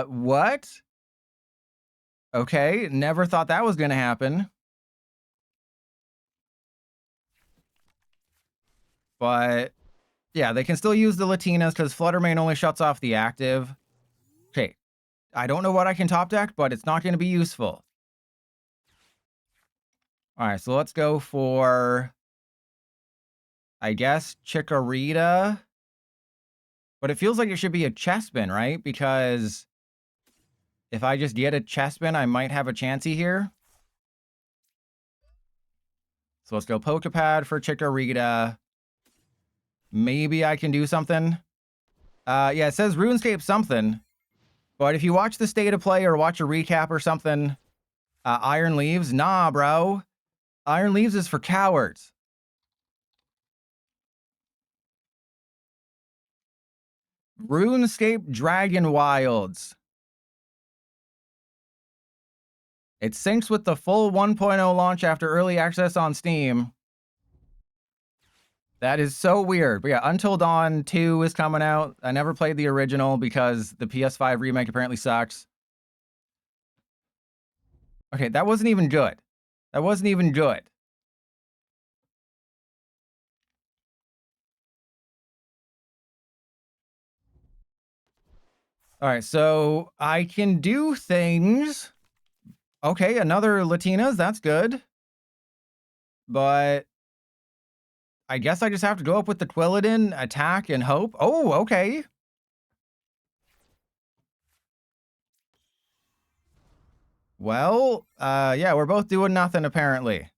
What? Okay, never thought that was going to happen. But, yeah, they can still use the Latinas because Fluttermane only shuts off the active. Okay, I don't know what I can top deck, but it's not going to be useful. All right, so let's go for, I guess, Chikorita. But it feels like it should be a Chespin, right? Because if I just get a Chespin, I might have a chancey here. So let's go Pokepad for Chikorita. Maybe I can do something. Yeah, it says RuneScape something. But if you watch the state of play or watch a recap or something, Iron Leaves, nah, bro. Iron Leaves is for cowards. RuneScape Dragon Wilds. It syncs with the full 1.0 launch after early access on Steam. That is so weird. But yeah, Until Dawn 2 is coming out. I never played the original because the PS5 remake apparently sucks. Okay, that wasn't even good. That wasn't even good. All right, so I can do things. Okay, another Latinas, that's good. But I guess I just have to go up with the Quilladin, attack, and hope. Oh, okay. Well, yeah, we're both doing nothing, apparently.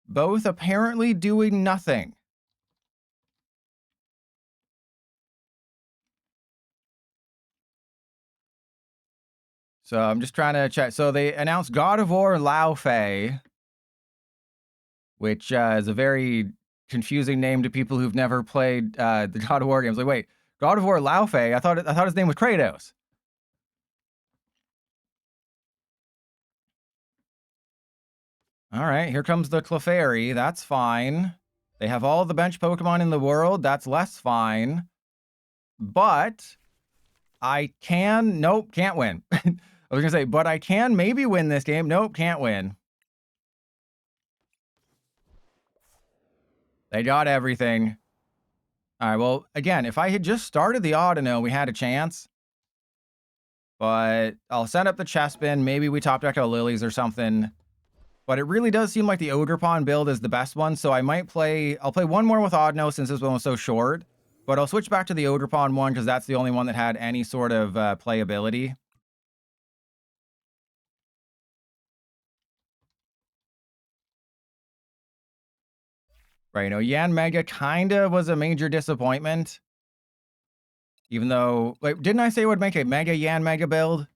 Both apparently doing nothing. So I'm just trying to check. So they announced God of War Lao Fei, which is a very confusing name to people who've never played the God of War games. Like, wait, God of War Lao Fei? I thought his name was Kratos. All right, here comes the Clefairy. That's fine. They have all the bench Pokemon in the world. That's less fine. But I can... Nope, can't win. I was going to say, but I can maybe win this game. Nope, can't win. They got everything. All right, well, again, if I had just started the Audino, we had a chance. But I'll set up the Chespin. Maybe we top deck out Lilies or something. But it really does seem like the Ogerpon build is the best one, so I might play... I'll play one more with Audino since this one was so short. But I'll switch back to the Ogerpon one because that's the only one that had any sort of playability. Right, you know, Yan Mega kind of was a major disappointment. Even though, like, didn't I say it would make a Mega Yan Mega build?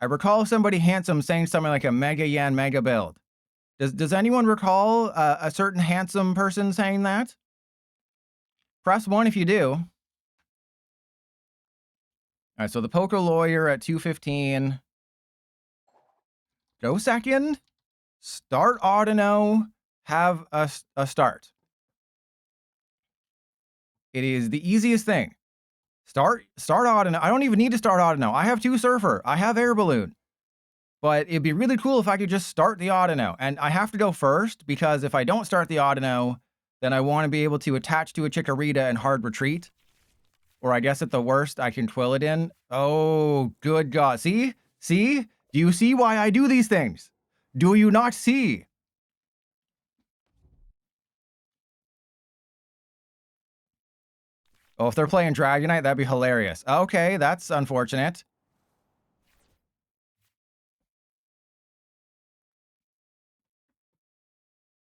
I recall somebody handsome saying something like a Mega Yan Mega build. Does anyone recall a certain handsome person saying that? Press 1 if you do. All right, so the Poker Lawyer at 215. Go second. Start Audino. Have a start. It is the easiest thing. Start Audino. I don't even need to start Audino. I have 2 Surfer. I have Air Balloon. But it'd be really cool if I could just start the Audino. And I have to go first, because if I don't start the Audino, then I want to be able to attach to a Chikorita and hard retreat. Or I guess at the worst, I can Twill it in. Oh, good God. See? See? Do you see why I do these things? Do you not see? Oh, if they're playing Dragonite, that'd be hilarious. Okay, that's unfortunate.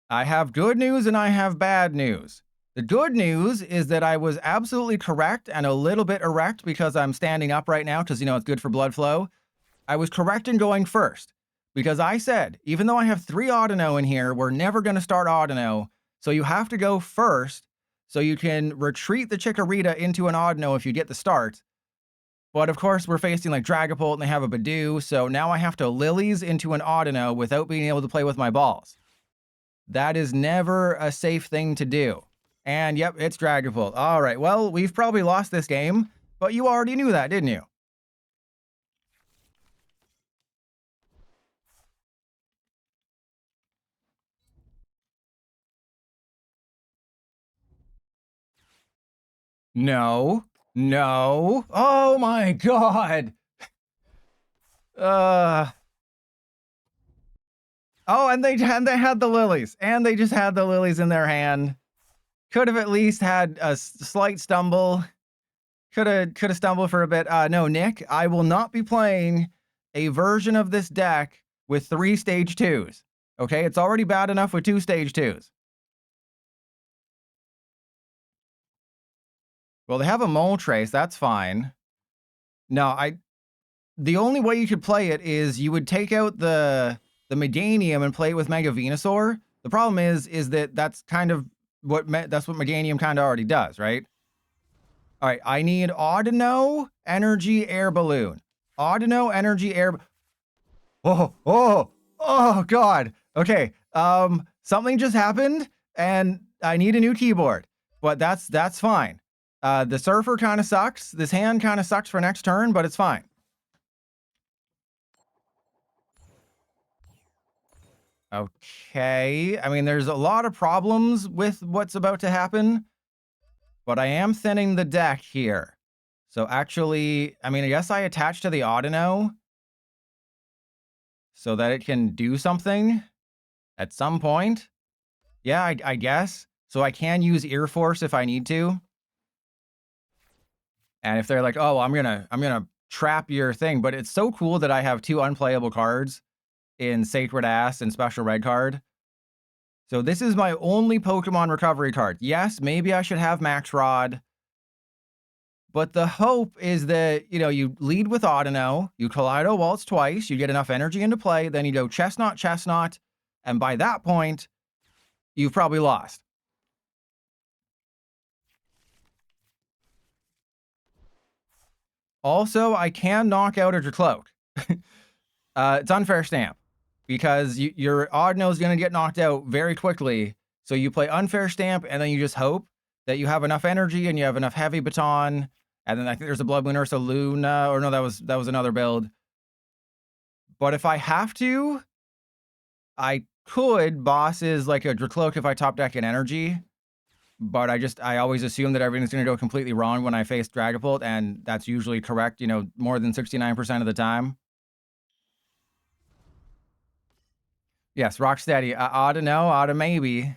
I have good news and I have bad news. The good news is that I was absolutely correct and a little bit erect, because I'm standing up right now because, it's good for blood flow. I was correct in going first, because I said, even though I have 3 Audino in here, we're never going to start Audino. So you have to go first so you can retreat the Chikorita into an Audino if you get the start. But of course, we're facing like Dragapult and they have a Badoo. So now I have to Lilies into an Audino without being able to play with my balls. That is never a safe thing to do. And yep, it's Dragapult. All right, well, we've probably lost this game, but you already knew that, didn't you? No. No. Oh my God. Uh. Oh, and they had the lilies, and they just had the lilies in their hand. Could have at least had a slight stumble. Could have stumbled for a bit. No, Nick, I will not be playing a version of this deck with 3 stage 2s. Okay, it's already bad enough with 2 stage 2s. Well, they have a Mole Trace. That's fine. No, the only way you could play it is you would take out the Meganium and play it with Mega Venusaur. The problem is that that's kind of what Meganium kind of already does, right? All right, I need Audino Energy Air Balloon. Audino Energy Air. Oh God. Okay. Something just happened, and I need a new keyboard. But that's fine. The Surfer kind of sucks. This hand kind of sucks for next turn, but it's fine. Okay. I mean, there's a lot of problems with what's about to happen, but I am thinning the deck here. So actually, I mean, I guess I attach to the Audino so that it can do something at some point. Yeah, I guess. So I can use Ear Force if I need to. And if they're like, oh, I'm gonna trap your thing, but it's so cool that I have 2 unplayable cards in Sacred Ass and Special Red Card. So this is my only Pokemon recovery card. Yes, maybe I should have Max Rod, but the hope is that, you lead with Audino, you Kaleido Waltz twice, you get enough energy into play, then you go Chesnaught, and by that point, you've probably lost. Also, I can knock out a Dracloak. It's unfair stamp, because your Audino is going to get knocked out very quickly. So you play unfair stamp, and then you just hope that you have enough energy and you have enough heavy baton. And then I think there's a Blood Moon Ursa Luna, or no, that was another build. But if I have to, I could bosses like a Dracloak if I top deck an energy. But I always assume that everything's going to go completely wrong when I face Dragapult, and that's usually correct, more than 69% of the time. Yes, Rocksteady. Ought to know, ought to maybe.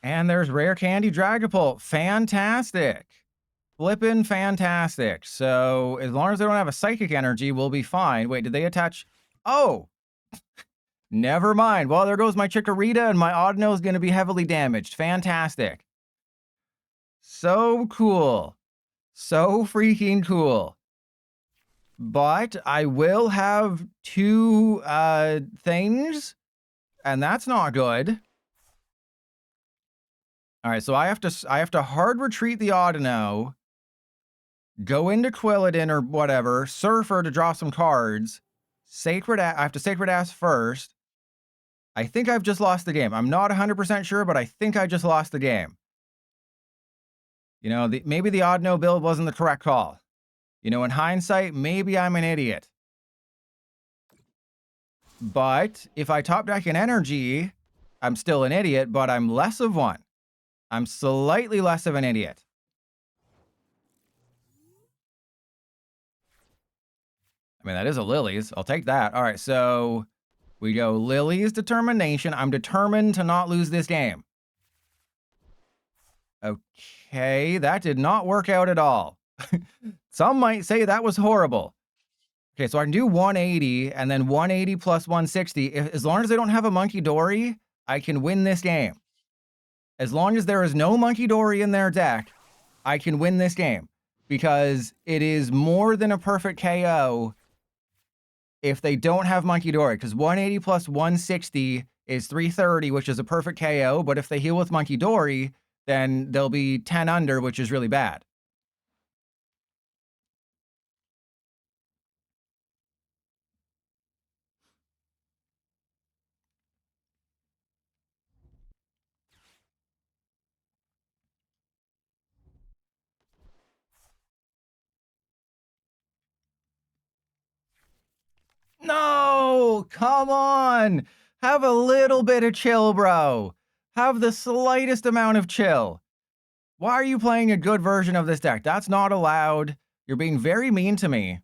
And there's Rare Candy Dragapult. Fantastic. Flippin' fantastic. So as long as they don't have a Psychic Energy, we'll be fine. Wait, did they attach? Oh, never mind. Well, there goes my Chikorita, and my Audino is going to be heavily damaged. Fantastic. So cool. So freaking cool. But I will have two things, and that's not good. All right, so I have to hard retreat the Audino, go into Quilladin or whatever, Surfer to draw some cards. I have to Sacred Ass first. I think I've just lost the game. I'm not 100% sure, but I think I just lost the game. You know, maybe the Audino build wasn't the correct call. You know, in hindsight, maybe I'm an idiot. But if I top deck an energy, I'm still an idiot, but I'm less of one. I'm slightly less of an idiot. I mean, that is a Lily's. I'll take that. All right, so we go Lily's Determination. I'm determined to not lose this game. Okay, that did not work out at all. Some might say that was horrible. Okay, so I can do 180 and then 180 plus 160. As long as they don't have a Monkey Dory, I can win this game. As long as there is no Monkey Dory in their deck, I can win this game. Because it is more than a perfect KO if they don't have Monkey Dory. Because 180 plus 160 is 330, which is a perfect KO. But if they heal with Monkey Dory, then they'll be 10 under, which is really bad. No, come on. Have a little bit of chill, bro. Have the slightest amount of chill. Why are you playing a good version of this deck? That's not allowed. You're being very mean to me.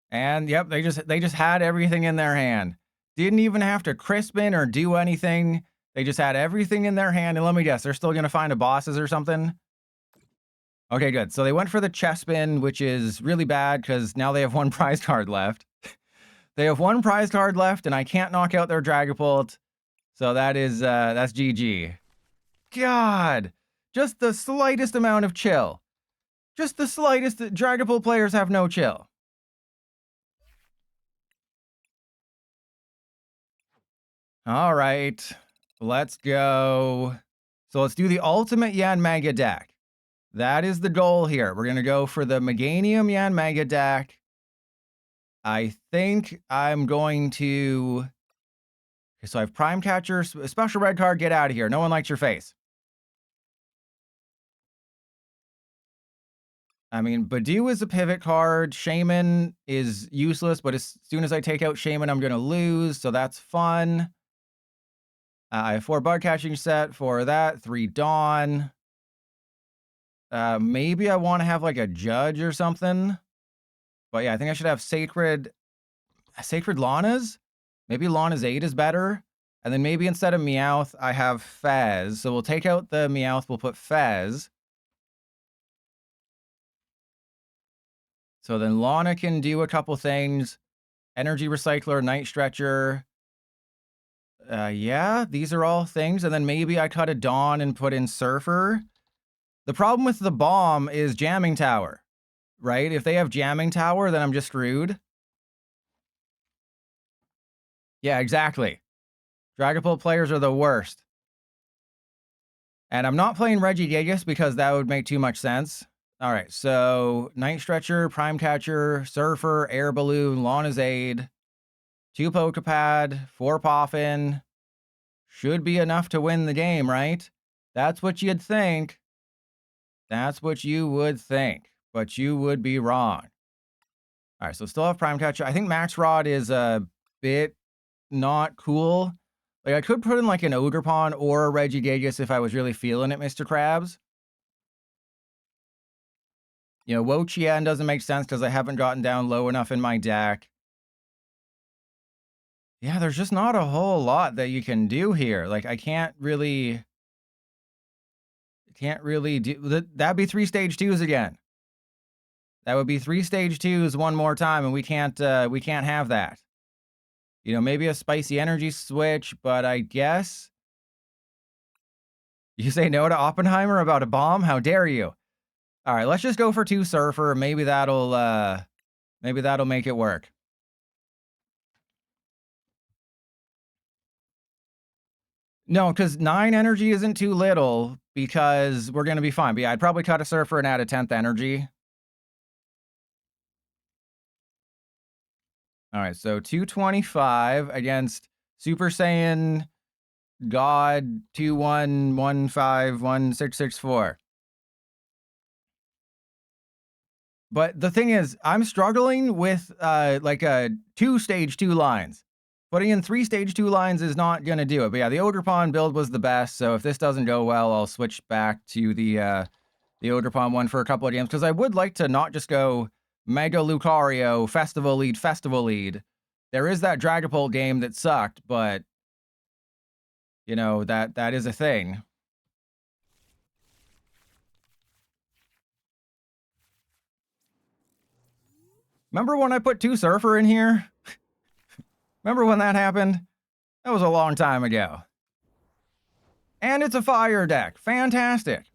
And yep, they just had everything in their hand. Didn't even have to crispin or do anything. They just had everything in their hand. And let me guess, they're still gonna find a bosses or something. Okay, good. So they went for the Chespin, which is really bad because now they have one prize card left. They have one prize card left, and I can't knock out their Dragapult. So that's GG. God, just the slightest amount of chill. Just the slightest. Dragapult players have no chill. All right, let's go. So let's do the Ultimate Yanmega deck. That is the goal here. We're going to go for the Meganium Yanmega deck. I think I'm going to... Okay, so I have Prime Catcher, special red card, get out of here. No one likes your face. I mean, Badoo is a pivot card. Shaman is useless, but as soon as I take out Shaman, I'm going to lose, so that's fun. I have 4 bug catching set for that, 3 Dawn. Maybe I want to have like a Judge or something. But yeah, I think I should have Sacred Lana's? Maybe Lana's 8 is better. And then maybe instead of Meowth, I have Fez. So we'll take out the Meowth, we'll put Fez. So then Lana can do a couple things. Energy Recycler, Night Stretcher. Yeah, these are all things. And then maybe I cut a Dawn and put in Surfer. The problem with the bomb is Jamming Tower, right? If they have Jamming Tower, then I'm just screwed. Yeah, exactly. Dragapult players are the worst. And I'm not playing Regigigas because that would make too much sense. All right, so Night Stretcher, Prime Catcher, Surfer, Air Balloon, Lana's Aid, 2 Pokepad, 4 Poffin. Should be enough to win the game, right? That's what you'd think. That's what you would think, but you would be wrong. All right, so still have Prime Catcher. I think Max Rod is a bit not cool. Like, I could put in like an Ogerpon or a Regigigas if I was really feeling it, Mr. Krabs. You know, Wo-Chien doesn't make sense because I haven't gotten down low enough in my deck. Yeah, there's just not a whole lot that you can do here. Like, I can't really do that'd be 3 stage 2s again. That would be 3 stage 2s one more time, and we can't have that. You know, maybe a spicy energy switch, but I guess you say no to Oppenheimer about a bomb? How dare you? All right, let's just go for 2 Surfer. Maybe that'll make it work. No, because 9 energy isn't too little because we're gonna be fine. But yeah, I'd probably cut a Surfer and add a 10th energy. All right, so 225 against Super Saiyan God 21151664. But the thing is, I'm struggling with like a 2 stage 2 lines. Putting in 3 stage 2 lines is not gonna do it. But yeah, the Ogre build was the best. So if this doesn't go well, I'll switch back to the Ogre one for a couple of games because I would like to not just go Mega Lucario Festival Lead. There is that Dragapult game that sucked, but you know that is a thing. Remember when I put 2 Surfer in here? Remember when that happened? That was a long time ago. And it's a fire deck. Fantastic.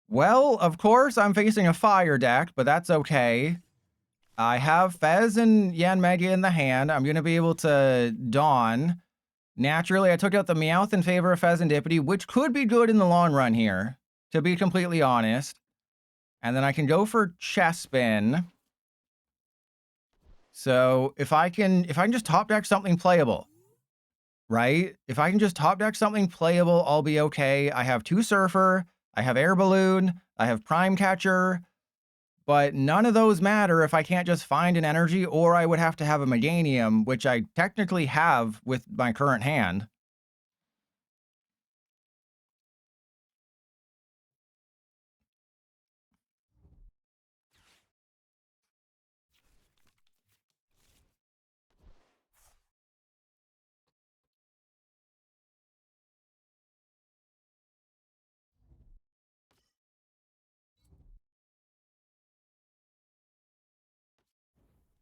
Well, of course, I'm facing a fire deck, but that's okay. I have Fez and Yanmega in the hand. I'm going to be able to Dawn. Naturally, I took out the Meowth in favor of Fezandipity, which could be good in the long run here, to be completely honest. And then I can go for Chespin. So if I can just top deck something playable, right? If I can just top deck something playable, I'll be okay. I have 2 Surfer, I have Air Balloon, I have Prime Catcher, but none of those matter if I can't just find an energy, or I would have to have a Meganium, which I technically have with my current hand.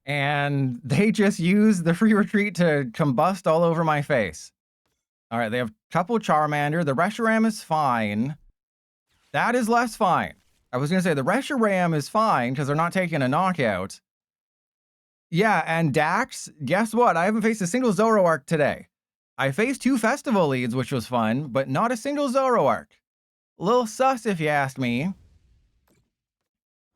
And they just use the free retreat to combust all over my face. All right, they have a couple Charmander. The Reshiram is fine. That is less fine. I was going to say the Reshiram is fine because they're not taking a knockout. Yeah, and Dax, guess what? I haven't faced a single Zoroark today. I faced 2 Festival Leads, which was fun, but not a single Zoroark. A little sus if you ask me.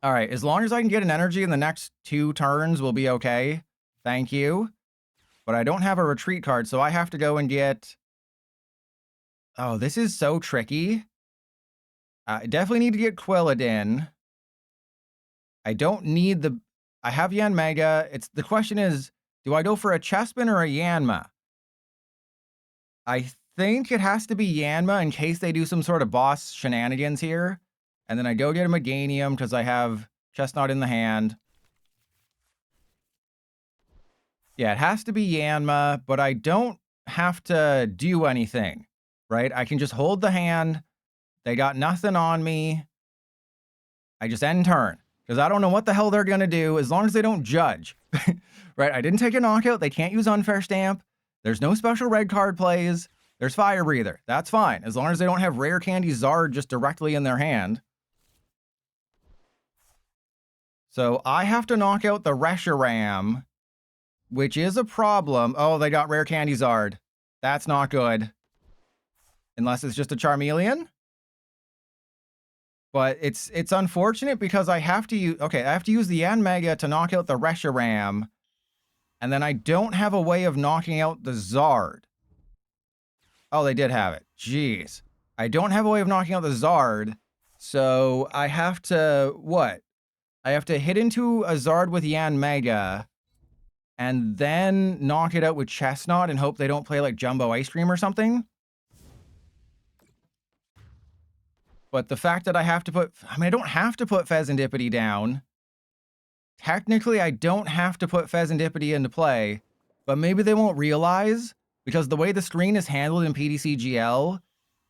All right, as long as I can get an energy in the next 2 turns, we'll be okay. Thank you. But I don't have a retreat card, so I have to go and get... Oh, this is so tricky. I definitely need to get Quilladin. I don't need the... I have Yanmega. The question is, do I go for a Chespin or a Yanma? I think it has to be Yanma in case they do some sort of boss shenanigans here. And then I go get a Meganium because I have Chesnaught in the hand. Yeah, it has to be Yanma, but I don't have to do anything, right? I can just hold the hand. They got nothing on me. I just end turn because I don't know what the hell they're going to do as long as they don't judge, right? I didn't take a knockout. They can't use Unfair Stamp. There's no special red card plays. There's Fire Breather. That's fine as long as they don't have Rare Candy Zard just directly in their hand. So I have to knock out the Reshiram, which is a problem. Oh, they got Rare Candy Zard. That's not good. Unless it's just a Charmeleon. But it's unfortunate because I have to use... Okay, I have to use the Yanmega to knock out the Reshiram. And then I don't have a way of knocking out the Zard. Oh, they did have it. Jeez. I don't have a way of knocking out the Zard. So I have to... What? I have to hit into a Zard with Yanmega. And then knock it out with Chesnaught and hope they don't play like Jumbo Ice Cream or something. But the fact that I have to put, I mean, I don't have to put Pheasantipity down. Technically, I don't have to put Pheasantipity into play, but maybe they won't realize, because the way the screen is handled in PDCGL,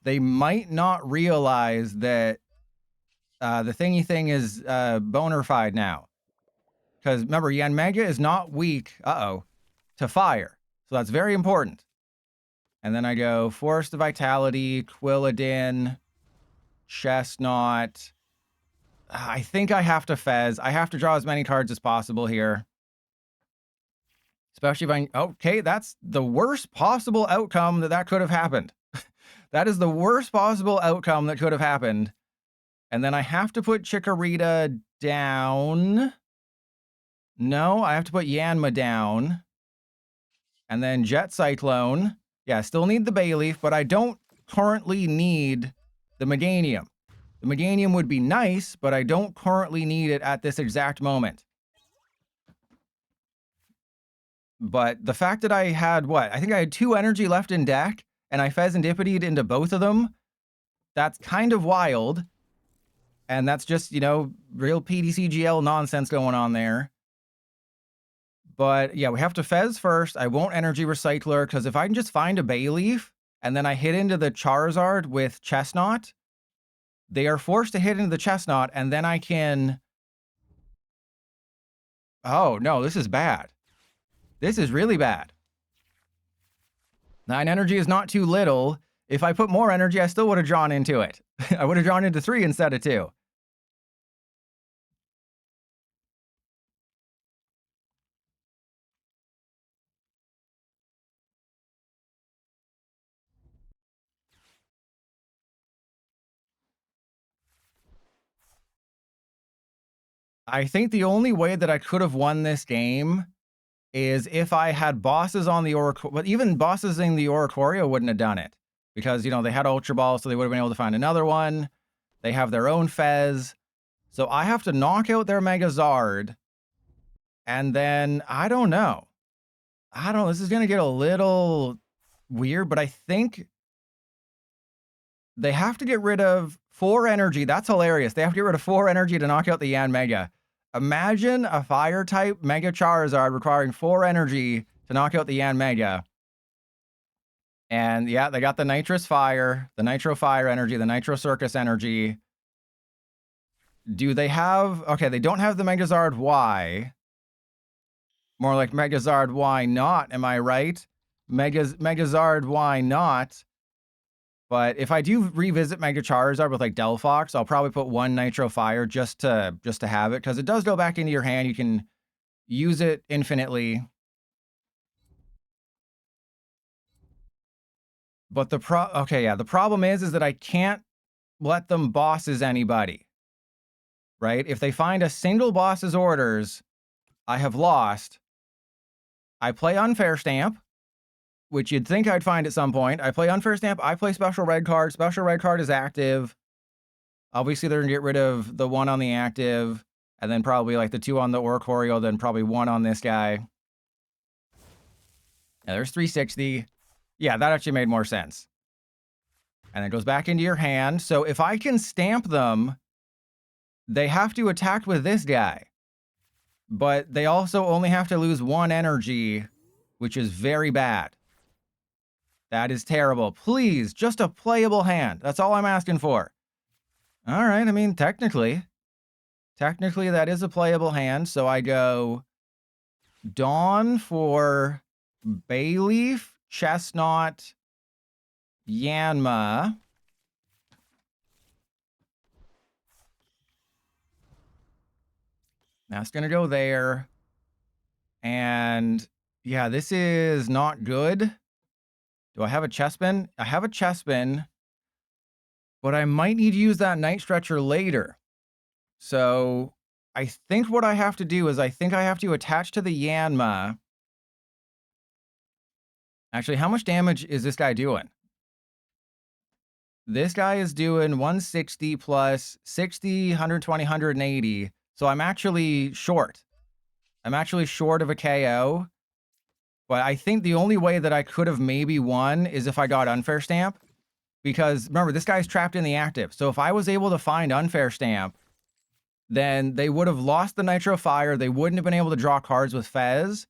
they might not realize that the thingy thing is bona fide now. Because remember, Yanmega is not weak, to fire. So that's very important. And then I go Force of Vitality, Quilladin, Chesnaught. I think I have to Fez. I have to draw as many cards as possible here. Especially if I... Okay, that's the worst possible outcome that could have happened. That is the worst possible outcome that could have happened. And then I have to put Chikorita down. No, I have to put Yanma down. And then Jet Cyclone. Yeah, still need the Bayleaf, but I don't currently need the Meganium. The Meganium would be nice, but I don't currently need it at this exact moment. But the fact that I had, what? I think I had 2 energy left in deck, and I Pheasantipitied into both of them. That's kind of wild. And that's just, you know, real PDCGL nonsense going on there. But yeah, we have to Fez first. I won't Energy Recycler, because if I can just find a Bayleaf, and then I hit into the Charizard with Chesnaught, they are forced to hit into the Chesnaught, and then I can... Oh, no, this is bad. This is really bad. 9 energy is not too little. If I put more energy, I still would have drawn into it. I would have drawn into 3 instead of 2. I think the only way that I could have won this game is if I had bosses on the Oricorio, but even bosses in the Oricorio wouldn't have done it. Because, you know, they had Ultra Ball, so they would have been able to find another one. They have their own Fez. So I have to knock out their Megazard. And then, I don't know. This is going to get a little weird, but I think they have to get rid of 4 energy. That's hilarious. They have to get rid of 4 energy to knock out the Yanmega. Imagine a Fire-type Mega Charizard requiring 4 energy to knock out the Yanmega. And yeah, they got the Nitrous Fire, the Nitro Fire energy, the Nitro Circus energy. Do they have... Okay, they don't have the Megazard Y. More like Megazard Y not, am I right? Megazard Y not. But if I do revisit Mega Charizard with like Delphox, I'll probably put 1 Nitro Fire just to have it, because it does go back into your hand. You can use it infinitely. But the problem is that I can't let them bosses anybody. Right? If they find a single boss's orders, I have lost. I play Unfair Stamp, which you'd think I'd find at some point. I play Unfair Stamp, I play Special Red Card. Special Red Card is active. Obviously, they're going to get rid of the 1 on the active, and then probably like the 2 on the Oricorio, then probably 1 on this guy. Yeah, there's 360. Yeah, that actually made more sense. And it goes back into your hand. So if I can stamp them, they have to attack with this guy. But they also only have to lose 1 energy, which is very bad. That is terrible. Please, just a playable hand. That's all I'm asking for. All right, I mean, technically that is a playable hand. So I go Dawn for Bayleaf, Chesnaught, Yanma. That's going to go there. And yeah, this is not good. Do I have a Chespin? I have a Chespin, but I might need to use that Night Stretcher later. So I think what I have to do is I think I have to attach to the Yanma. Actually, how much damage is this guy doing? This guy is doing 160 plus 60, 120, 180. So I'm actually short. I'm actually short of a KO. But I think the only way that I could have maybe won is if I got Unfair Stamp. Because remember, this guy's trapped in the active. So if I was able to find Unfair Stamp, then they would have lost the Nitro Fire. They wouldn't have been able to draw cards with Fez.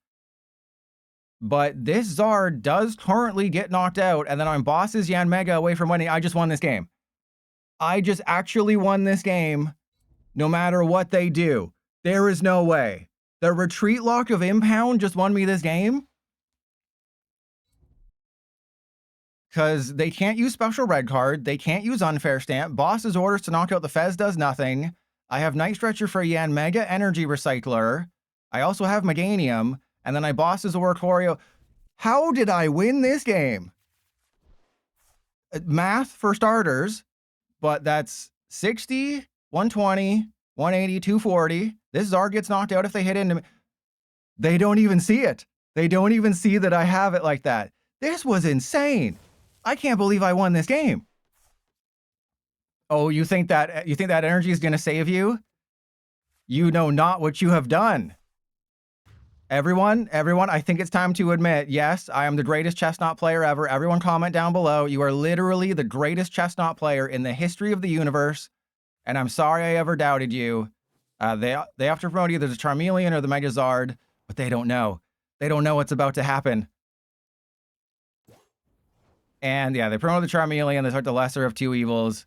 But this Zard does currently get knocked out, and then I'm Boss's Yanmega away from winning. I just won this game. I just actually won this game, no matter what they do. There is no way. The Retreat Lock of Impound just won me this game? Because they can't use Special Red Card. They can't use Unfair Stamp. Boss's orders to knock out the Fez does nothing. I have Night Stretcher for Yanmega Energy Recycler. I also have Meganium. And then I Boss's Oricorio. How did I win this game? Math for starters, but that's 60, 120, 180, 240. This Zard gets knocked out if they hit into me. They don't even see it. They don't even see that I have it like that. This was insane. I can't believe I won this game. Oh, you think that energy is going to save you? You know not what you have done. Everyone, I think it's time to admit, yes, I am the greatest Chesnaught player ever. Everyone comment down below. You are literally the greatest Chesnaught player in the history of the universe, and I'm sorry I ever doubted you. They have to promote either the Charmeleon or the Megazard, but they don't know. They don't know what's about to happen. And yeah, they promote the Charmeleon. They start the lesser of two evils.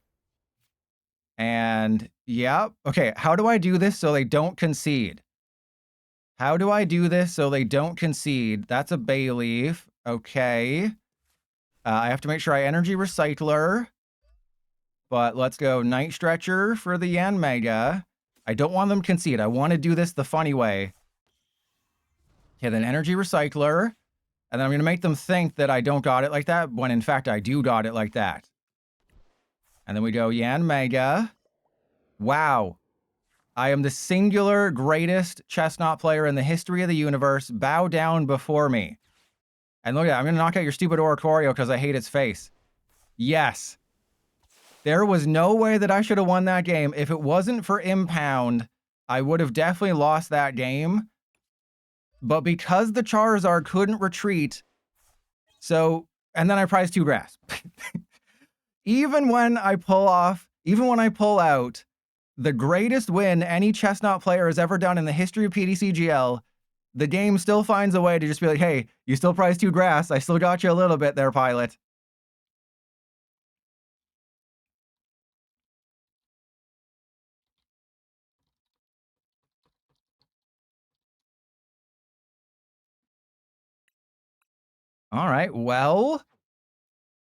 And yeah, okay, how do I do this so they don't concede? How do I do this so they don't concede? That's a Bayleaf. Okay. I have to make sure I Energy Recycler. But let's go Night Stretcher for the Yanmega. I don't want them to concede. I want to do this the funny way. Okay, then Energy Recycler. And then I'm going to make them think that I don't got it like that, when in fact I do got it like that. And then we go Yanmega. Wow. I am the singular greatest Chesnaught player in the history of the universe. Bow down before me. And look at that. I'm going to knock out your stupid Oricorio because I hate its face. Yes. There was no way that I should have won that game. If it wasn't for Impound, I would have definitely lost that game. But because the Charizard couldn't retreat, so, and then I prized 2 grass. Even when I pull out the greatest win any Chesnaught player has ever done in the history of PTCGL, the game still finds a way to just be like, hey, you still prized 2 grass. I still got you a little bit there, pilot. All right, well,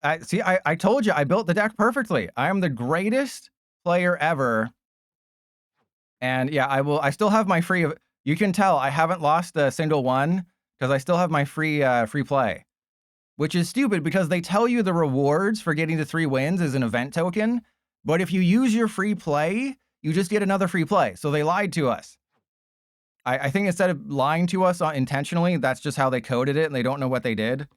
I told you I built the deck perfectly. I am the greatest player ever. And yeah, I still have my free, you can tell I haven't lost a single one because I still have my free play, which is stupid because they tell you the rewards for getting to 3 wins is an event token. But if you use your free play, you just get another free play. So they lied to us. I think instead of lying to us intentionally, that's just how they coded it and they don't know what they did.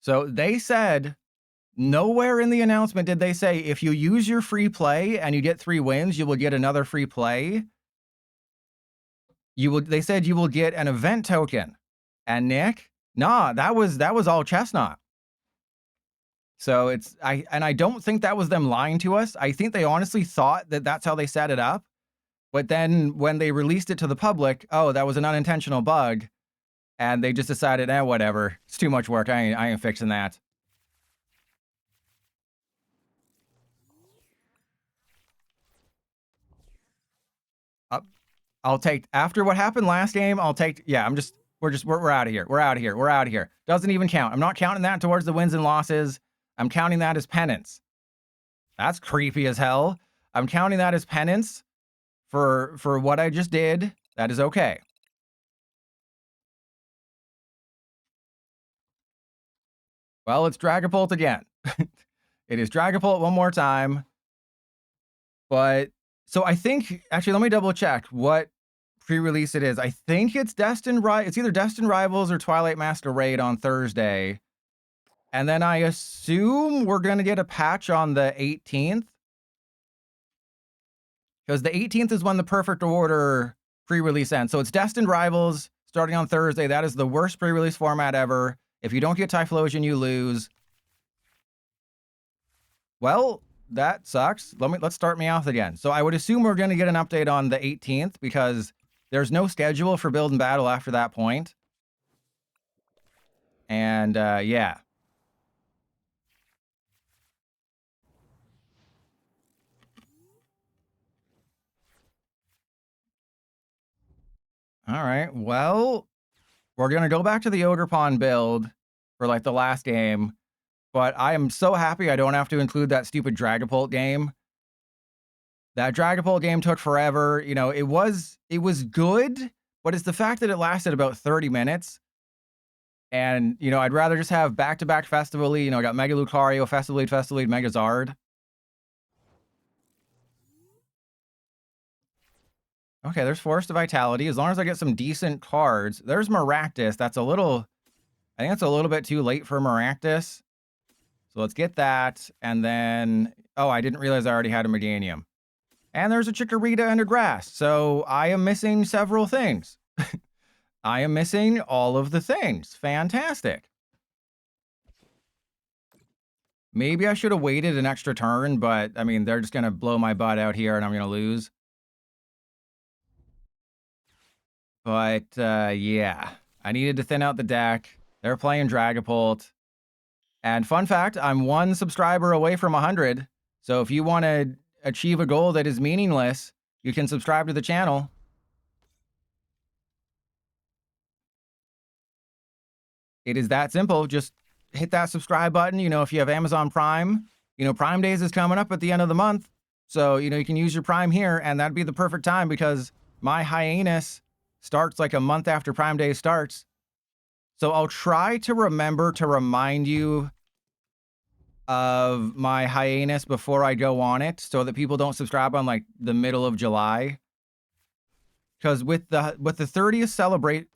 So they said, nowhere in the announcement did they say, if you use your free play and you get 3 wins, you will get another free play. They said you will get an event token. And Nick, nah, that was all Chesnaught. So I don't think that was them lying to us. I think they honestly thought that that's how they set it up. But then when they released it to the public, oh, that was an unintentional bug. And they just decided, whatever. It's too much work. I ain't fixing that. I'll take, after what happened last game, I'll take, yeah, we're out of here. We're out of here. We're out of here. Doesn't even count. I'm not counting that towards the wins and losses. I'm counting that as penance. That's creepy as hell. I'm counting that as penance for what I just did. That is okay. Well, it's Dragapult again. It is Dragapult one more time. But, so I think, actually, let me double check what pre-release it is. I think it's it's either Destined Rivals or Twilight Masquerade on Thursday. And then I assume we're going to get a patch on the 18th. Because the 18th is when the Perfect Order pre-release ends. So it's Destined Rivals starting on Thursday. That is the worst pre-release format ever. If you don't get Typhlosion, you lose. Well, that sucks. Let's start Meowth again. So I would assume we're going to get an update on the 18th because there's no schedule for build and battle after that point. And yeah. All right. Well, we're going to go back to the Ogerpon build for like the last game. But I am so happy I don't have to include that stupid Dragapult game. That Dragapult game took forever. You know, it was good, but it's the fact that it lasted about 30 minutes. And, you know, I'd rather just have back-to-back Festival Lead. You know, I got Mega Lucario, Festival Lead, Megazard. Okay, there's Forest of Vitality. As long as I get some decent cards. There's Maractus. That's a little... I think it's a little bit too late for Maractus. So let's get that. And then... Oh, I didn't realize I already had a Meganium. And there's a Chikorita and a Grass. So I am missing several things. I am missing all of the things. Fantastic. Maybe I should have waited an extra turn, but, I mean, they're just going to blow my butt out here and I'm going to lose. But, yeah. I needed to thin out the deck. They're playing Dragapult. And fun fact, I'm 1 subscriber away from 100. So if you want to achieve a goal that is meaningless, you can subscribe to the channel. It is that simple. Just hit that subscribe button. You know, if you have Amazon Prime, you know, Prime Days is coming up at the end of the month. So, you know, you can use your Prime here, and that'd be the perfect time because my hiatus starts like a month after Prime Day starts. So I'll try to remember to remind you of my hiatus before I go on it so that people don't subscribe on like the middle of July. Because with the 30th celebrate,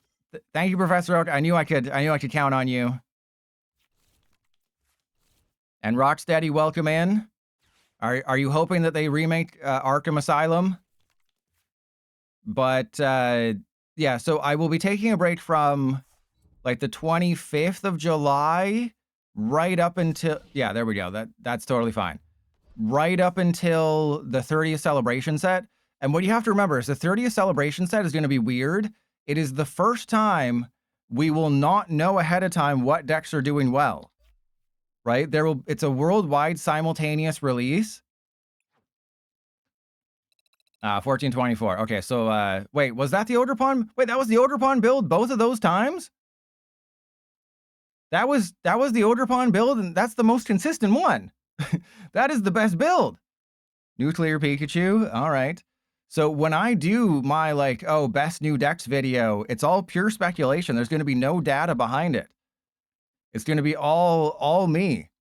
thank you, Professor Oak. I knew I could count on you. And Rocksteady, welcome in. Are you hoping that they remake Arkham Asylum? But yeah, so I will be taking a break from like the 25th of July right up until, yeah, there we go. That's totally fine. Right up until the 30th celebration set. And what you have to remember is the 30th celebration set is going to be weird. It is the first time we will not know ahead of time what decks are doing well. Right? It's a worldwide simultaneous release. 1424. Okay, so wait, was that the Ogerpon? Wait, that was the Ogerpon build both of those times? That was the Ogerpon build, and that's the most consistent one. That is the best build. Nuclear Pikachu. All right. So when I do my like, oh, best new decks video, it's all pure speculation. There's going to be no data behind it. It's going to be all me.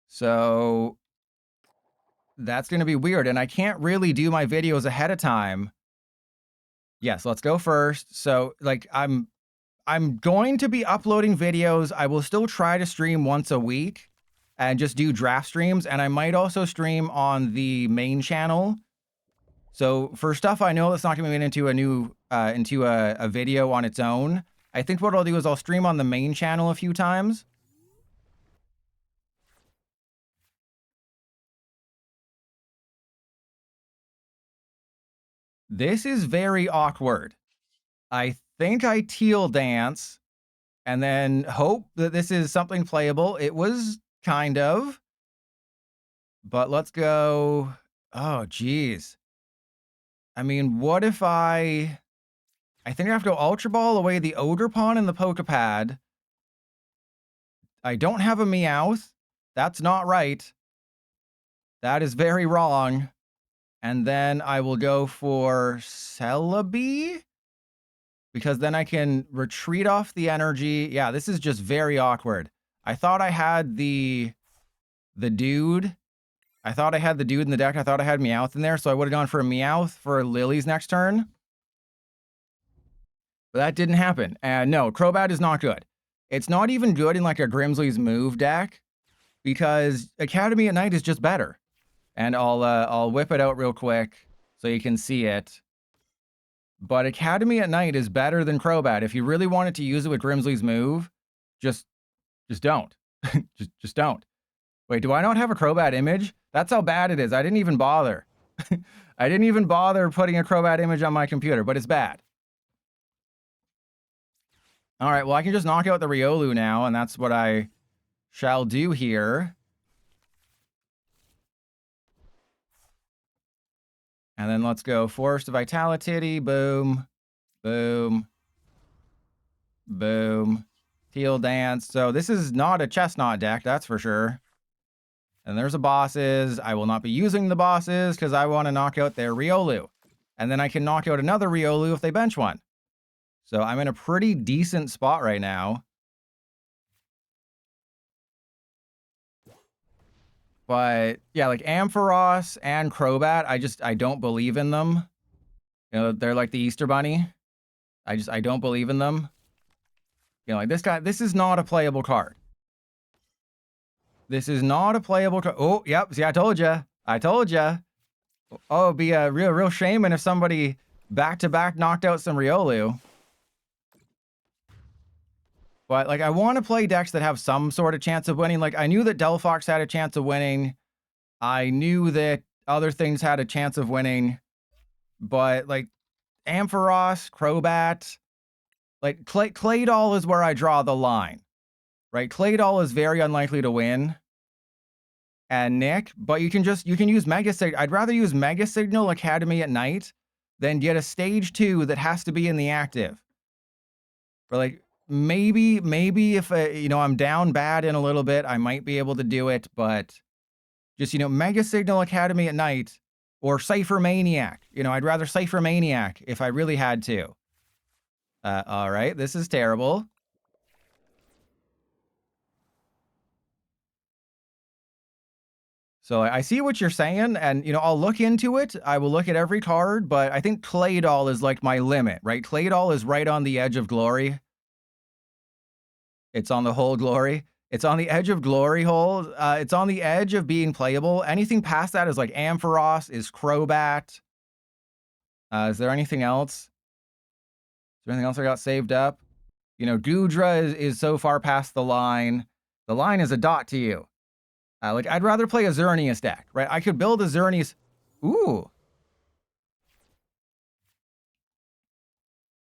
So that's going to be weird. And I can't really do my videos ahead of time. Yes, let's go first. So like I'm going to be uploading videos. I will still try to stream once a week and just do draft streams. And I might also stream on the main channel. So for stuff I know that's not going to be made into a new, into a video on its own, I think what I'll do is I'll stream on the main channel a few times. This is very awkward. I think I teal dance and then hope that this is something playable. It was kind of, but let's go. Oh, geez. I mean, what if I think I have to go Ultra Ball away the Ogerpon and the Pokepad. I don't have a Meowth. That's not right. That is very wrong. And then I will go for Celebi, because then I can retreat off the energy. Yeah, this is just very awkward. I thought I had the dude. I thought I had the dude in the deck. I thought I had Meowth in there, so I would have gone for a Meowth for Lily's next turn. But that didn't happen. And no, Crobat is not good. It's not even good in like a Grimsley's move deck, because Academy at Night is just better. And I'll whip it out real quick so you can see it. But Academy at Night is better than Crobat. If you really wanted to use it with Grimsley's move, just don't. just don't. Wait, do I not have a Crobat image? That's how bad it is. I didn't even bother. I didn't even bother putting a Crobat image on my computer, but it's bad. All right, well, I can just knock out the Riolu now, and that's what I shall do here. And then let's go Force to Vitality. Boom. Boom. Boom. Teal Dance. So this is not a Chesnaught deck, that's for sure. And there's the bosses. I will not be using the bosses because I want to knock out their Riolu. And then I can knock out another Riolu if they bench one. So I'm in a pretty decent spot right now. But yeah, like Ampharos and Crobat, I don't believe in them. You know, they're like the Easter Bunny. I don't believe in them. You know, like this guy, this is not a playable card. This is not a playable card. Oh, yep. See, I told you. I told you. Oh, it'd be a real shaman if somebody back-to-back knocked out some Riolu. But, like, I want to play decks that have some sort of chance of winning. Like, I knew that Delphox had a chance of winning. I knew that other things had a chance of winning. But, like, Ampharos, Crobat, like, Claydol is where I draw the line. Right? Claydol is very unlikely to win. And Nick, but you can use Mega Signal. I'd rather use Mega Signal Academy at Night than get a stage 2 that has to be in the active. Or like, maybe if you know, I'm down bad in a little bit, I might be able to do it, but just, you know, Mega Signal Academy at Night or Cypher Maniac. You know, I'd rather Cypher Maniac if I really had to. All right, this is terrible. So I see what you're saying, and, you know, I'll look into it. I will look at every card, but I think Claydol is like my limit, right? Claydol is right on the edge of glory. It's on the whole glory. It's on the edge of glory hole. It's on the edge of being playable. Anything past that is like Ampharos, is Crobat. Is there anything else? Is there anything else I got saved up? You know, Gudra is so far past the line. The line is a dot to you. Like, I'd rather play a Xerneas deck, right? I could build a Xerneas. Ooh.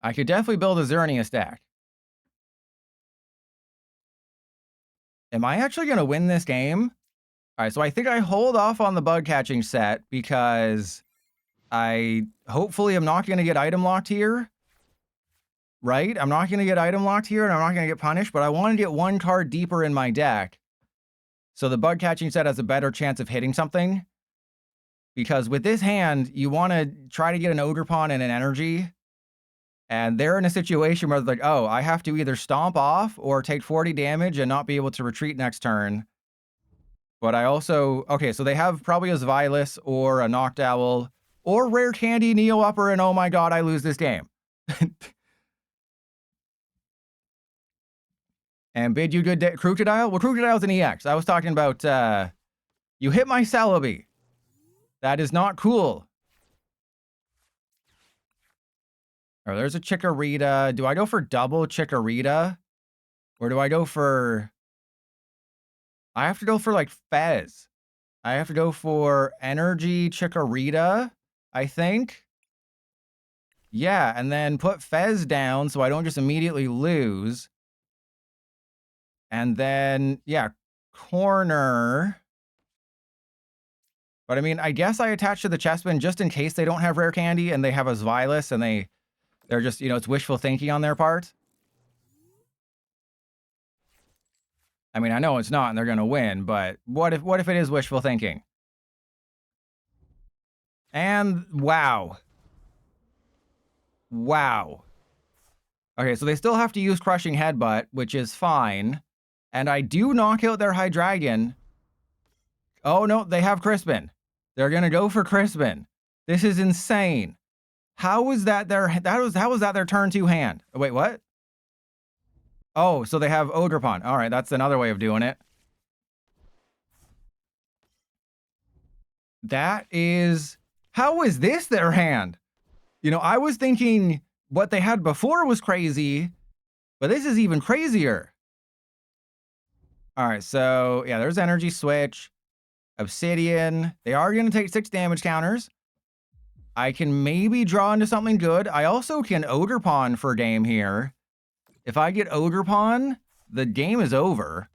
I could definitely build a Xerneas deck. Am I actually going to win this game? All right, so I think I hold off on the bug catching set because I hopefully am not going to get item locked here. Right? I'm not going to get item locked here and I'm not going to get punished, but I want to get one card deeper in my deck. So the bug catching set has a better chance of hitting something. Because with this hand, you want to try to get an Ogerpon and an energy. And they're in a situation where they're like, oh, I have to either stomp off or take 40 damage and not be able to retreat next turn. But I also, okay, so they have probably a Zvilis or a Noctowl or Rare Candy, Neo Upper, and oh my god, I lose this game. And bid you good day. Crocodile? Well, Crocodile's an EX. I was talking about, you hit my Celebi. That is not cool. Oh, there's a Chikorita. Do I go for double Chikorita? Or do I go for... I have to go for, like, Fez. I have to go for Energy Chikorita, I think. Yeah, and then put Fez down so I don't just immediately lose. And then, yeah, corner. But I mean, I guess I attach to the chestman just in case they don't have Rare Candy and they have a Zvilis and they're just, you know, it's wishful thinking on their part. I mean, I know it's not and they're going to win, but what if it is wishful thinking? And wow. Wow. Okay, so they still have to use Crushing Headbutt, which is fine. And I do knock out their Hydreigon. Oh, no, they have Crispin. They're going to go for Crispin. This is insane. How was that how was that their turn 2 hand? Wait, what? Oh, so they have Ogerpon. All right, that's another way of doing it. That is... How is this their hand? You know, I was thinking what they had before was crazy, but this is even crazier. All right, so yeah, there's energy switch, obsidian. They are going to take 6 damage counters. I can maybe draw into something good. I also can Ogre Pawn for game here. If I get Ogre Pawn, the game is over.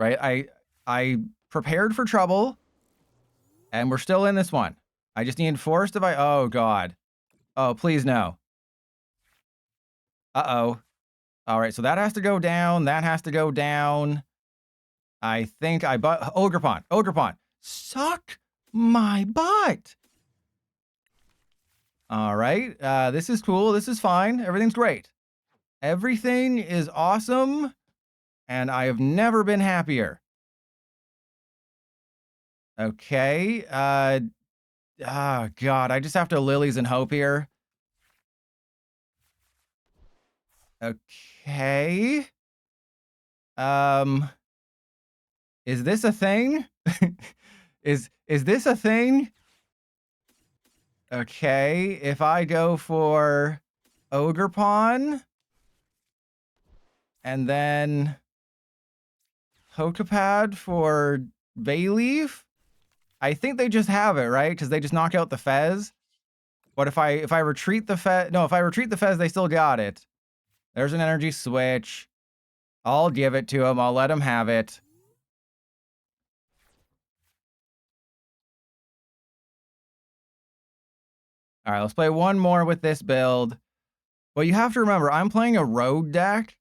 Right? I prepared for trouble, and we're still in this one. I just need Forest of oh god. Oh, please no. Uh-oh. All right, so that has to go down. That has to go down. I think I bought Ogre Pawn. Ogre Pawn. Suck my butt. All right. This is cool. This is fine. Everything's great. Everything is awesome, and I have never been happier. Okay. Oh god, I just have to Lilies and Hope here. Okay. Is this a thing? is this a thing? Okay, if I go for Ogre Pawn and then Hokapad for Bayleaf, I think they just have it, right? Because they just knock out the Fez. But if I retreat the Fez, no, if I retreat the Fez, they still got it. There's an energy switch. I'll give it to him. I'll let him have it. All right, let's play one more with this build. Well, you have to remember, I'm playing a road deck,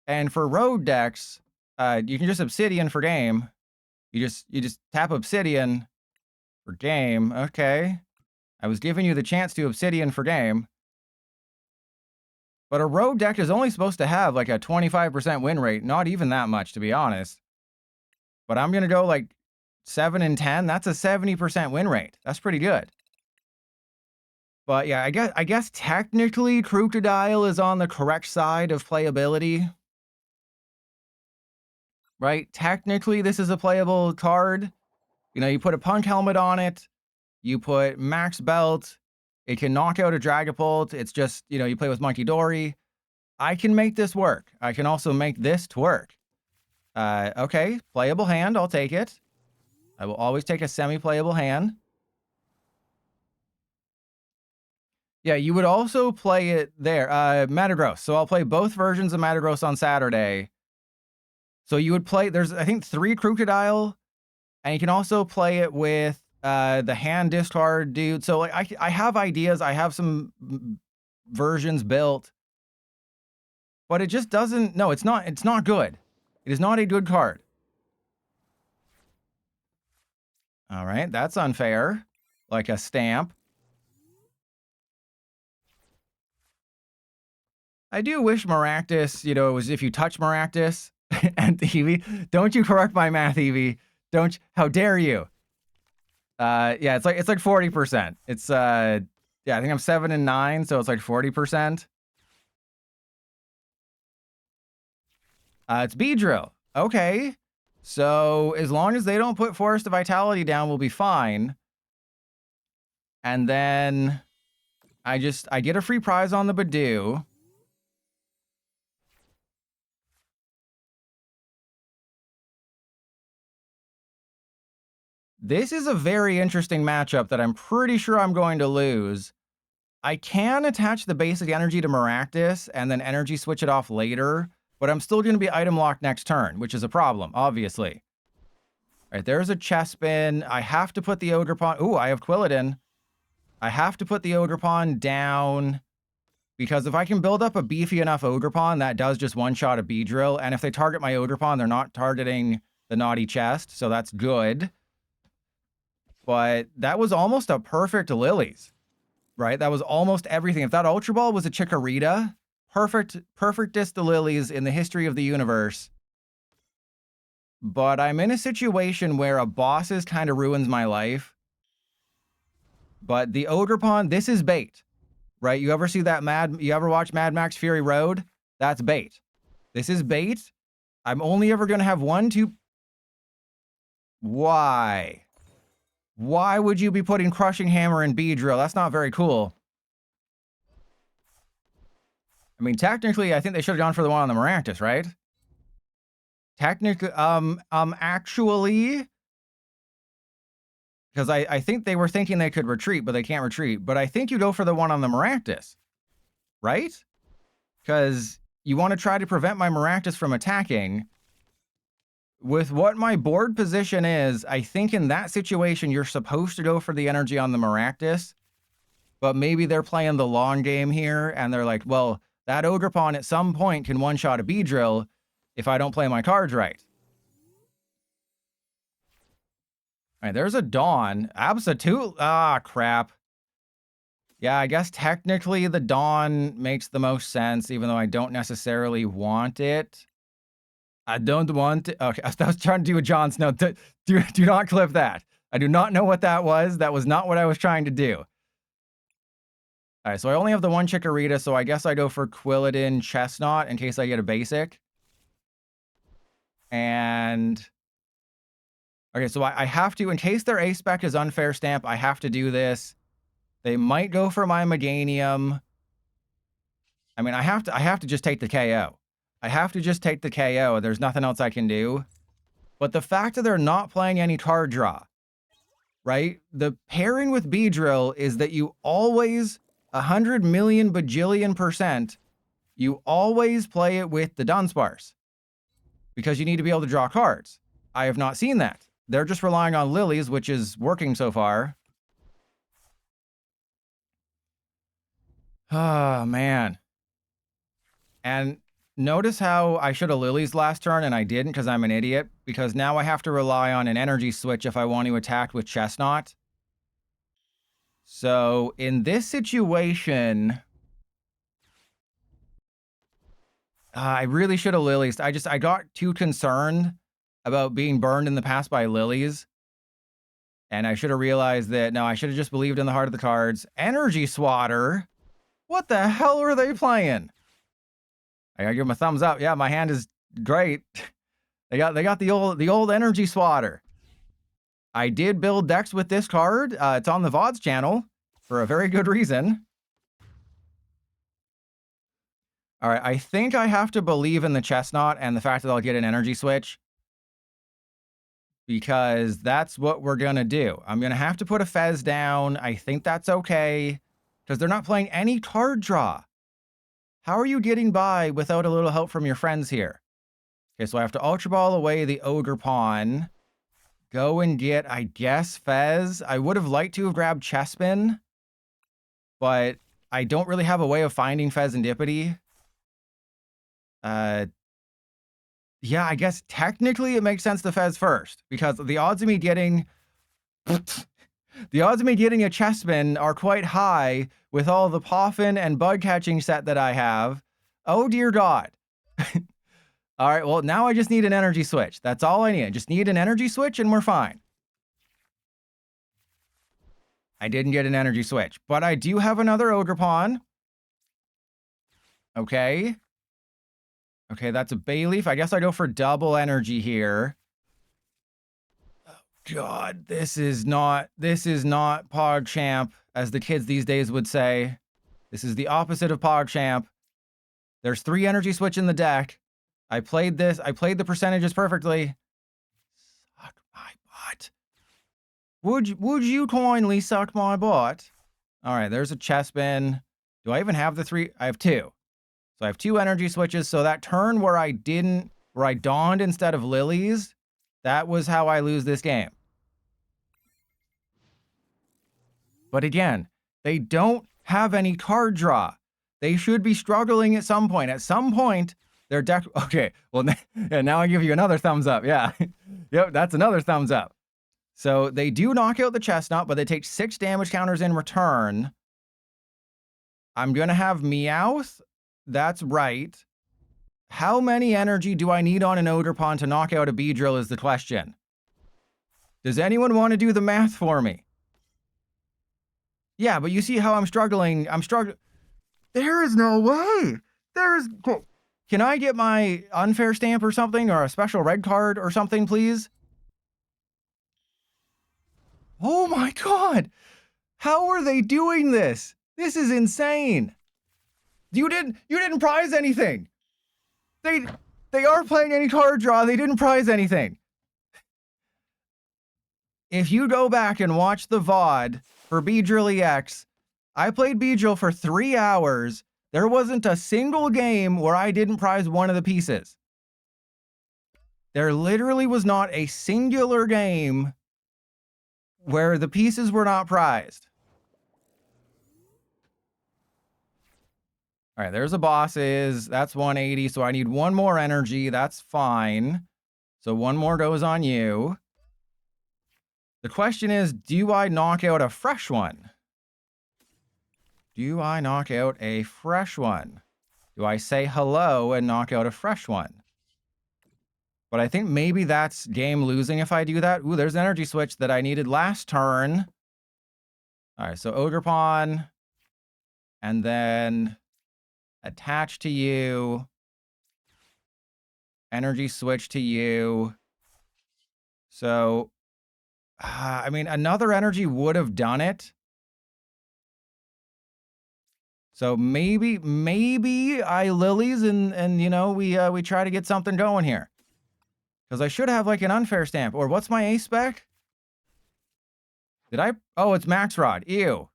and for road decks, you can just Obsidian for game. You just tap Obsidian for game. Okay. I was giving you the chance to Obsidian for game. But a road deck is only supposed to have like a 25% win rate. Not even that much, to be honest. But I'm going to go like 7 and 10. That's a 70% win rate. That's pretty good. But yeah, I guess technically Crocodile is on the correct side of playability. Right? Technically, this is a playable card. You know, you put a Punk Helmet on it. You put Max Belt. It can knock out a Dragapult. It's just, you know, you play with Monkey Dory. I can make this work. I can also make this to work. Okay, playable hand. I'll take it. I will always take a semi-playable hand. Yeah, you would also play it there. Metagross. So I'll play both versions of Metagross on Saturday. So you would play, there's, I think, 3 Crocodile, and you can also play it with the hand discard dude. So like I have ideas. I have some versions built, but it just doesn't, no, it's not good. It is not a good card. All right, that's unfair. Like a stamp. I do wish Maractus, you know, it was if you touch Maractus and Eevee. Don't you correct my math, Eevee. Don't, how dare you? Yeah, it's like 40%. It's yeah, I think I'm 7 and 9, so it's like 40%. It's Beedrill. Okay. So as long as they don't put Forest of Vitality down, we'll be fine. And then I get a free prize on the Badoo. This is a very interesting matchup that I'm pretty sure I'm going to lose. I can attach the basic energy to Maractus and then energy switch it off later, but I'm still going to be item locked next turn, which is a problem, obviously. All right, there's a Chespin. I have to put the Ogre Pawn. Ooh, I have Quilladin. I have to put the Ogre Pawn down because if I can build up a beefy enough Ogre Pawn, that does just one-shot a Beedrill. And if they target my Ogre Pawn, they're not targeting the naughty chest, so that's good. But that was almost a perfect Lilies, right? That was almost everything. If that Ultra Ball was a Chikorita, perfectest Lilies in the history of the universe. But I'm in a situation where a bosses kind of ruins my life. But the Ogre Pawn, this is bait, right? You ever see that you ever watch Mad Max Fury Road? That's bait. This is bait. I'm only ever going to have 1, 2. Why? Why would you be putting Crushing Hammer in Beedrill? That's not very cool. I mean, technically, I think they should have gone for the one on the Maractus, right? Technically, actually, because I think they were thinking they could retreat, but they can't retreat. But I think you go for the one on the Maractus, right? Because you want to try to prevent my Maractus from attacking. With what my board position is, I think in that situation, you're supposed to go for the energy on the Maractus. But maybe they're playing the long game here, and they're like, well, that Ogre Pawn at some point can one-shot a Beedrill if I don't play my cards right. All right, there's a Dawn. Absolute. Ah, crap. Yeah, I guess technically the Dawn makes the most sense, even though I don't necessarily want it. I don't want it. Okay, I was trying to do a Jon Snow. Do not clip that. I do not know what that was. That was not what I was trying to do. All right, so I only have the one Chikorita, so I guess I go for Quilladin Chesnaught in case I get a basic. And... okay, so I have to, in case their A-Spec is Unfair Stamp, I have to do this. They might go for my Meganium. I mean, I have to just take the KO. I have to just take the KO. There's nothing else I can do. But the fact that they're not playing any card draw, right? The pairing with Beedrill is that you always, 100 million bajillion %, you always play it with the Dunsparce. Because you need to be able to draw cards. I have not seen that. They're just relying on Lilies, which is working so far. Oh, man. And notice how I should have Lilies last turn and I didn't because I'm an idiot. Because now I have to rely on an energy switch if I want to attack with Chesnaught. So in this situation, I really should have Lilies. I got too concerned about being burned in the past by Lilies. And I should have realized that, no, I should have just believed in the heart of the cards. Energy Swatter? What the hell are they playing? I gotta give them a thumbs up. Yeah, my hand is great. They got the old Energy Swatter. I did build decks with this card. It's on the VODs channel for a very good reason. All right, I think I have to believe in the Chesnaught and the fact that I'll get an energy switch. Because that's what we're going to do. I'm going to have to put a Fez down. I think that's okay. Because they're not playing any card draw. How are you getting by without a little help from your friends here? Okay, so I have to Ultra Ball away the Ogre Pawn. Go and get, I guess, Fez. I would have liked to have grabbed Chespin. But I don't really have a way of finding Fez and Dippity. Yeah, I guess technically it makes sense to Fez first. Because the odds of me getting... the odds of me getting a Chespin are quite high with all the Poffin and bug catching set that I have. Oh, dear God. All right, well, now I just need an energy switch. That's all I need. I just need an energy switch and we're fine. I didn't get an energy switch, but I do have another Ogre Pawn. Okay. Okay, that's a Bayleaf. I guess I go for double energy here. Oh, God, this is not PogChamp, as the kids these days would say. This is the opposite of PogChamp. There's 3 energy switch in the deck. I played the percentages perfectly. Suck my butt. Would you kindly suck my butt? All right, there's a Chespin. Do I even have the 3? I have 2. So I have 2 energy switches. So that turn where I dawned instead of Lilies, that was how I lose this game. But again, they don't have any card draw. They should be struggling at some point. At some point, their deck... okay, well, yeah, now I give you another thumbs up. Yeah. Yep, that's another thumbs up. So they do knock out the Chesnaught, but they take 6 damage counters in return. I'm going to have Meowth. That's right. How many energy do I need on an Ogre Pawn to knock out a Beedrill is the question. Does anyone want to do the math for me? Yeah, but you see how I'm struggling. There is no way. Can I get my unfair stamp or something, or a special red card or something, please? Oh my god! How are they doing this? This is insane. You didn't prize anything. They aren't playing any card draw. They didn't prize anything. If you go back and watch the VOD for Beedrill EX, I played Beedrill for 3 hours. There wasn't a single game where I didn't prize one of the pieces. There literally was not a singular game where the pieces were not prized. All right, there's the bosses. That's 180, so I need one more energy. That's fine. So one more goes on you. The question is, do I knock out a fresh one? Do I knock out a fresh one? Do I say hello and knock out a fresh one? But I think maybe that's game losing if I do that. Ooh, there's an energy switch that I needed last turn. All right, so Ogre Pawn. And then attach to you. Energy switch to you. So, I mean, another energy would have done it. So maybe I lilies and you know, we try to get something going here. Because I should have like an unfair stamp. Or what's my ace spec? Did I? Oh, it's Max Rod. Ew.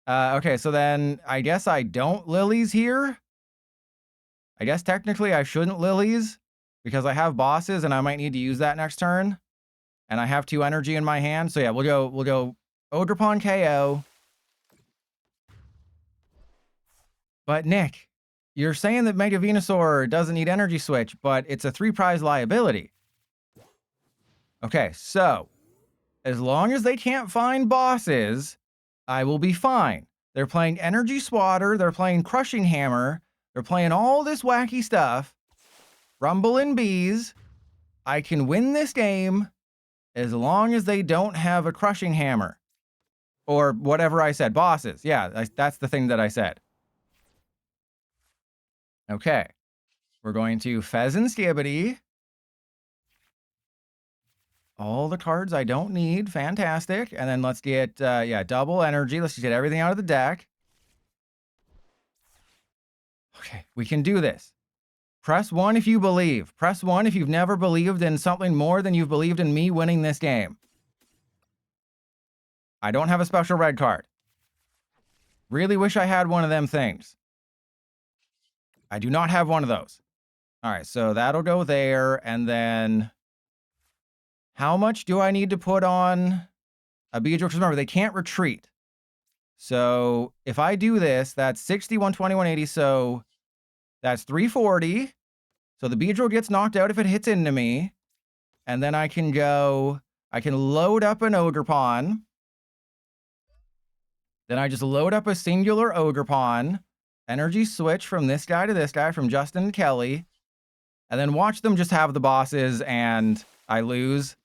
Okay, so then I guess I don't lilies here. I guess technically I shouldn't lilies because I have bosses and I might need to use that next turn. And I have 2 energy in my hand. So yeah, we'll go Ogre Pawn KO. But Nick, you're saying that Mega Venusaur doesn't need energy switch, but it's a 3 prize liability. Okay, so as long as they can't find bosses, I will be fine. They're playing Energy Swatter, they're playing Crushing Hammer, they're playing all this wacky stuff. Rumble and Bees. I can win this game as long as they don't have a Crushing Hammer. Or whatever I said, bosses. Yeah, that's the thing that I said. Okay. We're going to Pheasant Skibbity. All the cards I don't need. Fantastic. And then let's get, yeah, double energy. Let's just get everything out of the deck. Okay, we can do this. Press 1 if you believe. Press 1 if you've never believed in something more than you've believed in me winning this game. I don't have a special red card. Really wish I had one of them things. I do not have one of those. All right, so that'll go there. And then how much do I need to put on a Beedrill? Because remember, they can't retreat. So if I do this, that's 60, 120, 180. So that's 340. So the Beedrill gets knocked out if it hits into me. And then I can load up an Ogre Pawn. Then I just load up a singular Ogre Pawn. Energy switch from this guy to this guy, from Justin to Kelly. And then watch them just have the bosses and I lose.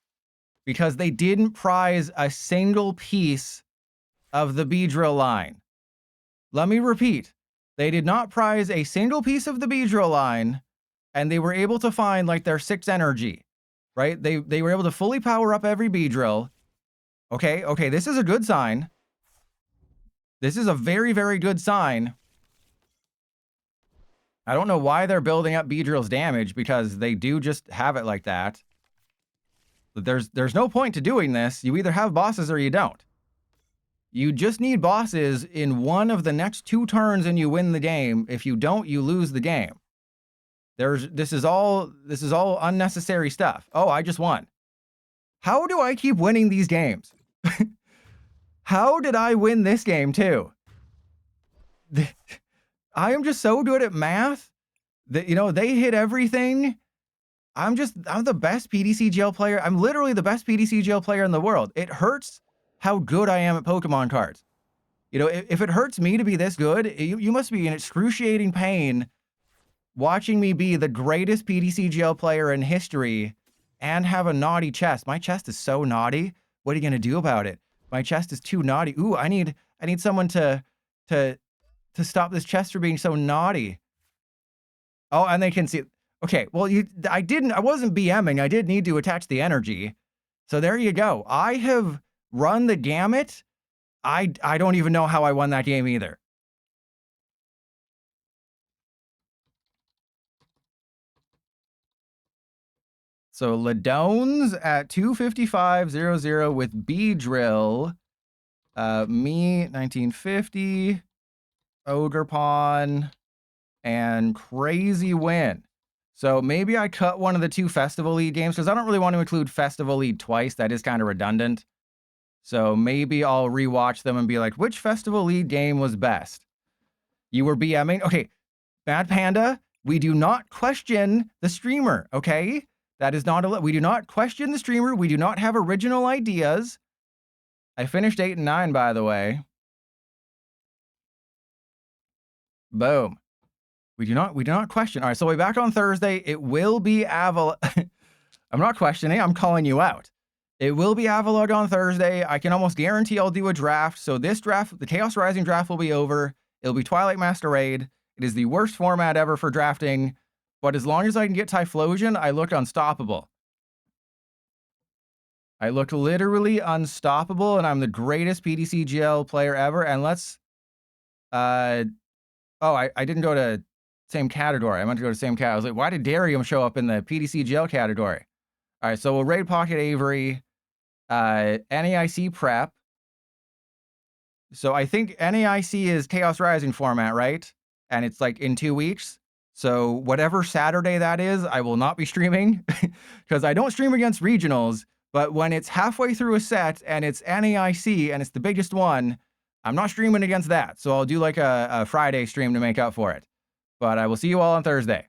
Because they didn't prize a single piece of the Beedrill line. Let me repeat. They did not prize a single piece of the Beedrill line, and they were able to find like their 6 energy, right? They were able to fully power up every Beedrill. Okay, this is a good sign. This is a very, very good sign. I don't know why they're building up Beedrill's damage, because they do just have it like that. But there's no point to doing this. You either have bosses or you don't. You just need bosses in one of the next 2 turns and you win the game. If you don't, you lose the game. This is all unnecessary stuff. Oh, I just won. How do I keep winning these games? How did I win this game too? I am just so good at math that, you know, they hit everything. I'm the best PDCGL player. I'm literally the best PDCGL player in the world. It hurts how good I am at Pokemon cards. You know, if it hurts me to be this good, you must be in excruciating pain watching me be the greatest PDCGL player in history and have a naughty chest. My chest is so naughty. What are you going to do about it? My chest is too naughty. Ooh, I need someone to stop this chest from being so naughty. Oh, and they can see. Okay, well, I wasn't BMing. I did need to attach the energy. So there you go. I have run the gamut. I don't even know how I won that game either. So Ladones at 255.00 with B drill. Me 1950, Ogre Pawn, and Crazy Win. So maybe I cut one of the 2 Festival League games because I don't really want to include Festival League twice. That is kind of redundant. So maybe I'll rewatch them and be like, which Festival League game was best? You were BMing? Okay, Bad Panda, we do not question the streamer, okay? That is not we do not question the streamer. We do not have original ideas. I finished 8 and 9, by the way. Boom. We do not question. All right, so we'll be back on Thursday. It will be Avalog. I'm not questioning. I'm calling you out. It will be Avalog on Thursday. I can almost guarantee I'll do a draft. So this draft, the Chaos Rising draft, will be over. It'll be Twilight Masquerade. It is the worst format ever for drafting. But as long as I can get Typhlosion, I look unstoppable. I look literally unstoppable, and I'm the greatest PDCGL player ever. And let's... I didn't go to same category. I meant to go to same category. I was like, why did Darium show up in the PDCGL category? All right, so we'll raid Pocket Avery, NAIC prep. So I think NAIC is Chaos Rising format, right? And it's like in 2 weeks. So whatever Saturday that is, I will not be streaming because I don't stream against regionals. But when it's halfway through a set and it's NAIC and it's the biggest one, I'm not streaming against that. So I'll do like a Friday stream to make up for it. But I will see you all on Thursday.